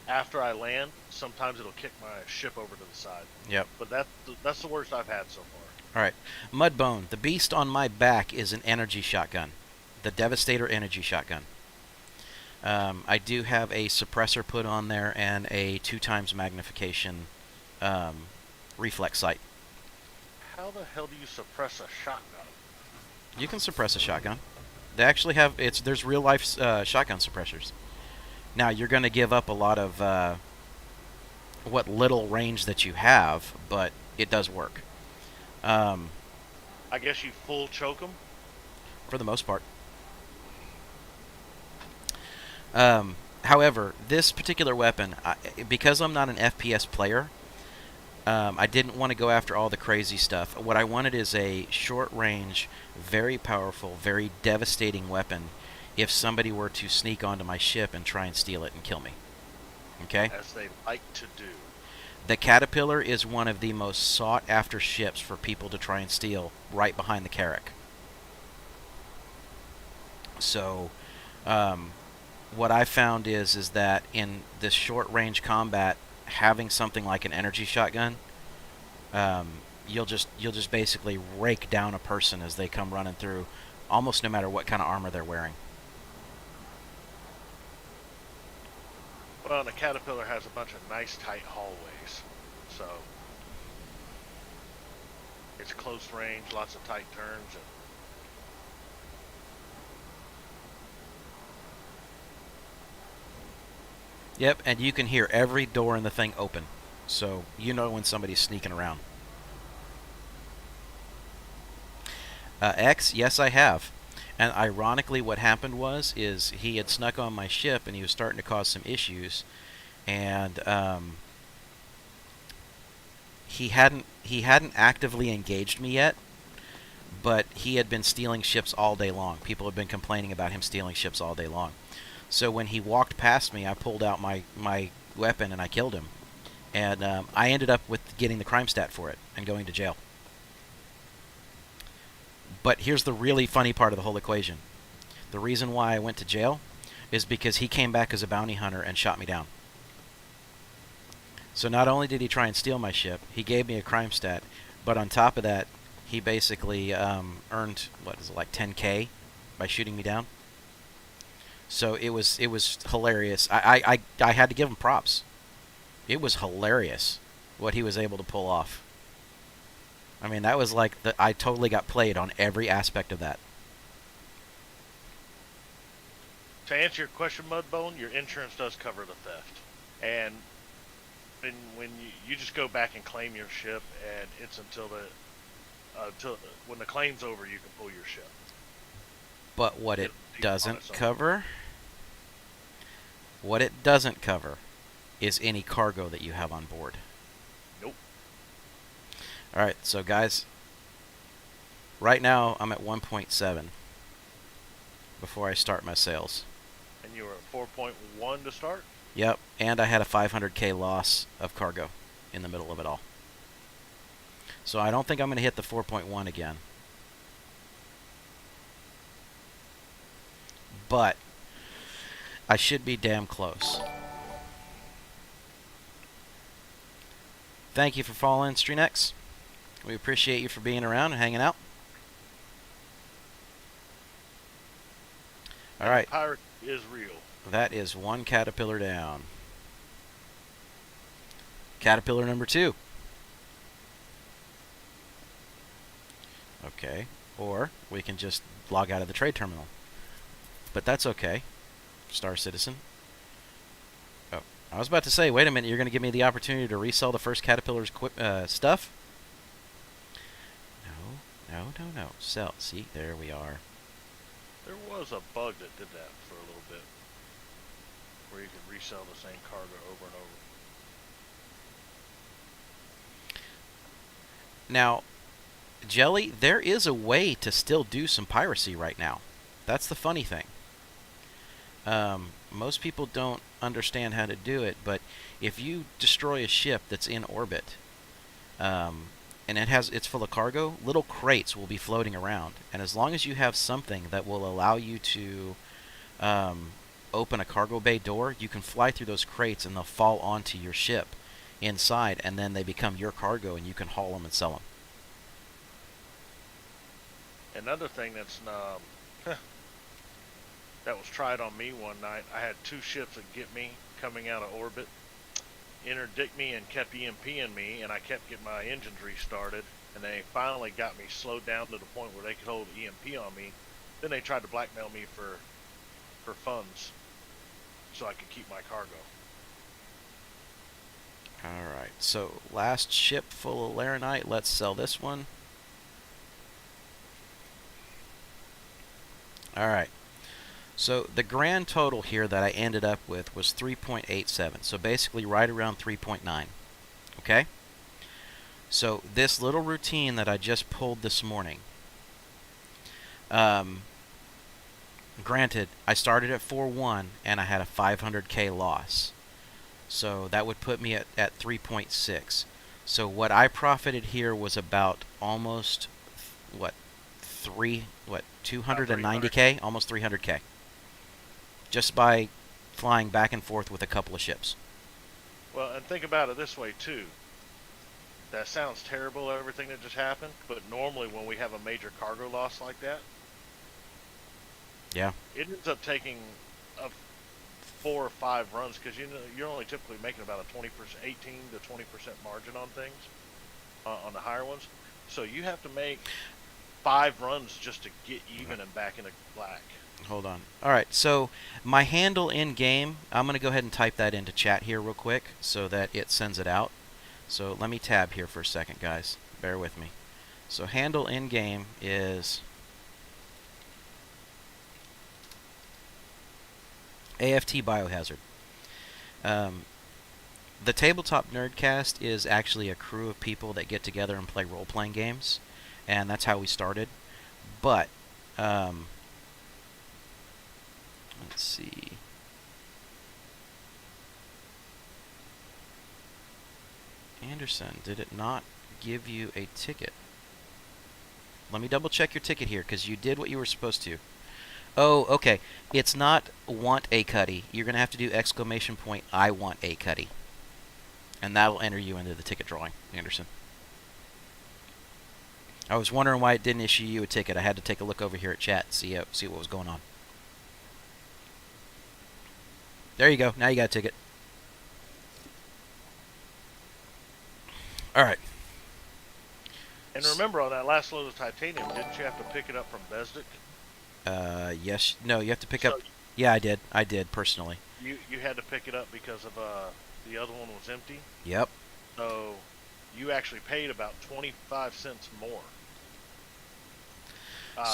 After I land, sometimes it'll kick my ship over to the side. Yep. But that's the worst I've had so far. All right, Mudbone. The beast on my back is an energy shotgun, the Devastator energy shotgun. I do have a suppressor put on there and a 2x magnification reflex sight. How the hell do you suppress a shotgun? You can suppress a shotgun. They actually have there's real life shotgun suppressors. Now you're going to give up a lot of what little range that you have, but it does work. I guess you full choke them? For the most part. However, this particular weapon, because I'm not an FPS player, I didn't want to go after all the crazy stuff. What I wanted is a short-range, very powerful, very devastating weapon if somebody were to sneak onto my ship and try and steal it and kill me. Okay? As they like to do. The Caterpillar is one of the most sought-after ships for people to try and steal, right behind the Carrack. So, what I found is that in this short-range combat, having something like an energy shotgun, you'll just basically rake down a person as they come running through, almost no matter what kind of armor they're wearing. Well, and the Caterpillar has a bunch of nice tight hallways, so it's close range, lots of tight turns, and Yep, and you can hear every door in the thing open, so you know when somebody's sneaking around. X, yes, I have. And ironically, what happened is he had snuck on my ship and he was starting to cause some issues, and he hadn't actively engaged me yet, but he had been stealing ships all day long. People had been complaining about him stealing ships all day long. So when he walked past me, I pulled out my weapon and I killed him, and I ended up with getting the crime stat for it and going to jail. But here's the really funny part of the whole equation. The reason why I went to jail is because he came back as a bounty hunter and shot me down. So not only did he try and steal my ship, he gave me a crime stat, but on top of that, he basically earned, what is it, like 10K by shooting me down. So it was hilarious. I had to give him props. It was hilarious what he was able to pull off. I mean, that was like I totally got played on every aspect of that. to answer your question, Mudbone, your insurance does cover the theft. And when you just go back and claim your ship, and it's until when the claim's over, you can pull your ship. But what it doesn't its own. cover, what it doesn't cover, is any cargo that you have on board. Nope. All right, so guys, right now I'm at 1.7 before I start my sales. And you were at 4.1 to start? Yep, and I had a 500K loss of cargo in the middle of it all. So I don't think I'm going to hit the 4.1 again. But I should be damn close. Thank you for following, Streanex. We appreciate you for being around and hanging out. All right. Pirate is real. That is one caterpillar down. Caterpillar number 2. Okay. Or we can just log out of the trade terminal. But that's okay. Star Citizen. Oh, I was about to say, wait a minute, you're going to give me the opportunity to resell the first Caterpillar's stuff? No. Sell. See, there we are. There was a bug that did that for a little bit, where you could resell the same cargo over and over. Now, Jelly, there is a way to still do some piracy right now. That's the funny thing. Most people don't understand how to do it, but if you destroy a ship that's in orbit, and it's full of cargo, little crates will be floating around. And as long as you have something that will allow you to open a cargo bay door, you can fly through those crates and they'll fall onto your ship inside, and then they become your cargo and you can haul them and sell them. Another thing that's that was tried on me one night. I had two ships that get me coming out of orbit, interdict me, and kept EMPing me, and I kept getting my engines restarted, and they finally got me slowed down to the point where they could hold EMP on me. Then they tried to blackmail me for funds so I could keep my cargo. Alright, so last ship full of Laranite. Let's sell this one. Alright, so the grand total here that I ended up with was 3.87, so basically right around 3.9. Okay? So this little routine that I just pulled this morning, granted, I started at 4.1 and I had a 500K loss. So that would put me at 3.6. So what I profited here was about almost, what, 290K? Almost 300K. Just by flying back and forth with a couple of ships. Well, and think about it this way, too. That sounds terrible, everything that just happened, but normally when we have a major cargo loss like that, yeah, it ends up taking 4 or 5 runs, because you're only typically making about a 20%, 18 to 20% margin on things, on the higher ones. So you have to make 5 runs just to get even and back into black. Hold on. Alright, so my handle in game, I'm going to go ahead and type that into chat here real quick so that it sends it out. So let me tab here for a second, guys. Bear with me. So handle in game is AFT Biohazard. The Tabletop Nerdcast is actually a crew of people that get together and play role-playing games, and that's how we started. But, let's see. Anderson, did it not give you a ticket? Let me double check your ticket here, because you did what you were supposed to. Oh, okay. It's not want a cutty. You're going to have to do exclamation point, I want a cutty. And that'll enter you into the ticket drawing, Anderson. I was wondering why it didn't issue you a ticket. I had to take a look over here at chat and see what was going on. There you go. Now you got a ticket. All right. And remember, on that last load of titanium, didn't you have to pick it up from Besdick? Yes. No, you have to pick up. Yeah, I did. I did personally. You had to pick it up because of the other one was empty. Yep. So you actually paid about 25 cents more.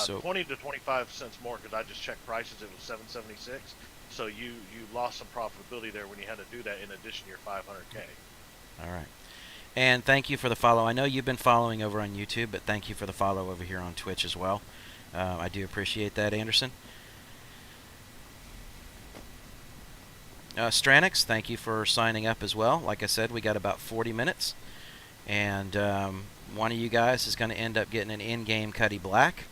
So 20 to 25 cents more, because I just checked prices. It was $7.76. So you lost some profitability there when you had to do that in addition to your 500K. All right. And thank you for the follow. I know you've been following over on YouTube, but thank you for the follow over here on Twitch as well. I do appreciate that, Anderson. Stranix, thank you for signing up as well. Like I said, we got about 40 minutes. And one of you guys is going to end up getting an in-game Cutty Black.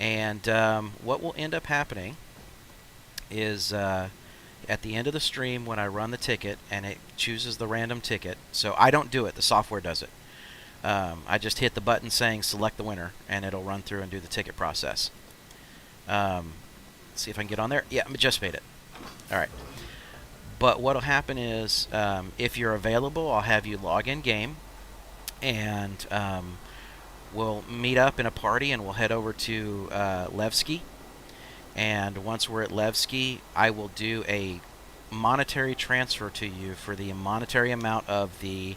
And what will end up happening is at the end of the stream, when I run the ticket and it chooses the random ticket, so I don't do it, the software does it. I just hit the button saying select the winner, and it'll run through and do the ticket process. Let's see if I can get on there. Yeah, I just made it. All right. But what'll happen is, if you're available, I'll have you log in game, and we'll meet up in a party, and we'll head over to Levski. And once we're at Levski, I will do a monetary transfer to you for the monetary amount of the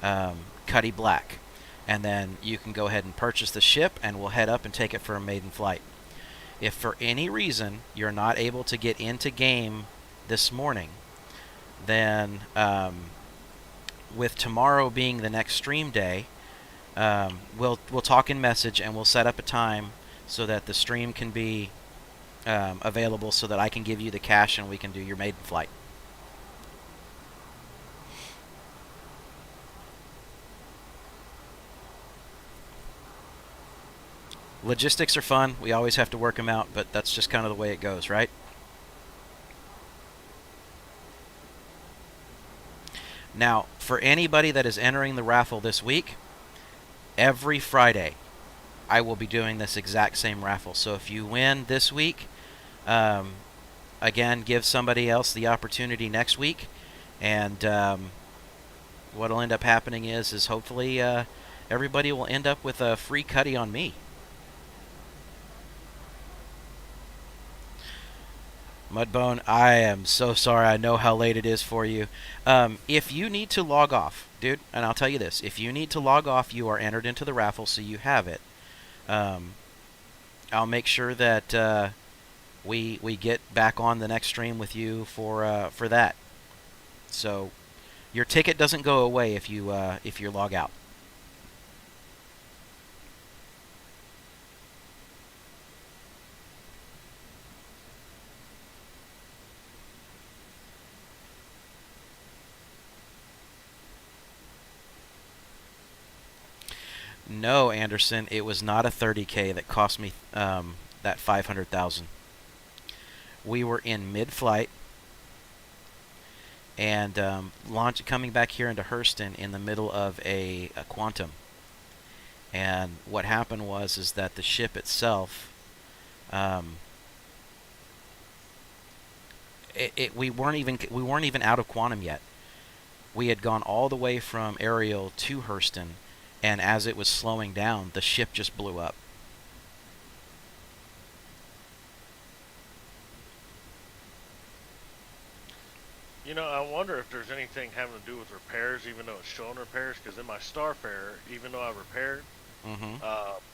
Cutty Black. And then you can go ahead and purchase the ship, and we'll head up and take it for a maiden flight. If for any reason you're not able to get into game this morning, then with tomorrow being the next stream day, we'll talk in message, and we'll set up a time so that the stream can be available, so that I can give you the cash and we can do your maiden flight. Logistics are fun. We always have to work them out, but that's just kind of the way it goes, right? Now, for anybody that is entering the raffle this week, every Friday I will be doing this exact same raffle. So if you win this week, Again, give somebody else the opportunity next week, and what'll end up happening is hopefully everybody will end up with a free cutty on me. Mudbone, I am so sorry. I know how late it is for you. If you need to log off, dude, and I'll tell you this: if you need to log off, you are entered into the raffle, so you have it. Um, I'll make sure that we get back on the next stream with you for that. So your ticket doesn't go away if you log out. No, Anderson, it was not a 30K that cost me that 500,000. We were in mid-flight and coming back here into Hurston in the middle of a quantum. And what happened was that the ship itself, we weren't even out of quantum yet. We had gone all the way from Ariel to Hurston, and as it was slowing down, the ship just blew up. You know, I wonder if there's anything having to do with repairs, even though it's showing repairs. Because in my Starfarer, even though I repaired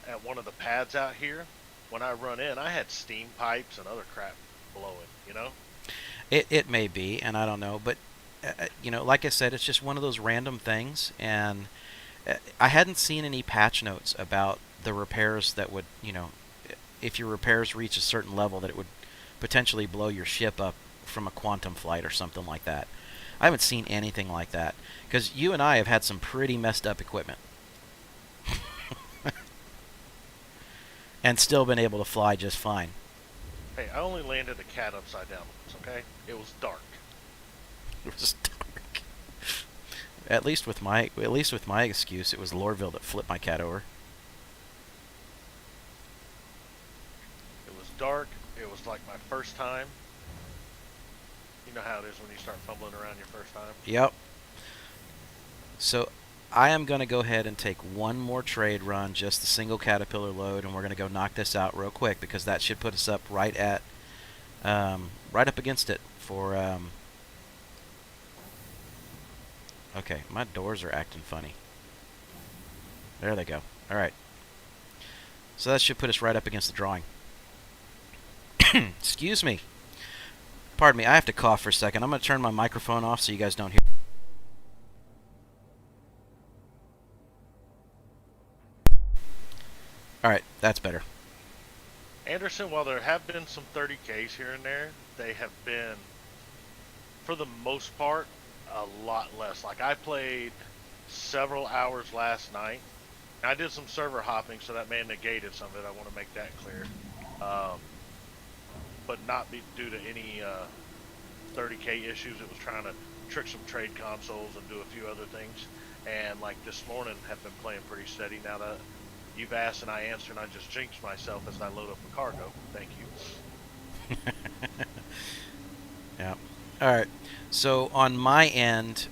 at one of the pads out here, when I run in, I had steam pipes and other crap blowing. You know. It may be, and I don't know, but like I said, it's just one of those random things, and I hadn't seen any patch notes about the repairs that would, if your repairs reach a certain level, that it would potentially blow your ship up from a quantum flight or something like that. I haven't seen anything like that, because you and I have had some pretty messed up equipment. And still been able to fly just fine. Hey, I only landed a cat upside down once, okay? It was dark. It was dark. At least with my excuse, it was Lorville that flipped my cat over. It was dark. It was like my first time. You know how it is when you start fumbling around your first time? Yep. So I am going to go ahead and take one more trade run, just the single Caterpillar load, and we're going to go knock this out real quick, because that should put us up right at, right up against it for, okay, my doors are acting funny. There they go. All right. So that should put us right up against the drawing. Excuse me. Pardon me, I have to cough for a second. I'm going to turn my microphone off so you guys don't hear. Alright, that's better. Anderson, while there have been some 30Ks here and there, they have been, for the most part, a lot less. Like, I played several hours last night. I did some server hopping, so that may have negated some of it. I want to make that clear. But not be due to any 30K issues. It was trying to trick some trade consoles and do a few other things. And like this morning, have been playing pretty steady. Now that you've asked and I answered, and I just jinxed myself as I load up the cargo. Thank you. Yeah. All right. So on my end,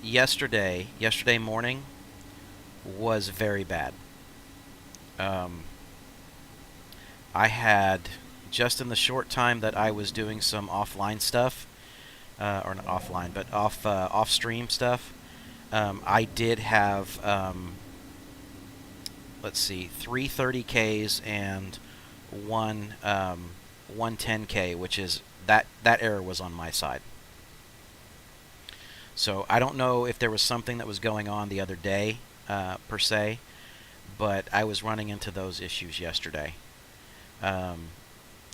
yesterday morning was very bad. I had, just in the short time that I was doing some offline stuff, or not offline, but off-stream stuff, I did have, let's see, 3 30Ks and one 10K, which is, that error was on my side. So I don't know if there was something that was going on the other day, per se, but I was running into those issues yesterday.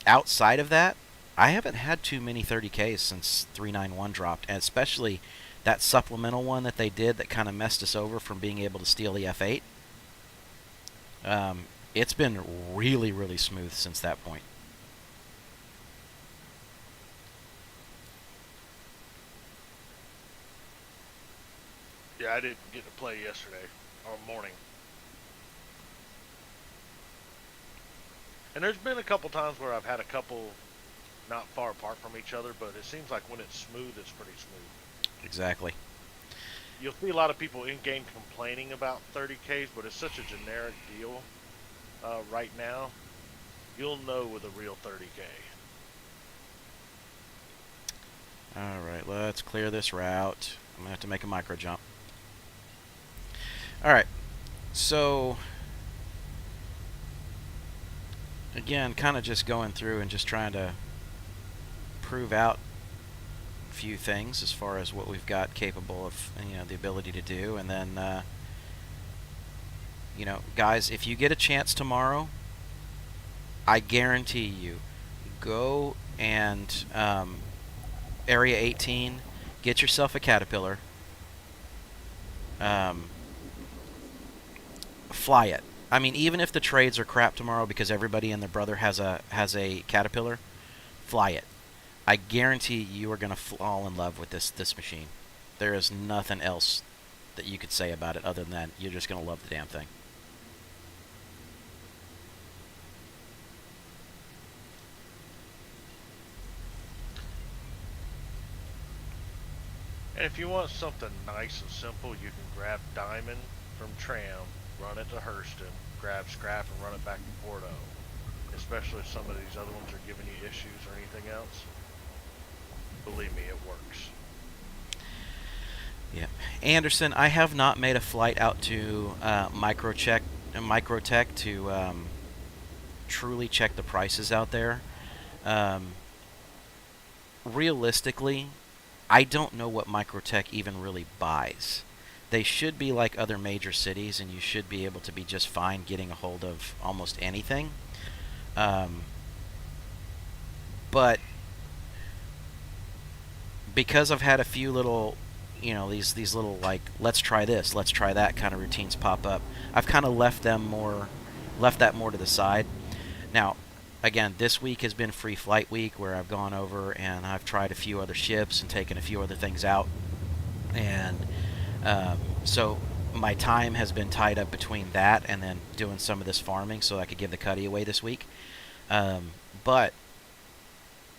Outside of that, I haven't had too many 30Ks since 391 dropped, and especially that supplemental one that they did that kind of messed us over from being able to steal the F8. It's been really, really smooth since that point. Yeah, I didn't get to play yesterday or morning. And there's been a couple times where I've had a couple not far apart from each other, but it seems like when it's smooth, it's pretty smooth. Exactly. You'll see a lot of people in game complaining about 30Ks, but it's such a generic deal right now. You'll know with a real 30K. Alright, let's clear this route. I'm going to have to make a micro jump. Alright, so again, kind of just going through and just trying to prove out a few things as far as what we've got capable of, the ability to do. And then, guys, if you get a chance tomorrow, I guarantee you, go and Area 18, get yourself a Caterpillar, fly it. I mean, even if the trades are crap tomorrow because everybody and their brother has a Caterpillar, fly it. I guarantee you are going to fall in love with this machine. There is nothing else that you could say about it other than that. You're just going to love the damn thing. And if you want something nice and simple, you can grab Diamond from Tram, run it to Hurston, grab Scrap, and run it back to Porto. Especially if some of these other ones are giving you issues or anything else. Believe me, it works. Yeah, Anderson, I have not made a flight out to Microtech to truly check the prices out there. Realistically, I don't know what Microtech even really buys. They should be like other major cities, and you should be able to be just fine getting a hold of almost anything. But because I've had a few little, these little, like, let's try this, let's try that kind of routines pop up, I've kind of left that more to the side. Now, again, this week has been free flight week where I've gone over and I've tried a few other ships and taken a few other things out. And so my time has been tied up between that and then doing some of this farming so I could give the Cuddy away this week. But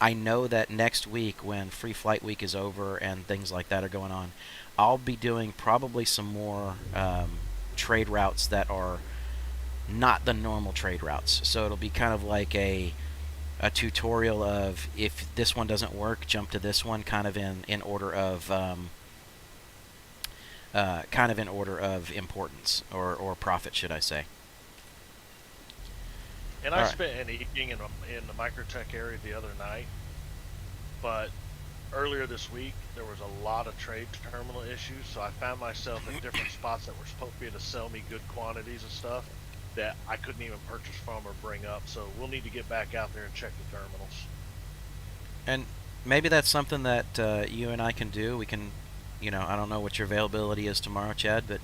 I know that next week when free flight week is over and things like that are going on, I'll be doing probably some more trade routes that are not the normal trade routes. So it'll be kind of like a tutorial of, if this one doesn't work, jump to this one, kind of in order of importance or profit, should I say. And I spent an evening in the Microtech area the other night, but earlier this week there was a lot of trade terminal issues, so I found myself in different spots that were supposed to be able to sell me good quantities of stuff that I couldn't even purchase from or bring up. So we'll need to get back out there and check the terminals. And maybe that's something that you and I can do. We can, I don't know what your availability is tomorrow, Chad, but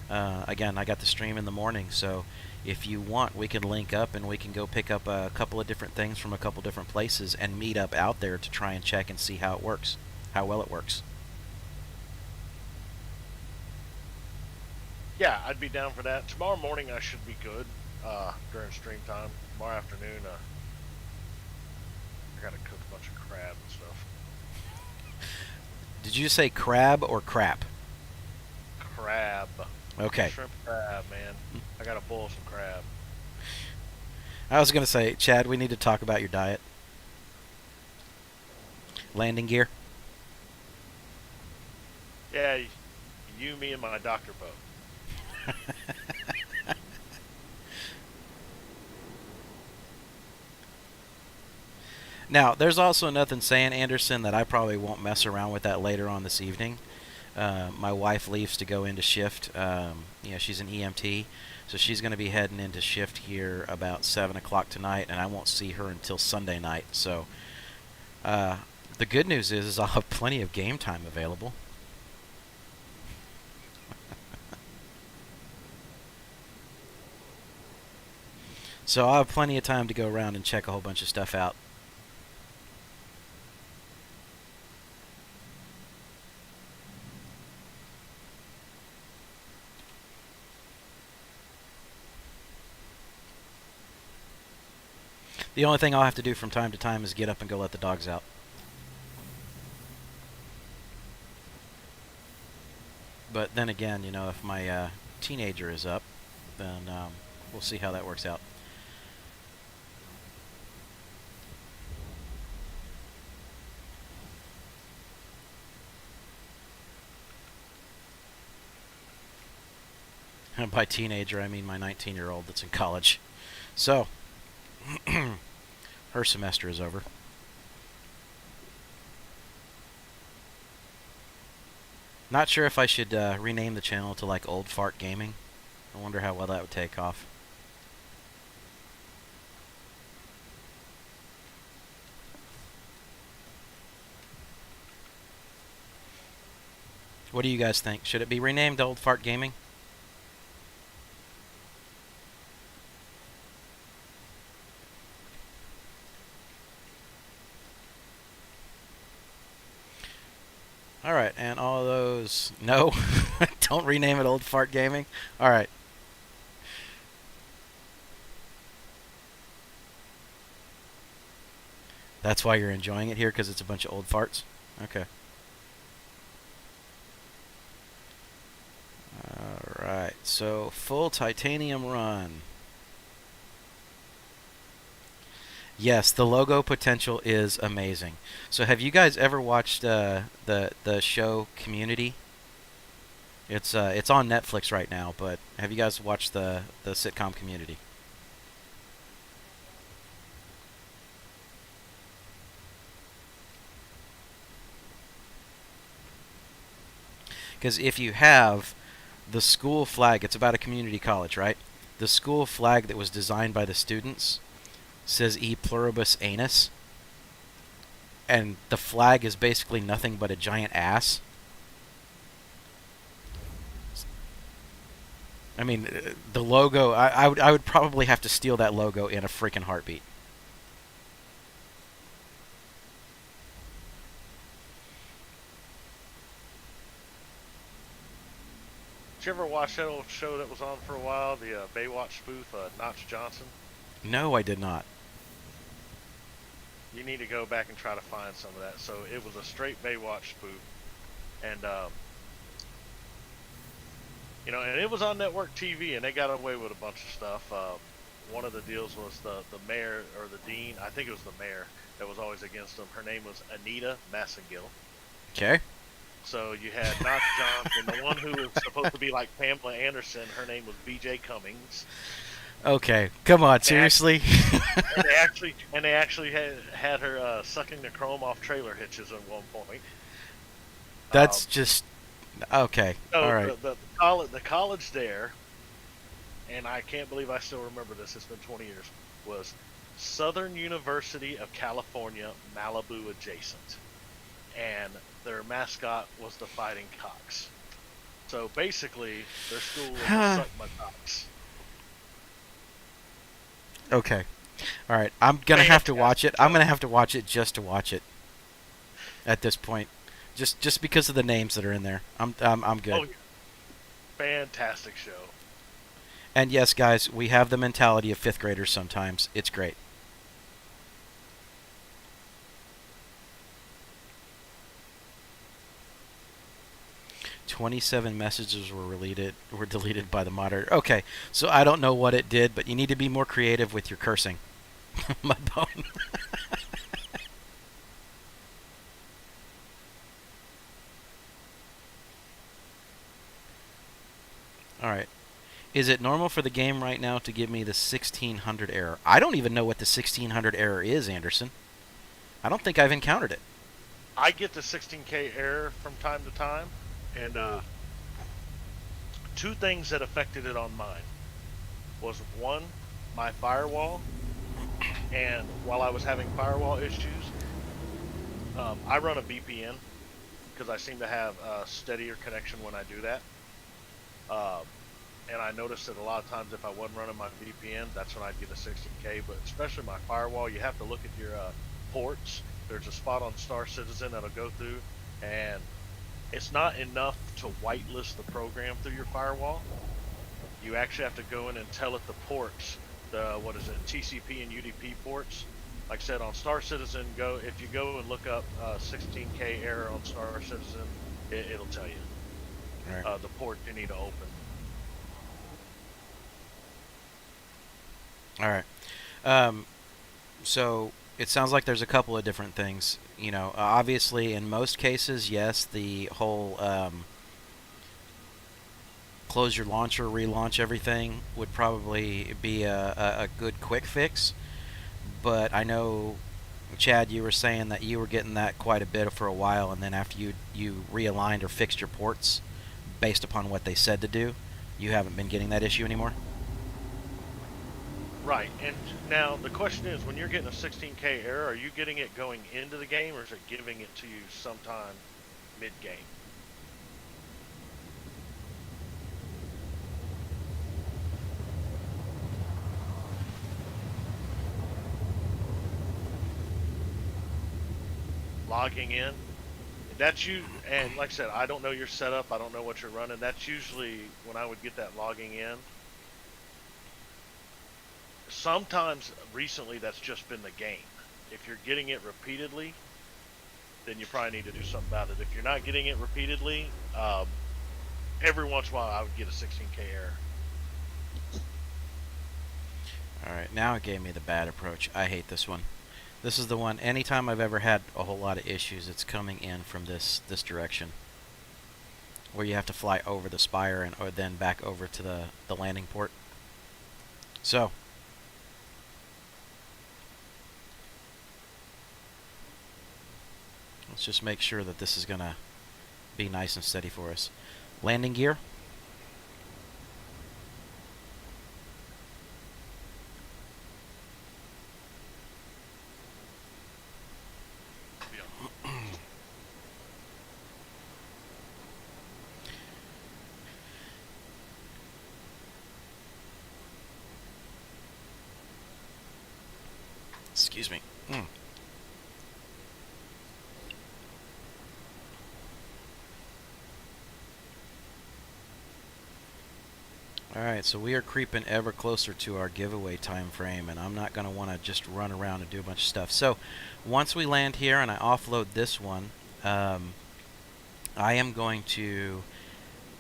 again, I got the stream in the morning, so if you want, we can link up and we can go pick up a couple of different things from a couple different places and meet up out there to try and check and see how it works, how well it works. Yeah, I'd be down for that. Tomorrow morning I should be good during stream time. Tomorrow afternoon, I gotta cook a bunch of crab and stuff. Did you say crab or crap? Crab. Okay. Shrimp crab, man. I gotta boil some crab. I was going to say, Chad, we need to talk about your diet. Landing gear? Yeah, you, me, and my Dr. Boat. Now, there's also nothing saying, Anderson, that I probably won't mess around with that later on this evening. My wife leaves to go into shift. She's an EMT, so she's going to be heading into shift here about 7 o'clock tonight, and I won't see her until Sunday night. So the good news is I'll have plenty of game time available. So I'll have plenty of time to go around and check a whole bunch of stuff out. The only thing I'll have to do from time to time is get up and go let the dogs out. But then again, you know, if my teenager is up, then we'll see how that works out. And by teenager, I mean my 19-year-old that's in college. So, her semester is over. Not sure if I should rename the channel to like Old Fart Gaming. I wonder how well that would take off. What do you guys think? Should it be renamed Old Fart Gaming? Alright, and all those... No, don't rename it Old Fart Gaming. Alright. That's why you're enjoying it here, because it's a bunch of old farts? Okay. Alright, so full titanium run. Yes, the logo potential is amazing. So have you guys ever watched the show Community? It's on Netflix right now, but have you guys watched the sitcom Community? Because if you have the school flag, it's about a community college, right? The school flag that was designed by the students says E pluribus anus, and the flag is basically nothing but a giant ass. I mean, the logo, I would probably have to steal that logo in a freaking heartbeat. Did you ever watch that old show that was on for a while, the Baywatch spoof, Notch Johnson? No, I did not. You need to go back and try to find some of that. So it was a straight Baywatch spoof, and you know, and it was on network TV, and they got away with a bunch of stuff. One of the deals was the mayor or the dean. I think it was the mayor that was always against them. Her name was Anita Massengill. Okay. So you had Notch Johnson, the one who was supposed to be like Pamela Anderson. Her name was B.J. Cummings. Okay, come on, seriously? And they actually had her sucking the chrome off trailer hitches at one point. That's just okay. So all right. The college there, and I can't believe I still remember this. It's been 20 years. Was Southern University of California, Malibu adjacent, and their mascot was the Fighting Cocks. So basically, their school was the Suck My Cocks. Okay. All right. I'm gonna have to watch it. I'm gonna have to watch it just to watch it. At this point, just because of the names that are in there, I'm good. Oh, yeah. Fantastic show. And yes, guys, we have the mentality of fifth graders sometimes. It's great. "27 messages were deleted by the moderator." Okay, so I don't know what it did, but you need to be more creative with your cursing. Mudbone. Alright. Is it normal for the game right now to give me the 1600 error? I don't even know what the 1600 error is, Anderson. I don't think I've encountered it. I get the 16K error from time to time, and two things that affected it on mine was, one, my firewall, and while I was having firewall issues, I run a VPN because I seem to have a steadier connection when I do that. And I noticed that a lot of times if I wasn't running my VPN, that's when I'd get a 16K. But especially my firewall, you have to look at your ports. There's a spot on Star Citizen that'll go through, and it's not enough to whitelist the program through your firewall. You actually have to go in and tell it the ports the, what is it, TCP and UDP ports. Like I said, on Star Citizen, if you go and look up 16K error on Star Citizen, it'll tell you Right. the port you need to open. All right. So it sounds like there's a couple of different things. You know, obviously, in most cases, yes, the whole close your launcher, relaunch everything would probably be a good quick fix. But I know, Chad, you were saying that you were getting that quite a bit for a while, and then after you realigned or fixed your ports based upon what they said to do, you haven't been getting that issue anymore? Right, and now the question is, when you're getting a 16K error, are you getting it going into the game, or is it giving it to you sometime mid-game? Logging in, that's you. And like I said, I don't know your setup. I don't know what you're running. That's usually when I would get that logging in. Sometimes recently that's just been the game. If you're getting it repeatedly, then you probably need to do something about it. If you're not getting it repeatedly, every once in a while I would get a 16K error. All right, now it gave me the bad approach. I hate this one. This is the one, anytime I've ever had a whole lot of issues, it's coming in from this direction, where you have to fly over the spire and or then back over to the landing port. So, let's just make sure that this is going to be nice and steady for us. Landing gear. Excuse me. Alright, so we are creeping ever closer to our giveaway time frame, and I'm not going to want to just run around and do a bunch of stuff. So, once we land here and I offload this one, I am going to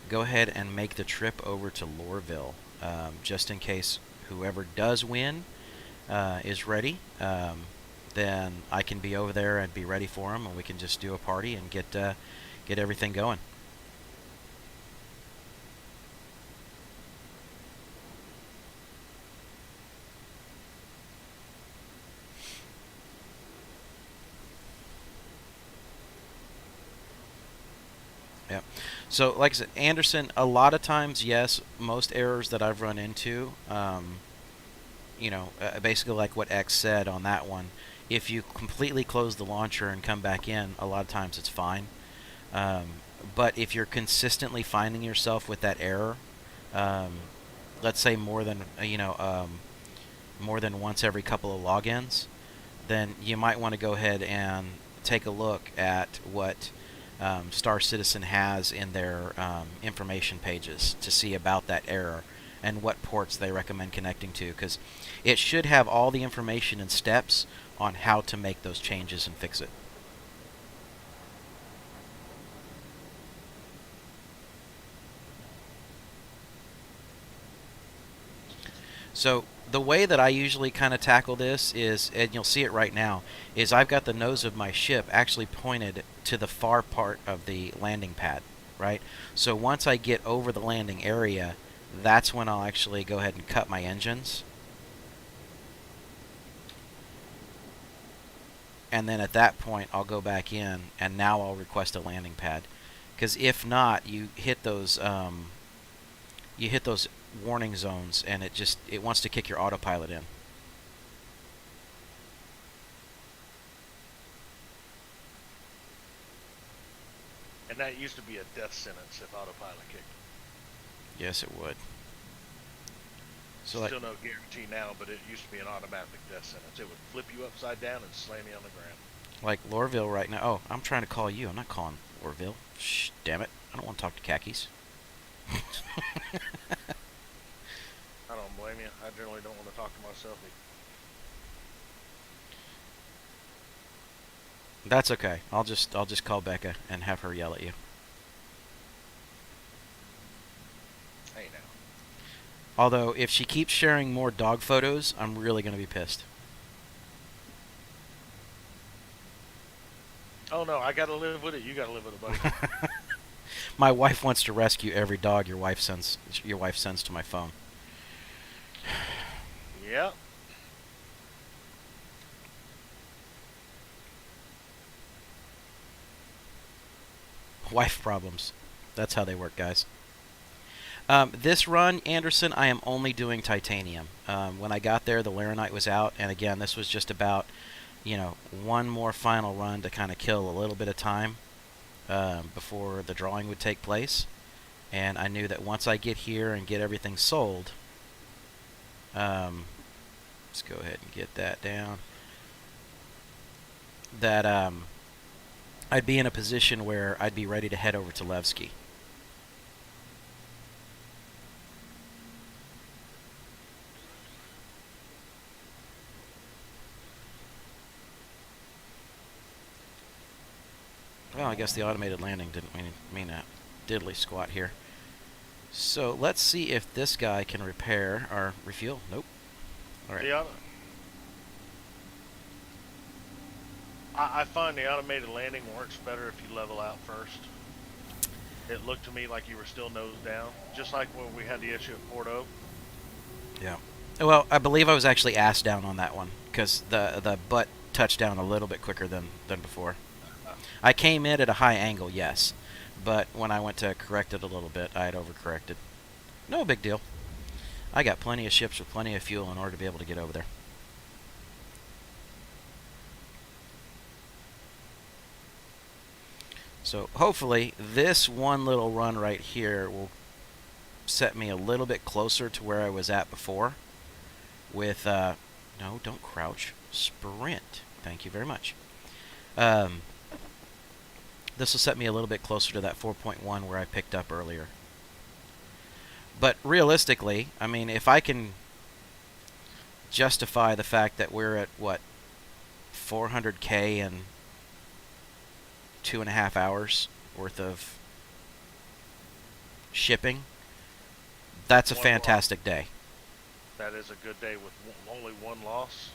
go ahead and make the trip over to Lorville, just in case whoever does win is ready. Then I can be over there and be ready for them, and we can just do a party and get everything going. Yeah. So, like I said, Anderson, a lot of times, yes, most errors that I've run into, basically like what X said on that one, if you completely close the launcher and come back in, a lot of times it's fine. But if you're consistently finding yourself with that error, let's say more than once every couple of logins, then you might want to go ahead and take a look at what Star Citizen has in their information pages to see about that error and what ports they recommend connecting to, because it should have all the information and steps on how to make those changes and fix it. So the way that I usually kind of tackle this is, and you'll see it right now, is I've got the nose of my ship actually pointed to the far part of the landing pad, right? So once I get over the landing area, that's when I'll actually go ahead and cut my engines. And then at that point, I'll go back in, and now I'll request a landing pad. Because if not, you hit those warning zones, and it wants to kick your autopilot in. And that used to be a death sentence if autopilot kicked. Yes, it would. So Still no guarantee now, but it used to be an automatic death sentence. It would flip you upside down and slam you on the ground. like Lorville right now. Oh, I'm trying to call you. I'm not calling Lorville. Shh, damn it. I don't want to talk to khakis. I don't blame blame you. I generally don't want to talk to myself. That's okay. I'll just call Becca and have her yell at you. Hey now. Although if she keeps sharing more dog photos, I'm really going to be pissed. Oh no, I gotta live with it. You gotta live with it, buddy. My wife wants to rescue every dog your wife sends to my phone. Yep. Wife problems. That's how they work, guys. This run, Anderson, I am only doing titanium. When I got there, the Laranite was out, and again, this was just about, one more final run to kind of kill a little bit of time before the drawing would take place. And I knew that once I get here and get everything sold, let's go ahead and get that down, that I'd be in a position where I'd be ready to head over to Levski. Well, I guess the automated landing didn't mean a diddly squat here. So let's see if this guy can repair or refuel. Nope. All right. I find the automated landing works better if you level out first. It looked to me like you were still nose down, just like when we had the issue at Porto. Yeah. Well, I believe I was actually ass down on that one because the butt touched down a little bit quicker than before. I came in at a high angle, yes, but when I went to correct it a little bit, I had overcorrected. No big deal. I got plenty of ships with plenty of fuel in order to be able to get over there. So hopefully this one little run right here will set me a little bit closer to where I was at before with, no, don't crouch, sprint. Thank you very much. This will set me a little bit closer to that 4.1 where I picked up earlier. But realistically, I mean, if I can justify the fact that we're at, what, 400K in 2.5 hours worth of shipping, that's a fantastic day. That is a good day with only one loss.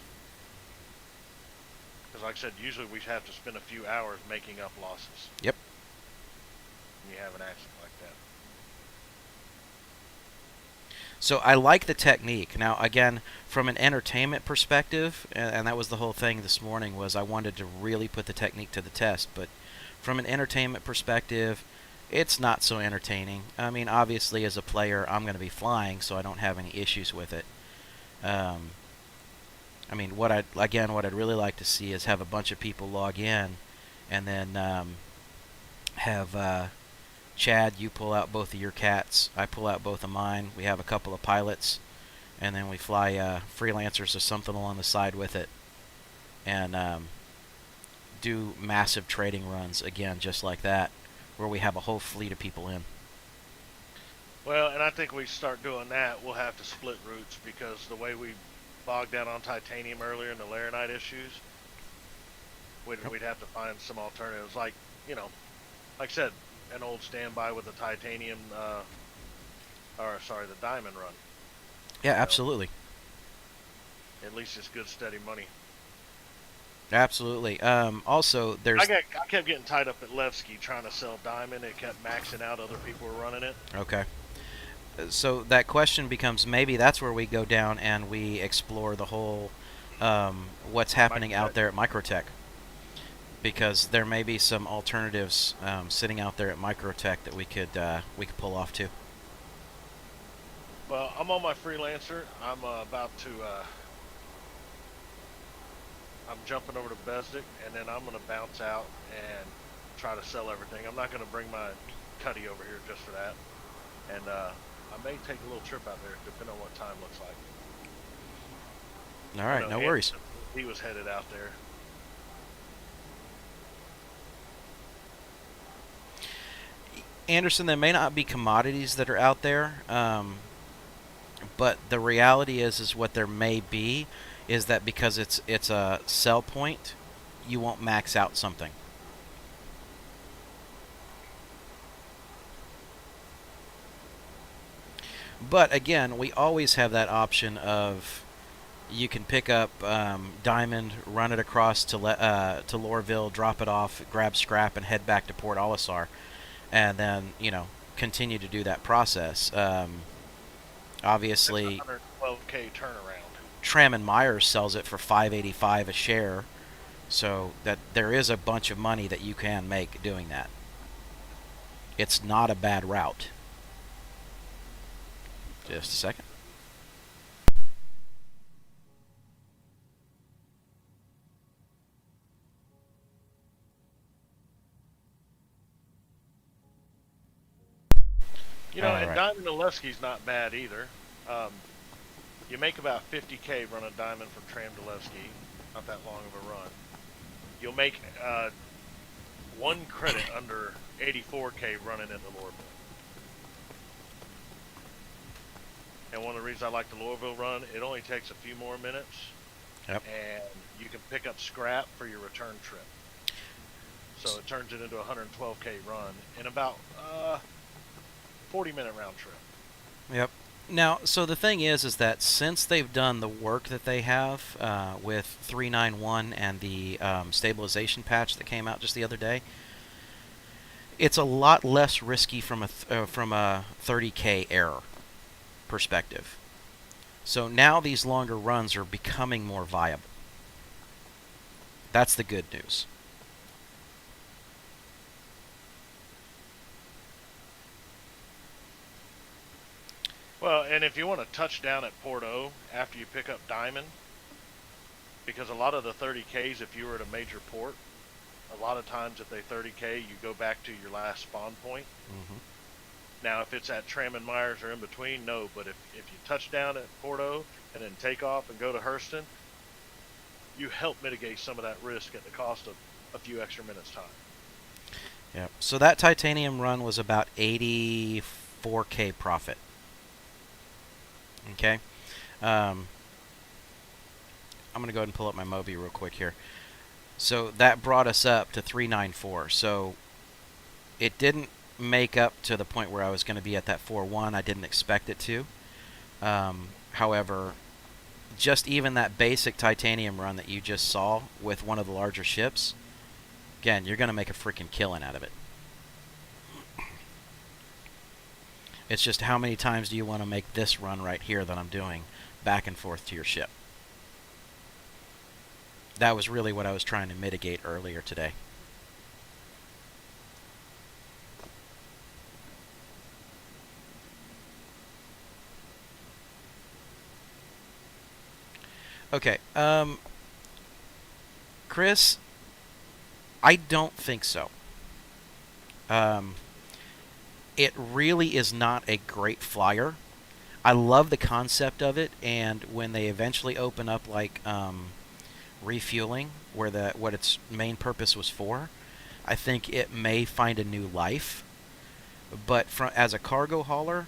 Because like I said, usually we have to spend a few hours making up losses. Yep. When you have an accident like that. So I like the technique. Now, again, from an entertainment perspective, and that was the whole thing this morning, was I wanted to really put the technique to the test. But from an entertainment perspective, it's not so entertaining. I mean, obviously, as a player, I'm going to be flying, so I don't have any issues with it. I mean, what I'd really like to see is have a bunch of people log in, and then have Chad, you pull out both of your cats, I pull out both of mine. We have a couple of pilots, and then we fly freelancers or something along the side with it, and do massive trading runs again, just like that, where we have a whole fleet of people in. Well, and I think we start doing that, we'll have to split routes because the way we bogged down on titanium earlier in the Laranite issues, we'd have to find some alternatives. Like, like I said, an old standby with the titanium, the diamond run. Yeah, absolutely. At least it's good, steady money. Absolutely. Also, there's... I kept getting tied up at Levski trying to sell diamond. It kept maxing out. Other people were running it. Okay. So that question becomes, maybe that's where we go down and we explore the whole what's happening out there at Microtech, because there may be some alternatives sitting out there at Microtech that we could pull off too. Well, I'm on my freelancer. I'm about to I'm jumping over to Besdick, and then I'm going to bounce out and try to sell everything. I'm not going to bring my Cuddy over here just for that, and I may take a little trip out there, depending on what time looks like. All right, no worries. He was headed out there. Anderson, there may not be commodities that are out there, But the reality is what there may be is that because it's a sell point, you won't max out something. But again, we always have that option of you can pick up Diamond, run it across to Lorville, drop it off, grab scrap, and head back to Port Olisar, and then continue to do that process. Obviously, That's 112K turnaround. Tram and Myers sells it for $5.85 a share, so that there is a bunch of money that you can make doing that. It's not a bad route. Just a second. You know, and Alright. Diamond and Levski's not bad either. You make about 50K running Diamond from Tram to Levski. Not that long of a run. You'll make 1 credit under 84K running into Lorville. And one of the reasons I like the Lorville run, it only takes a few more minutes. Yep. And you can pick up scrap for your return trip. So it turns it into a 112K run in about 40-minute round trip. Yep. Now, so the thing is that since they've done the work that they have with 391 and the stabilization patch that came out just the other day, it's a lot less risky from a 30K error perspective. So now these longer runs are becoming more viable. That's the good news. Well, and if you want to touch down at Porto after you pick up Diamond, because a lot of the 30Ks, if you were at a major port, a lot of times if they 30K, you go back to your last spawn point. Mm-hmm. Now, if it's at Tram and Myers or in between, no. But if you touch down at Porto and then take off and go to Hurston, you help mitigate some of that risk at the cost of a few extra minutes' time. Yep. So that titanium run was about 84K profit. Okay. I'm going to go ahead and pull up my Moby real quick here. So that brought us up to 394. So it didn't make up to the point where I was going to be at that 4-1. I didn't expect it to. However, just even that basic titanium run that you just saw with one of the larger ships, again, you're going to make a freaking killing out of it. It's just how many times do you want to make this run right here that I'm doing back and forth to your ship. That was really what I was trying to mitigate earlier today. Okay, Chris, I don't think so. It really is not a great flyer. I love the concept of it, and when they eventually open up like refueling, where what its main purpose was for, I think it may find a new life. But as a cargo hauler,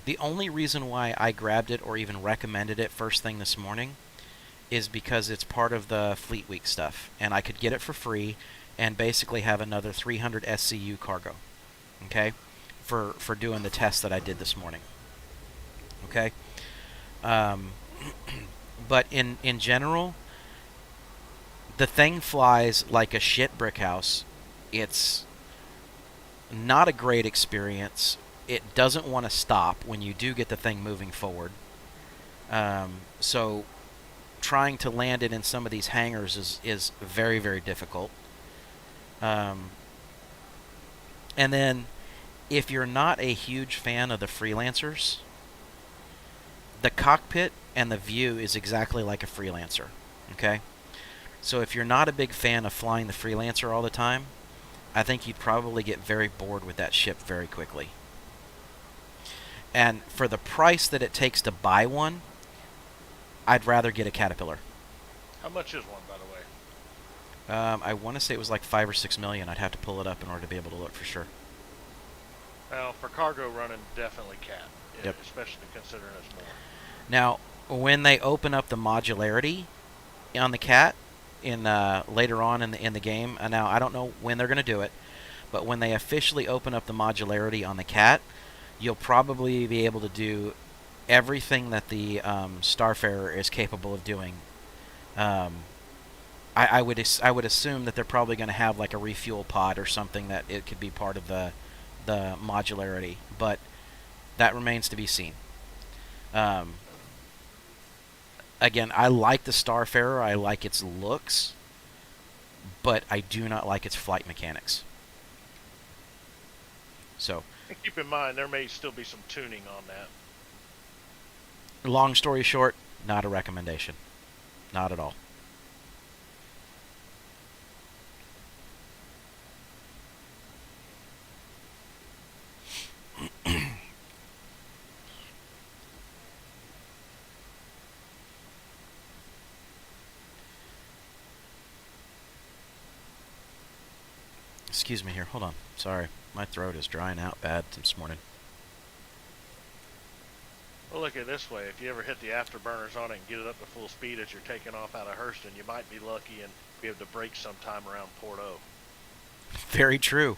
the only reason why I grabbed it or even recommended it first thing this morning is because it's part of the Fleet Week stuff, and I could get it for free and basically have another 300 SCU cargo. Okay? For doing the test that I did this morning. Okay? But in general, the thing flies like a shit brick house. It's not a great experience. It doesn't want to stop when you do get the thing moving forward. So trying to land it in some of these hangars is very, very difficult. And then if you're not a huge fan of the freelancers, the cockpit and the view is exactly like a freelancer. Okay? So if you're not a big fan of flying the freelancer all the time, I think you'd probably get very bored with that ship very quickly. And for the price that it takes to buy one, I'd rather get a Caterpillar. How much is one, by the way? I want to say it was like 5 or 6 million. I'd have to pull it up in order to be able to look for sure. Well, for cargo running, definitely Cat. Yep. Especially considering it's more. Now, when they open up the modularity on the cat in later on in the game, now I don't know when they're going to do it, but when they officially open up the modularity on the cat, you'll probably be able to do everything that the Starfarer is capable of doing. I would assume that they're probably going to have like a refuel pod or something that it could be part of the modularity, but that remains to be seen. Um, Again, I like the Starfarer. I like its looks, but I do not like its flight mechanics. So, And keep in mind, there may still be some tuning on that. long story short, not a recommendation. Not at all. Excuse me here. Hold on. Sorry. My throat is drying out bad this morning. Well, look at it this way. If you ever hit the afterburners on it and get it up to full speed as you're taking off out of Hurston, you might be lucky and be able to brake sometime around Port O. Very true.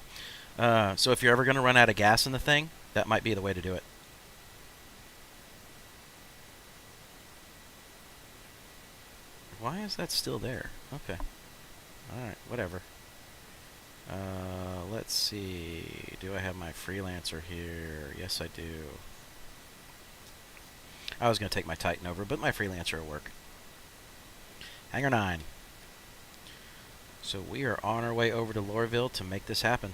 So if you're ever going to run out of gas in the thing, that might be the way to do it. Why is that still there? Okay. Alright, whatever. Let's see. Do I have my freelancer here? Yes, I do. I was going to take my Titan over, but my freelancer will work. Hangar 9. So we are on our way over to Lorville to make this happen.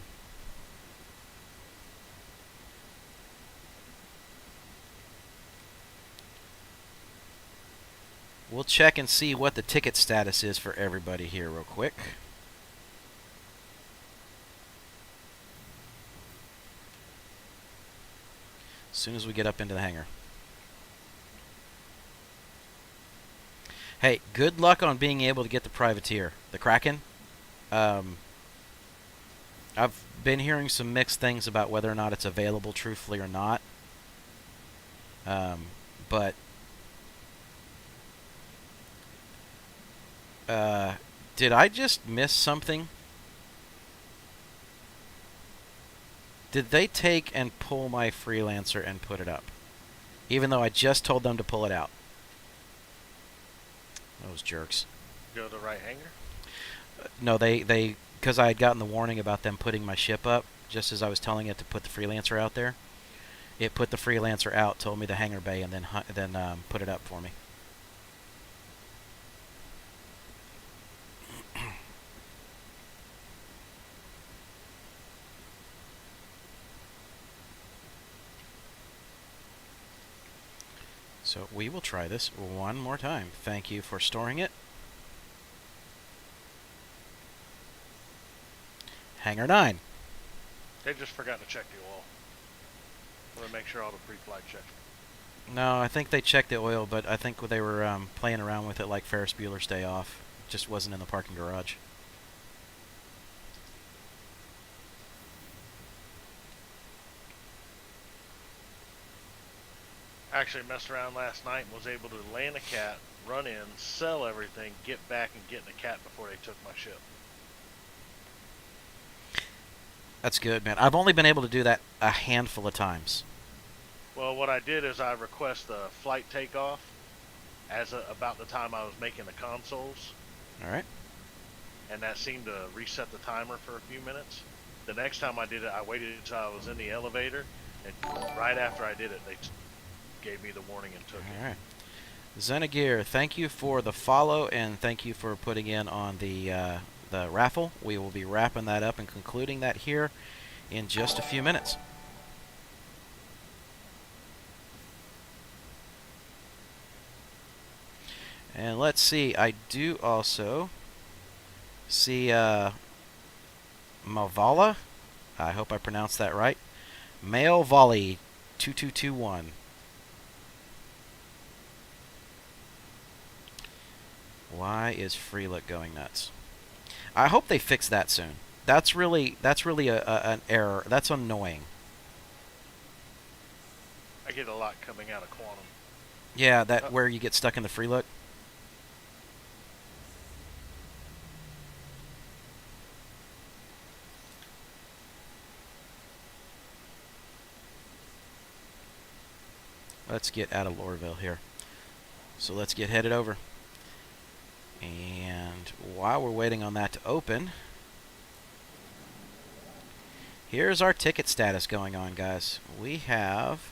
We'll check and see what the ticket status is for everybody here real quick. As soon as we get up into the hangar. Hey, good luck on being able to get the privateer, the Kraken. I've been hearing some mixed things about whether or not it's available truthfully or not. But did I just miss something? Did they take and pull my freelancer and put it up? Even though I just told them to pull it out. Those jerks. Go to the right hangar? No, they because I had gotten the warning about them putting my ship up, just as I was telling it to put the freelancer out there. It put the freelancer out, told me the hangar bay, and then put it up for me. So we will try this one more time. Thank you for storing it. Hangar 9. They just forgot to check the oil. Want to make sure all the pre-flight checks. No, I think they checked the oil, but I think they were playing around with it like Ferris Bueller's Day Off. Just wasn't in the parking garage. Actually messed around last night and was able to land a cat, run in, sell everything, get back and get in the cat before they took my ship. That's good, man. I've only been able to do that a handful of times. Well, what I did is I request a flight takeoff about the time I was making the consoles, All right. and that seemed to reset the timer for a few minutes. The next time I did it, I waited until I was in the elevator, and right after I did it, they gave me the warning and took it. All right. Xenagear, thank you for the follow, and thank you for putting in on the raffle. We will be wrapping that up and concluding that here in just a few minutes. And let's see, I do also see Mavala. I hope I pronounced that right. Male Volley 2221. Why is Freelook going nuts? I hope they fix that soon. That's really an error. That's annoying. I get a lot coming out of Quantum. Yeah, that Uh, where you get stuck in the free look. Let's get out of Lorville here. So let's get headed over. And while we're waiting on that to open, here's our ticket status going on, guys. We have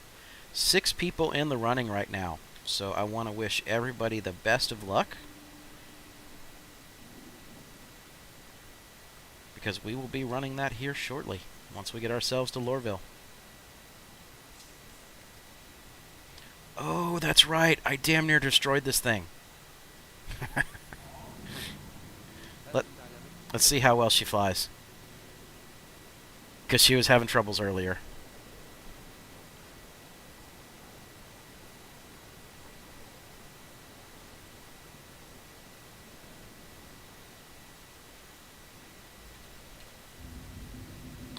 6 people in the running right now. So I want to wish everybody the best of luck, because we will be running that here shortly once we get ourselves to Lorville. Oh, that's right. I damn near destroyed this thing. Let's see how well she flies, because she was having troubles earlier.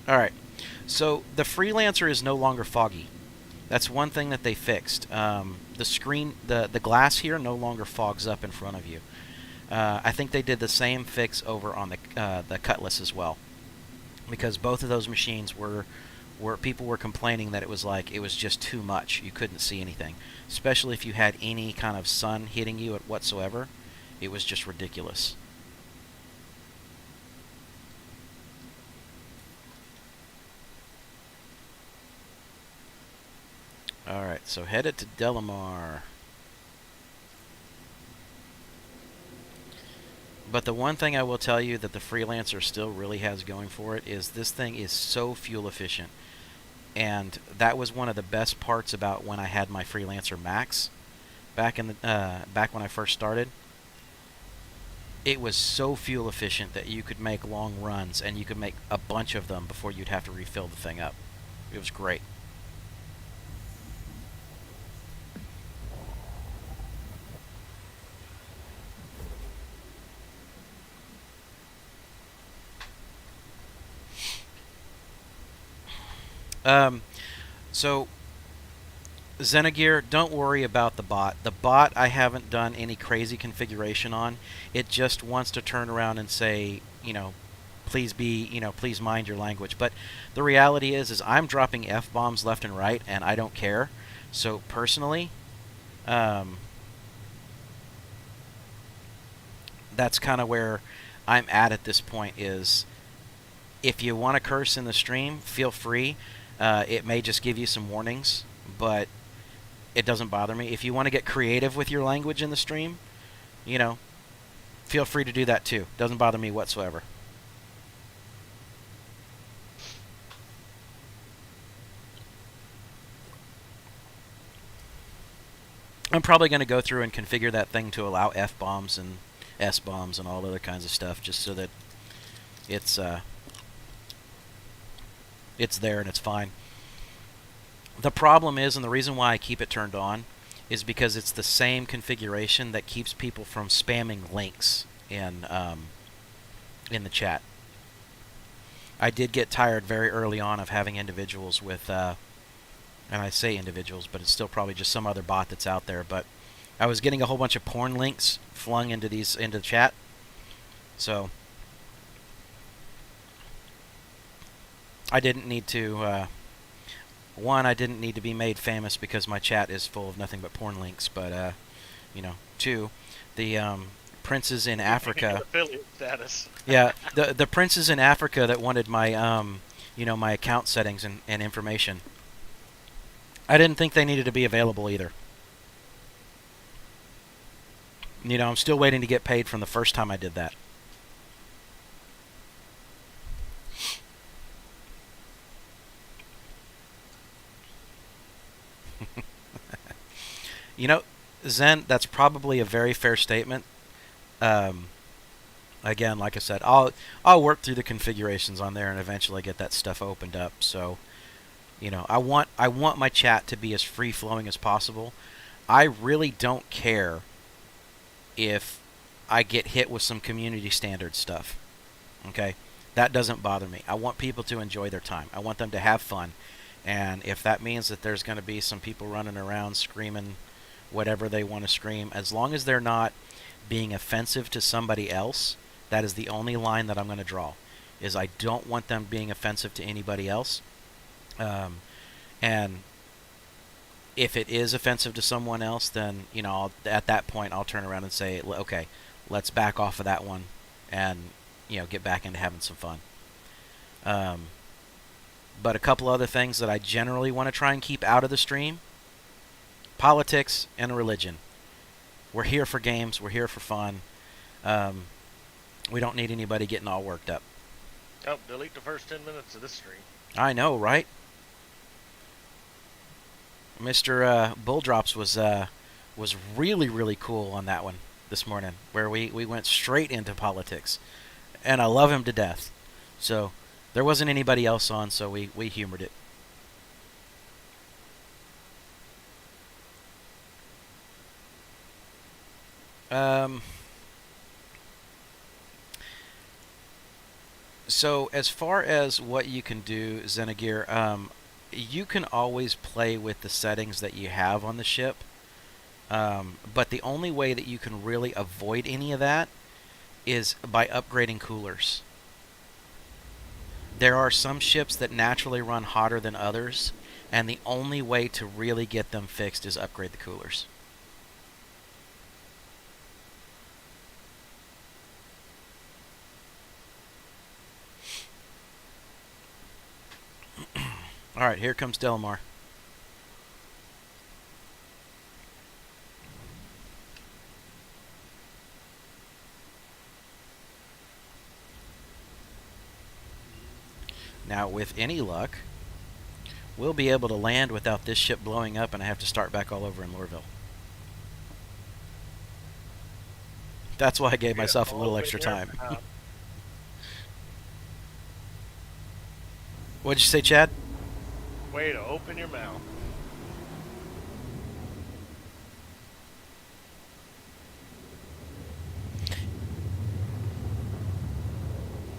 Alright, so the Freelancer is no longer foggy. That's one thing that they fixed. The screen, the glass here no longer fogs up in front of you. I think they did the same fix over on the Cutlass as well, because both of those machines were people were complaining that it was just too much. You couldn't see anything, especially if you had any kind of sun hitting you whatsoever. It was just ridiculous. Alright, so headed to Delamar. But the one thing I will tell you that the Freelancer still really has going for it is this thing is so fuel efficient. And that was one of the best parts about when I had my Freelancer Max back in back when I first started. It was so fuel efficient that you could make long runs, and you could make a bunch of them before you'd have to refill the thing up. It was great. So Xenogear, don't worry about the bot. The bot I haven't done any crazy configuration on. It just wants to turn around and say, please mind your language. But the reality is I'm dropping F-bombs left and right, and I don't care. So personally, that's kind of where I'm at this point is, if you want to curse in the stream, feel free. It may just give you some warnings, but it doesn't bother me. If you want to get creative with your language in the stream, feel free to do that too. Doesn't bother me whatsoever. I'm probably going to go through and configure that thing to allow F-bombs and S-bombs and all other kinds of stuff, just so that it's there and it's fine. The problem is, and the reason why I keep it turned on, is because it's the same configuration that keeps people from spamming links in the chat. I did get tired very early on of having individuals with, and I say individuals, but it's still probably just some other bot that's out there, but I was getting a whole bunch of porn links flung into the chat. So I didn't need to, one, I didn't need to be made famous because my chat is full of nothing but porn links, but, two, the princes in Africa... affiliate status. Yeah, the princes in Africa that wanted my, my account settings and information, I didn't think they needed to be available either. I'm still waiting to get paid from the first time I did that. Zen, that's probably a very fair statement. Again, like I said, I'll work through the configurations on there and eventually get that stuff opened up. So, I want my chat to be as free flowing as possible. I really don't care if I get hit with some community standard stuff. Okay? That doesn't bother me. I want people to enjoy their time. I want them to have fun. And if that means that there's going to be some people running around screaming whatever they want to scream, as long as they're not being offensive to somebody else. That is the only line that I'm going to draw, is I don't want them being offensive to anybody else. And if it is offensive to someone else, then, at that point I'll turn around and say, okay, let's back off of that one and, get back into having some fun. But a couple other things that I generally want to try and keep out of the stream: politics and religion. We're here for games. We're here for fun. We don't need anybody getting all worked up. Oh, delete the first 10 minutes of this stream. I know, right? Mr. Bulldrops was really, really cool on that one this morning, where we went straight into politics. And I love him to death. So there wasn't anybody else on, so we humored it. So as far as what you can do, Xenagir, you can always play with the settings that you have on the ship. But the only way that you can really avoid any of that is by upgrading coolers. There are some ships that naturally run hotter than others, and the only way to really get them fixed is upgrade the coolers. Alright, here comes Delmar. Now, with any luck, we'll be able to land without this ship blowing up and I have to start back all over in Lorville. That's why I gave myself a little extra time. What'd you say, Chad? Way to open your mouth.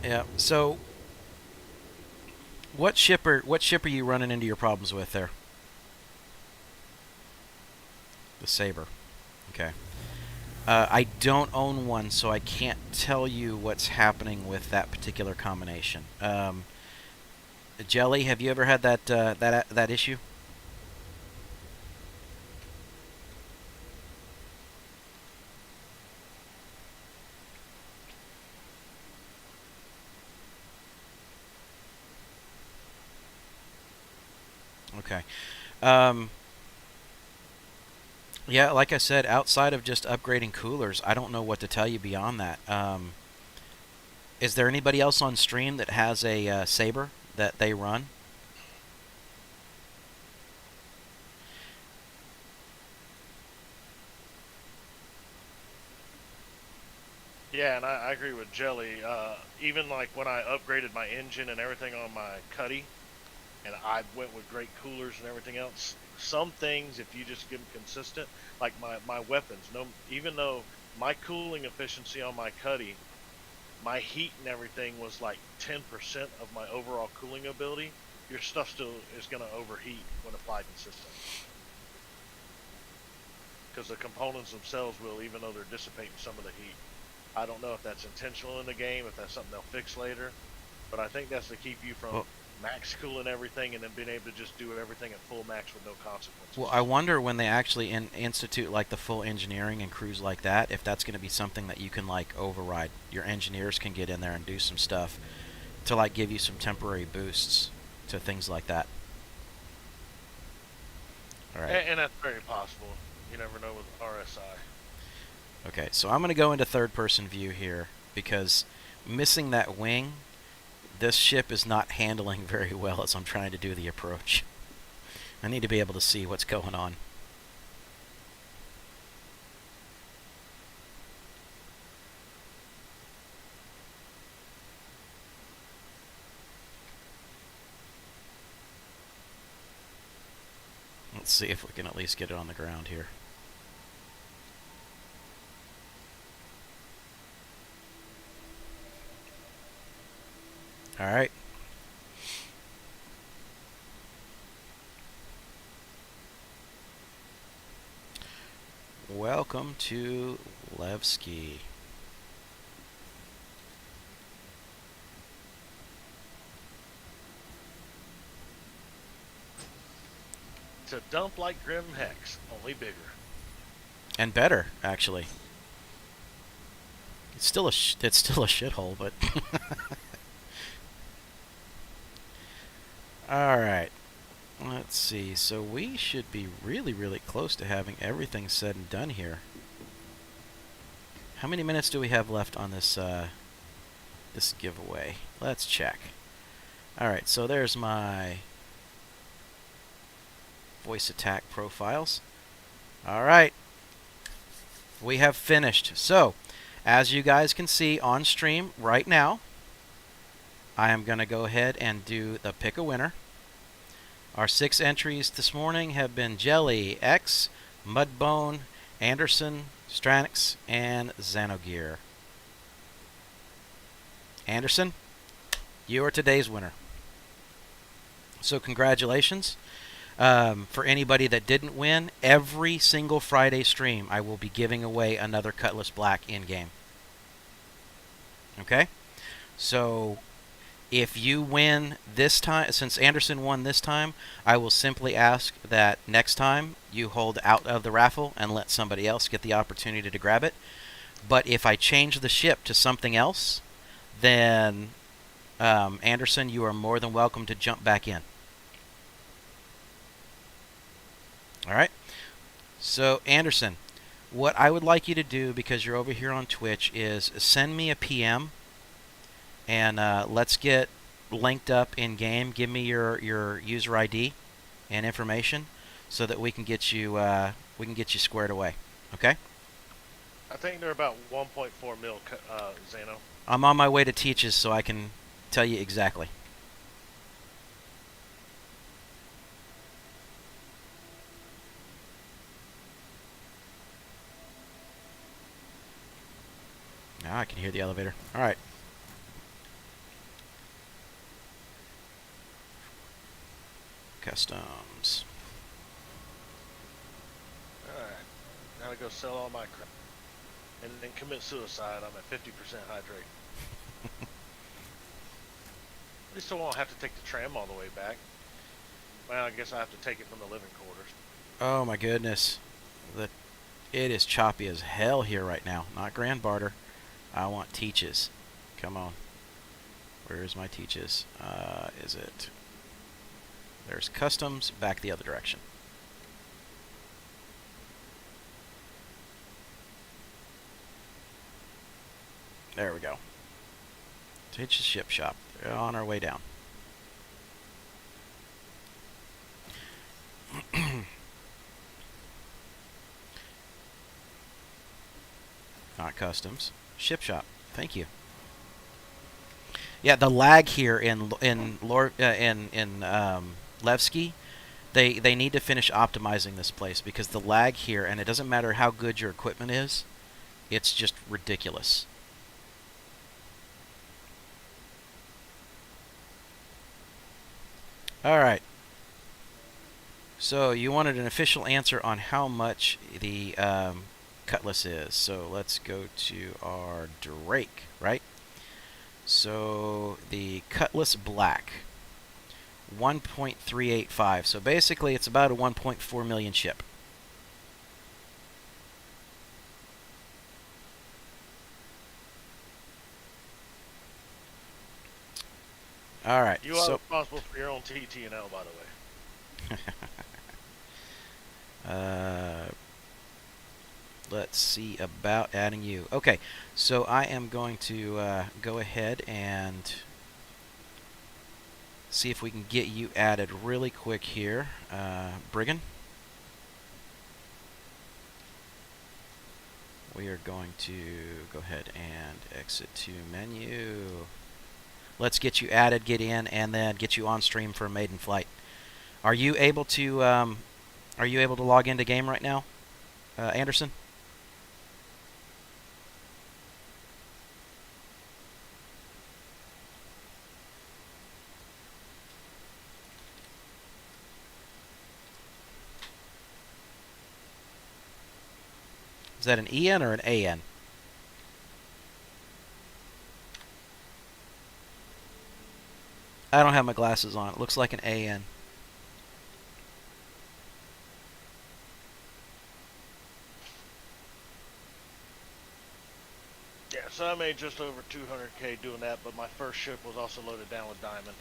Yeah, so what ship are you running into your problems with there? The Saber. Okay. I don't own one, so I can't tell you what's happening with that particular combination. Jelly, have you ever had that issue? Okay. Yeah, like I said, outside of just upgrading coolers, I don't know what to tell you beyond that. Is there anybody else on stream that has a Saber that they run? Yeah, and I agree with Jelly. Even like when I upgraded my engine and everything on my Cuddy, and I went with great coolers and everything else, some things, if you just get them consistent, like my weapons, even though my cooling efficiency on my Cuddy, my heat and everything was like 10% of my overall cooling ability, your stuff still is going to overheat when applied consistently. Because the components themselves will, even though they're dissipating some of the heat. I don't know if that's intentional in the game, if that's something they'll fix later, but I think that's to keep you from max cooling everything and then being able to just do everything at full max with no consequences. Well, I wonder when they actually institute like the full engineering and crews like that, if that's going to be something that you can like override. Your engineers can get in there and do some stuff to like give you some temporary boosts to things like that. All right. And that's very possible. You never know with RSI. Okay, so I'm going to go into third-person view here because missing that wing, this ship is not handling very well as I'm trying to do the approach. I need to be able to see what's going on. Let's see if we can at least get it on the ground here. All right. Welcome to Levski. It's a dump like Grim Hex, only bigger. And better, actually. It's still a shithole, but all right. Let's see. So we should be really, really close to having everything said and done here. How many minutes do we have left on this this giveaway? Let's check. All right. So there's my voice attack profiles. All right. We have finished. So, as you guys can see on stream right now, I am going to go ahead and do the pick a winner. Our 6 entries this morning have been Jelly, X, Mudbone, Anderson, Stranix, and Xanogear. Anderson, you are today's winner. So congratulations. For anybody that didn't win, every single Friday stream I will be giving away another Cutlass Black in-game. Okay? So if you win this time, since Anderson won this time, I will simply ask that next time you hold out of the raffle and let somebody else get the opportunity to grab it. But if I change the ship to something else, then Anderson, you are more than welcome to jump back in. All right? So, Anderson, what I would like you to do, because you're over here on Twitch, is send me a PM. And let's get linked up in game. Give me your user ID and information so that we can get you squared away. Okay? I think they're about 1.4 mil, Xano. I'm on my way to Teaches, so I can tell you exactly. Now I can hear the elevator. All right. Customs. Alright. Now I go sell all my crap. And then commit suicide. I'm at 50% hydrate. At least I won't have to take the tram all the way back. Well, I guess I have to take it from the living quarters. Oh my goodness. It is choppy as hell here right now. Not Grand Barter. I want Teaches. Come on. Where is my Teaches? Is it... There's Customs, back the other direction. There we go. Teaches Ship Shop. They're on our way down. Not Customs. Ship Shop. Thank you. Yeah, the lag here in Levski, they need to finish optimizing this place because the lag here, and it doesn't matter how good your equipment is, it's just ridiculous. All right. So you wanted an official answer on how much the Cutlass is. So let's go to our Drake, right? So the Cutlass Black, 1.385. So basically it's about a 1.4 million ship. All right. You are responsible for your own TT&L, by the way. Let's see about adding you. Okay, so I am going to go ahead and see if we can get you added really quick here. Brigand. We are going to go ahead and exit to menu. Let's get you added, get in, and then get you on stream for a maiden flight. Are you able to log into game right now, Anderson? Is that an EN or an AN? I don't have my glasses on. It looks like an AN. Yeah, so I made just over 200K doing that, but my first ship was also loaded down with diamond.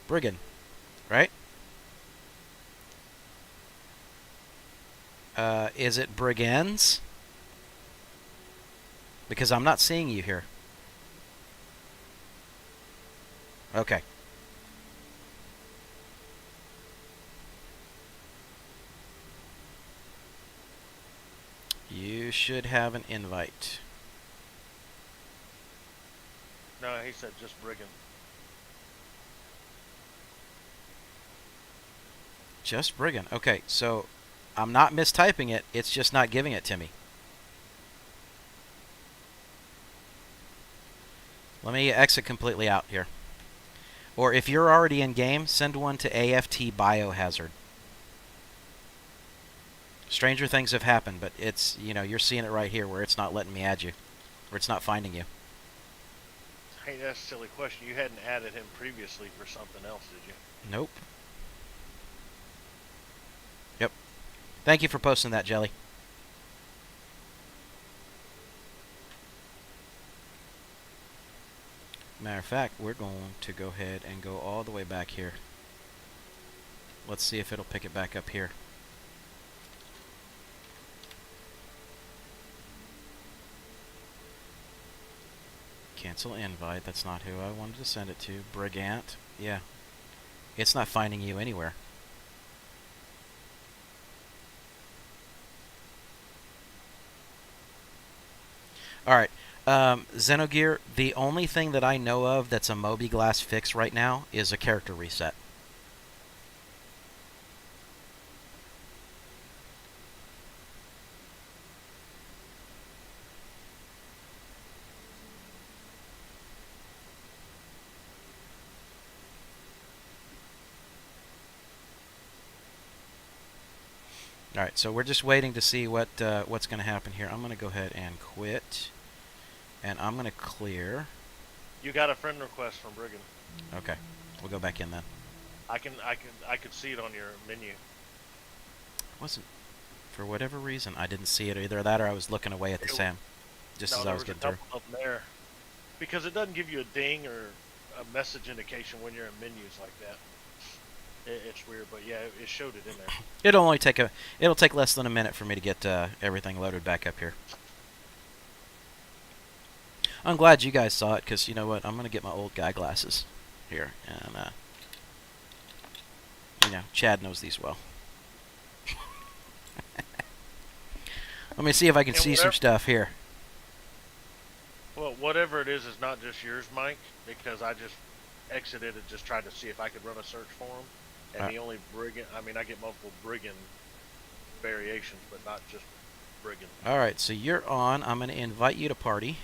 Brigand, right? Is it brigands? Because I'm not seeing you here. Okay. You should have an invite. No, he said just brigand. Just brigand. Okay, so I'm not mistyping it. It's just not giving it to me. Let me exit completely out here. Or if you're already in game, send one to AFT Biohazard. Stranger things have happened, but it's, you know, you're seeing it right here where it's not letting me add you. Or it's not finding you. Hey, that's a silly question. You hadn't added him previously for something else, did you? Nope. Yep. Thank you for posting that, Jelly. Matter of fact, we're going to go ahead and go all the way back here. Let's see if it'll pick it back up here. Cancel invite. That's not who I wanted to send it to. Brigant. Yeah. It's not finding you anywhere. Alright. Xenogear, the only thing that I know of that's a Moby Glass fix right now is a character reset. Alright, so we're just waiting to see what's going to happen here. I'm going to go ahead and quit. And I'm going to clear. You got a friend request from Brigand. Okay. We'll go back in then. I could see it on your menu. Wasn't, for whatever reason, I didn't see it. Either that or I was looking away at the SAM. Just as I was getting through. Up there. Because it doesn't give you a ding or a message indication when you're in menus like that. It's weird, but yeah, it showed it in there. It'll take less than a minute for me to get everything loaded back up here. I'm glad you guys saw it, because you know what? I'm going to get my old guy glasses here. And, you know, Chad knows these well. Let me see if I can see some stuff here. Well, whatever it is not just yours, Mike, because I just exited and just tried to see if I could run a search for them. And the only brigand, I mean, I get multiple brigand variations, but not just brigand. Alright, so you're on. I'm going to invite you to party.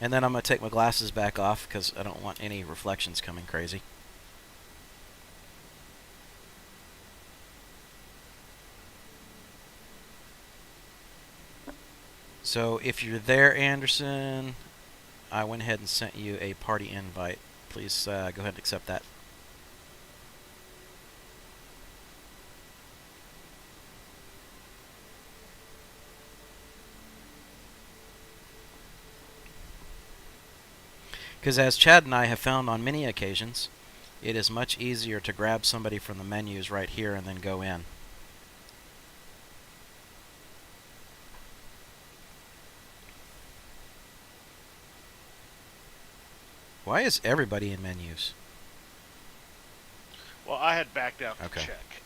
And then I'm going to take my glasses back off because I don't want any reflections coming crazy. So if you're there, Anderson, I went ahead and sent you a party invite. Please go ahead and accept that. Because as Chad and I have found on many occasions, it is much easier to grab somebody from the menus right here and then go in. Why is everybody in menus? Well, I had backed out to Okay. check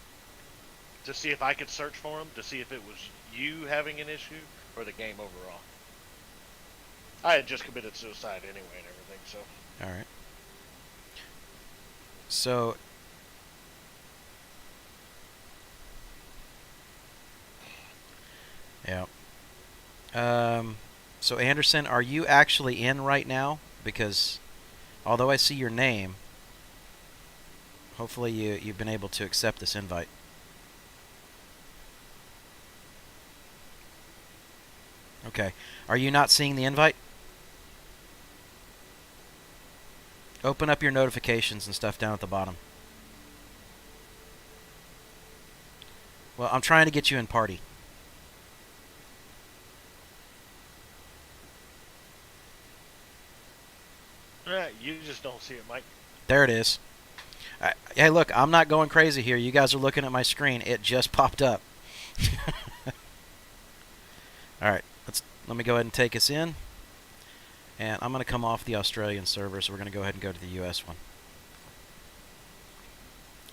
to see if I could search for them, to see if it was you having an issue or the game overall. I had just committed suicide anyway and everything, so. Alright. So, yeah. So Anderson, are you actually in right now? Because although I see your name, Hopefully you've been able to accept this invite. Okay. Are you not seeing the invite? Open up your notifications and stuff down at the bottom. Well, I'm trying to get you in party. You just don't see it, Mike. There it is. Hey, look, I'm not going crazy here. You guys are looking at my screen. It just popped up. All right, let me go ahead and take us in. And I'm going to come off the Australian server, so we're going to go ahead and go to the US one.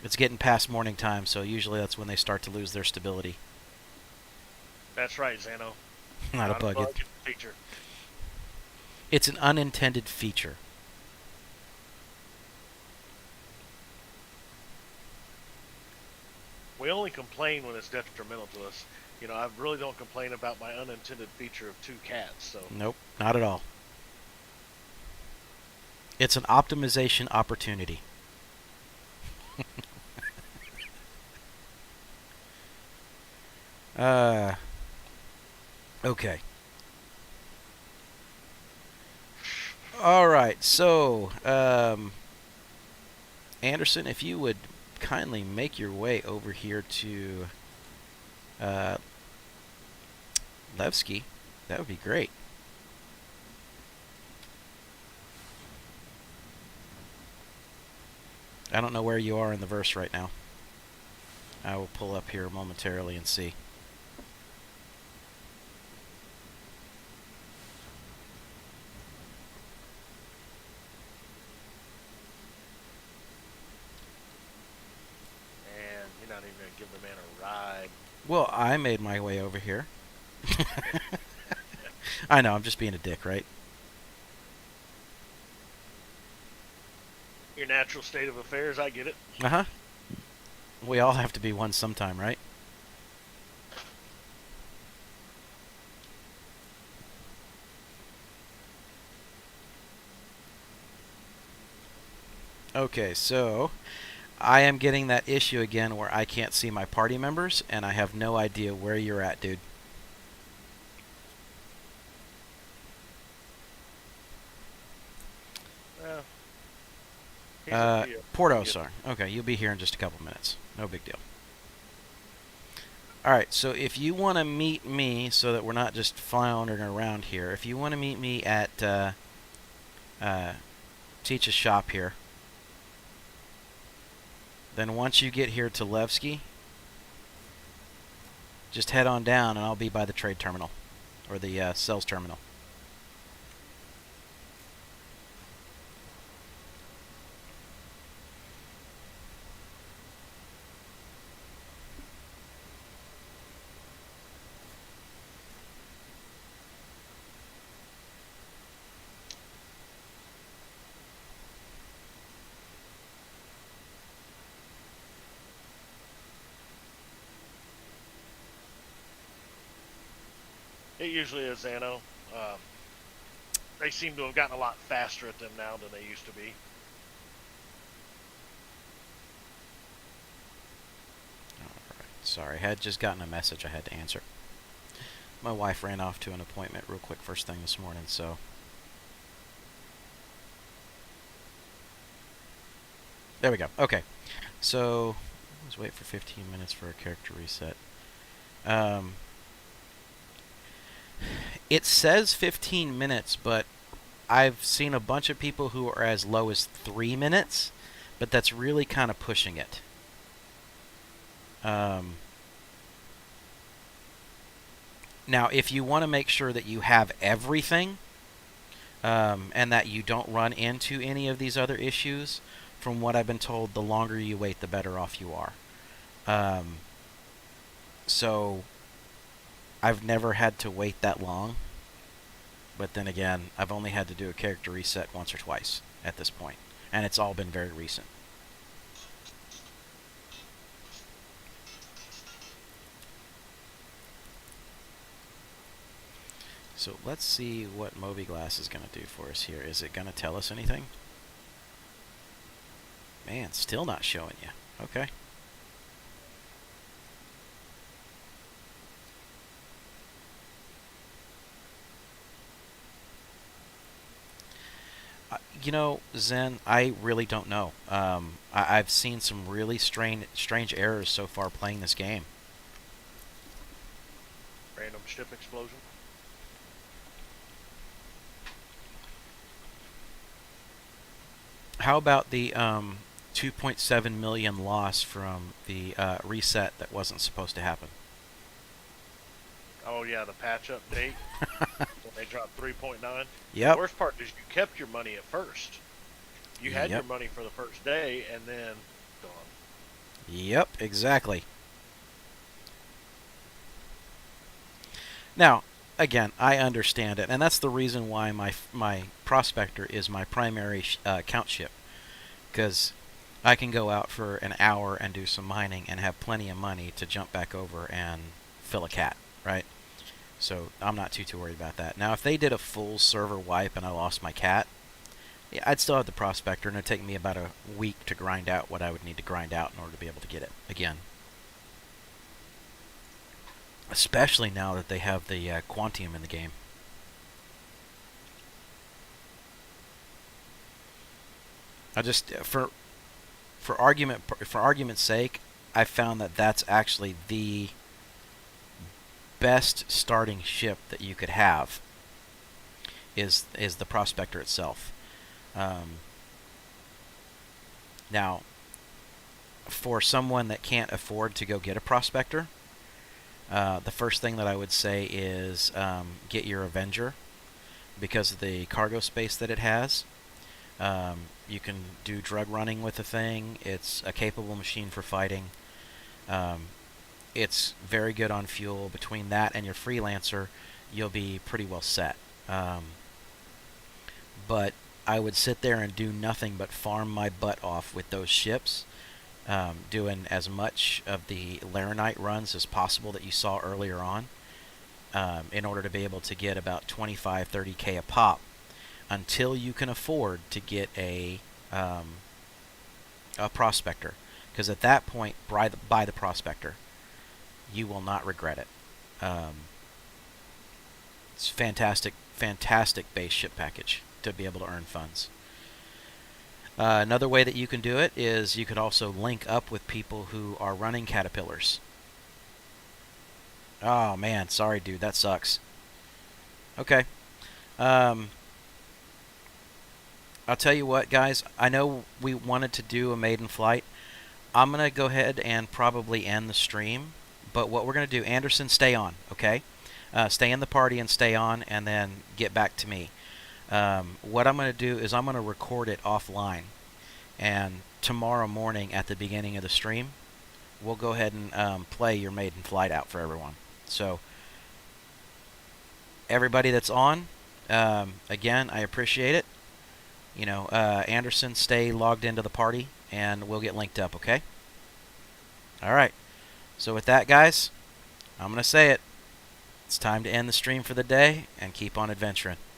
It's getting past morning time, so usually that's when they start to lose their stability. That's right, Zano. Not a bug. It's a feature. It's an unintended feature. We only complain when it's detrimental to us. You know, I really don't complain about my unintended feature of 2 cats. So Nope, not at all. It's an optimization opportunity. Okay. All right, so Anderson, if you would kindly make your way over here to Levski, that would be great. I don't know where you are in the verse right now. I will pull up here momentarily and see. and you're not even gonna give the man a ride. Well, I made my way over here. I know, I'm just being a dick, right? Your natural state of affairs, I get it. Uh-huh. We all have to be one sometime, right? Okay, so I am getting that issue again where I can't see my party members, and I have no idea where you're at, dude. Porto, sorry. Okay, you'll be here in just a couple minutes. No big deal. Alright, so if you want to meet me so that we're not just floundering around here, if you want to meet me at Teach's shop here, then once you get here to Levski, just head on down and I'll be by the trade terminal, or the sales terminal. It usually is, Zano. They seem to have gotten a lot faster at them now than they used to be. Alright, sorry, I had just gotten a message I had to answer. My wife ran off to an appointment real quick first thing this morning, so... There we go. Okay. So, let's wait for 15 minutes for a character reset. It says 15 minutes, but I've seen a bunch of people who are as low as 3 minutes, but that's really kind of pushing it. Now, if you want to make sure that you have everything, and that you don't run into any of these other issues, from what I've been told, the longer you wait, the better off you are. So, I've never had to wait that long. But then again, I've only had to do a character reset once or twice at this point. And it's all been very recent. So let's see what Moby Glass is going to do for us here. Is it going to tell us anything? Man, still not showing you. Okay. You know, Zen, I really don't know. I've seen some really strange errors so far playing this game. Random ship explosion. How about the 2.7 million loss from the reset that wasn't supposed to happen? Oh yeah, the patch update when they dropped 3.9. The Yep. worst part is you kept your money at first. You had your Yep. money for the first day, and then gone. Yep, exactly. Now, again, I understand it, and that's the reason why my prospector is my primary count ship, because I can go out for an hour and do some mining and have plenty of money to jump back over and fill a cat, right? So I'm not too worried about that. Now, if they did a full server wipe and I lost my cat, yeah, I'd still have the prospector, and it'd take me about a week to grind out what I would need to grind out in order to be able to get it again. Especially now that they have the Quantium in the game. I just for argument's sake, I found that that's actually the best starting ship that you could have. Is the prospector itself. Now, for someone that can't afford to go get a prospector, the first thing that I would say is get your Avenger, because of the cargo space that it has. You can do drug running with the thing. It's a capable machine for fighting. It's very good on fuel. Between that and your Freelancer, you'll be pretty well set. But I would sit there and do nothing but farm my butt off with those ships, doing as much of the Laranite runs as possible that you saw earlier on, in order to be able to get about 25-30K a pop, until you can afford to get a prospector. Because at that point, buy the prospector. You will not regret it. It's fantastic base ship package to be able to earn funds. Another way that you can do it is you could also link up with people who are running Caterpillars. Oh man, sorry dude, that sucks. Okay. I'll tell you what, guys. I know we wanted to do a maiden flight. I'm going to go ahead and probably end the stream. But what we're going to do, Anderson, stay on, okay? Stay in the party and stay on, and then get back to me. What I'm going to do is I'm going to record it offline. And tomorrow morning at the beginning of the stream, we'll go ahead and play your maiden flight out for everyone. So, everybody that's on, again, I appreciate it. You know, Anderson, stay logged into the party, and we'll get linked up, okay? All right. So with that, guys, I'm going to say it. It's time to end the stream for the day and keep on adventuring.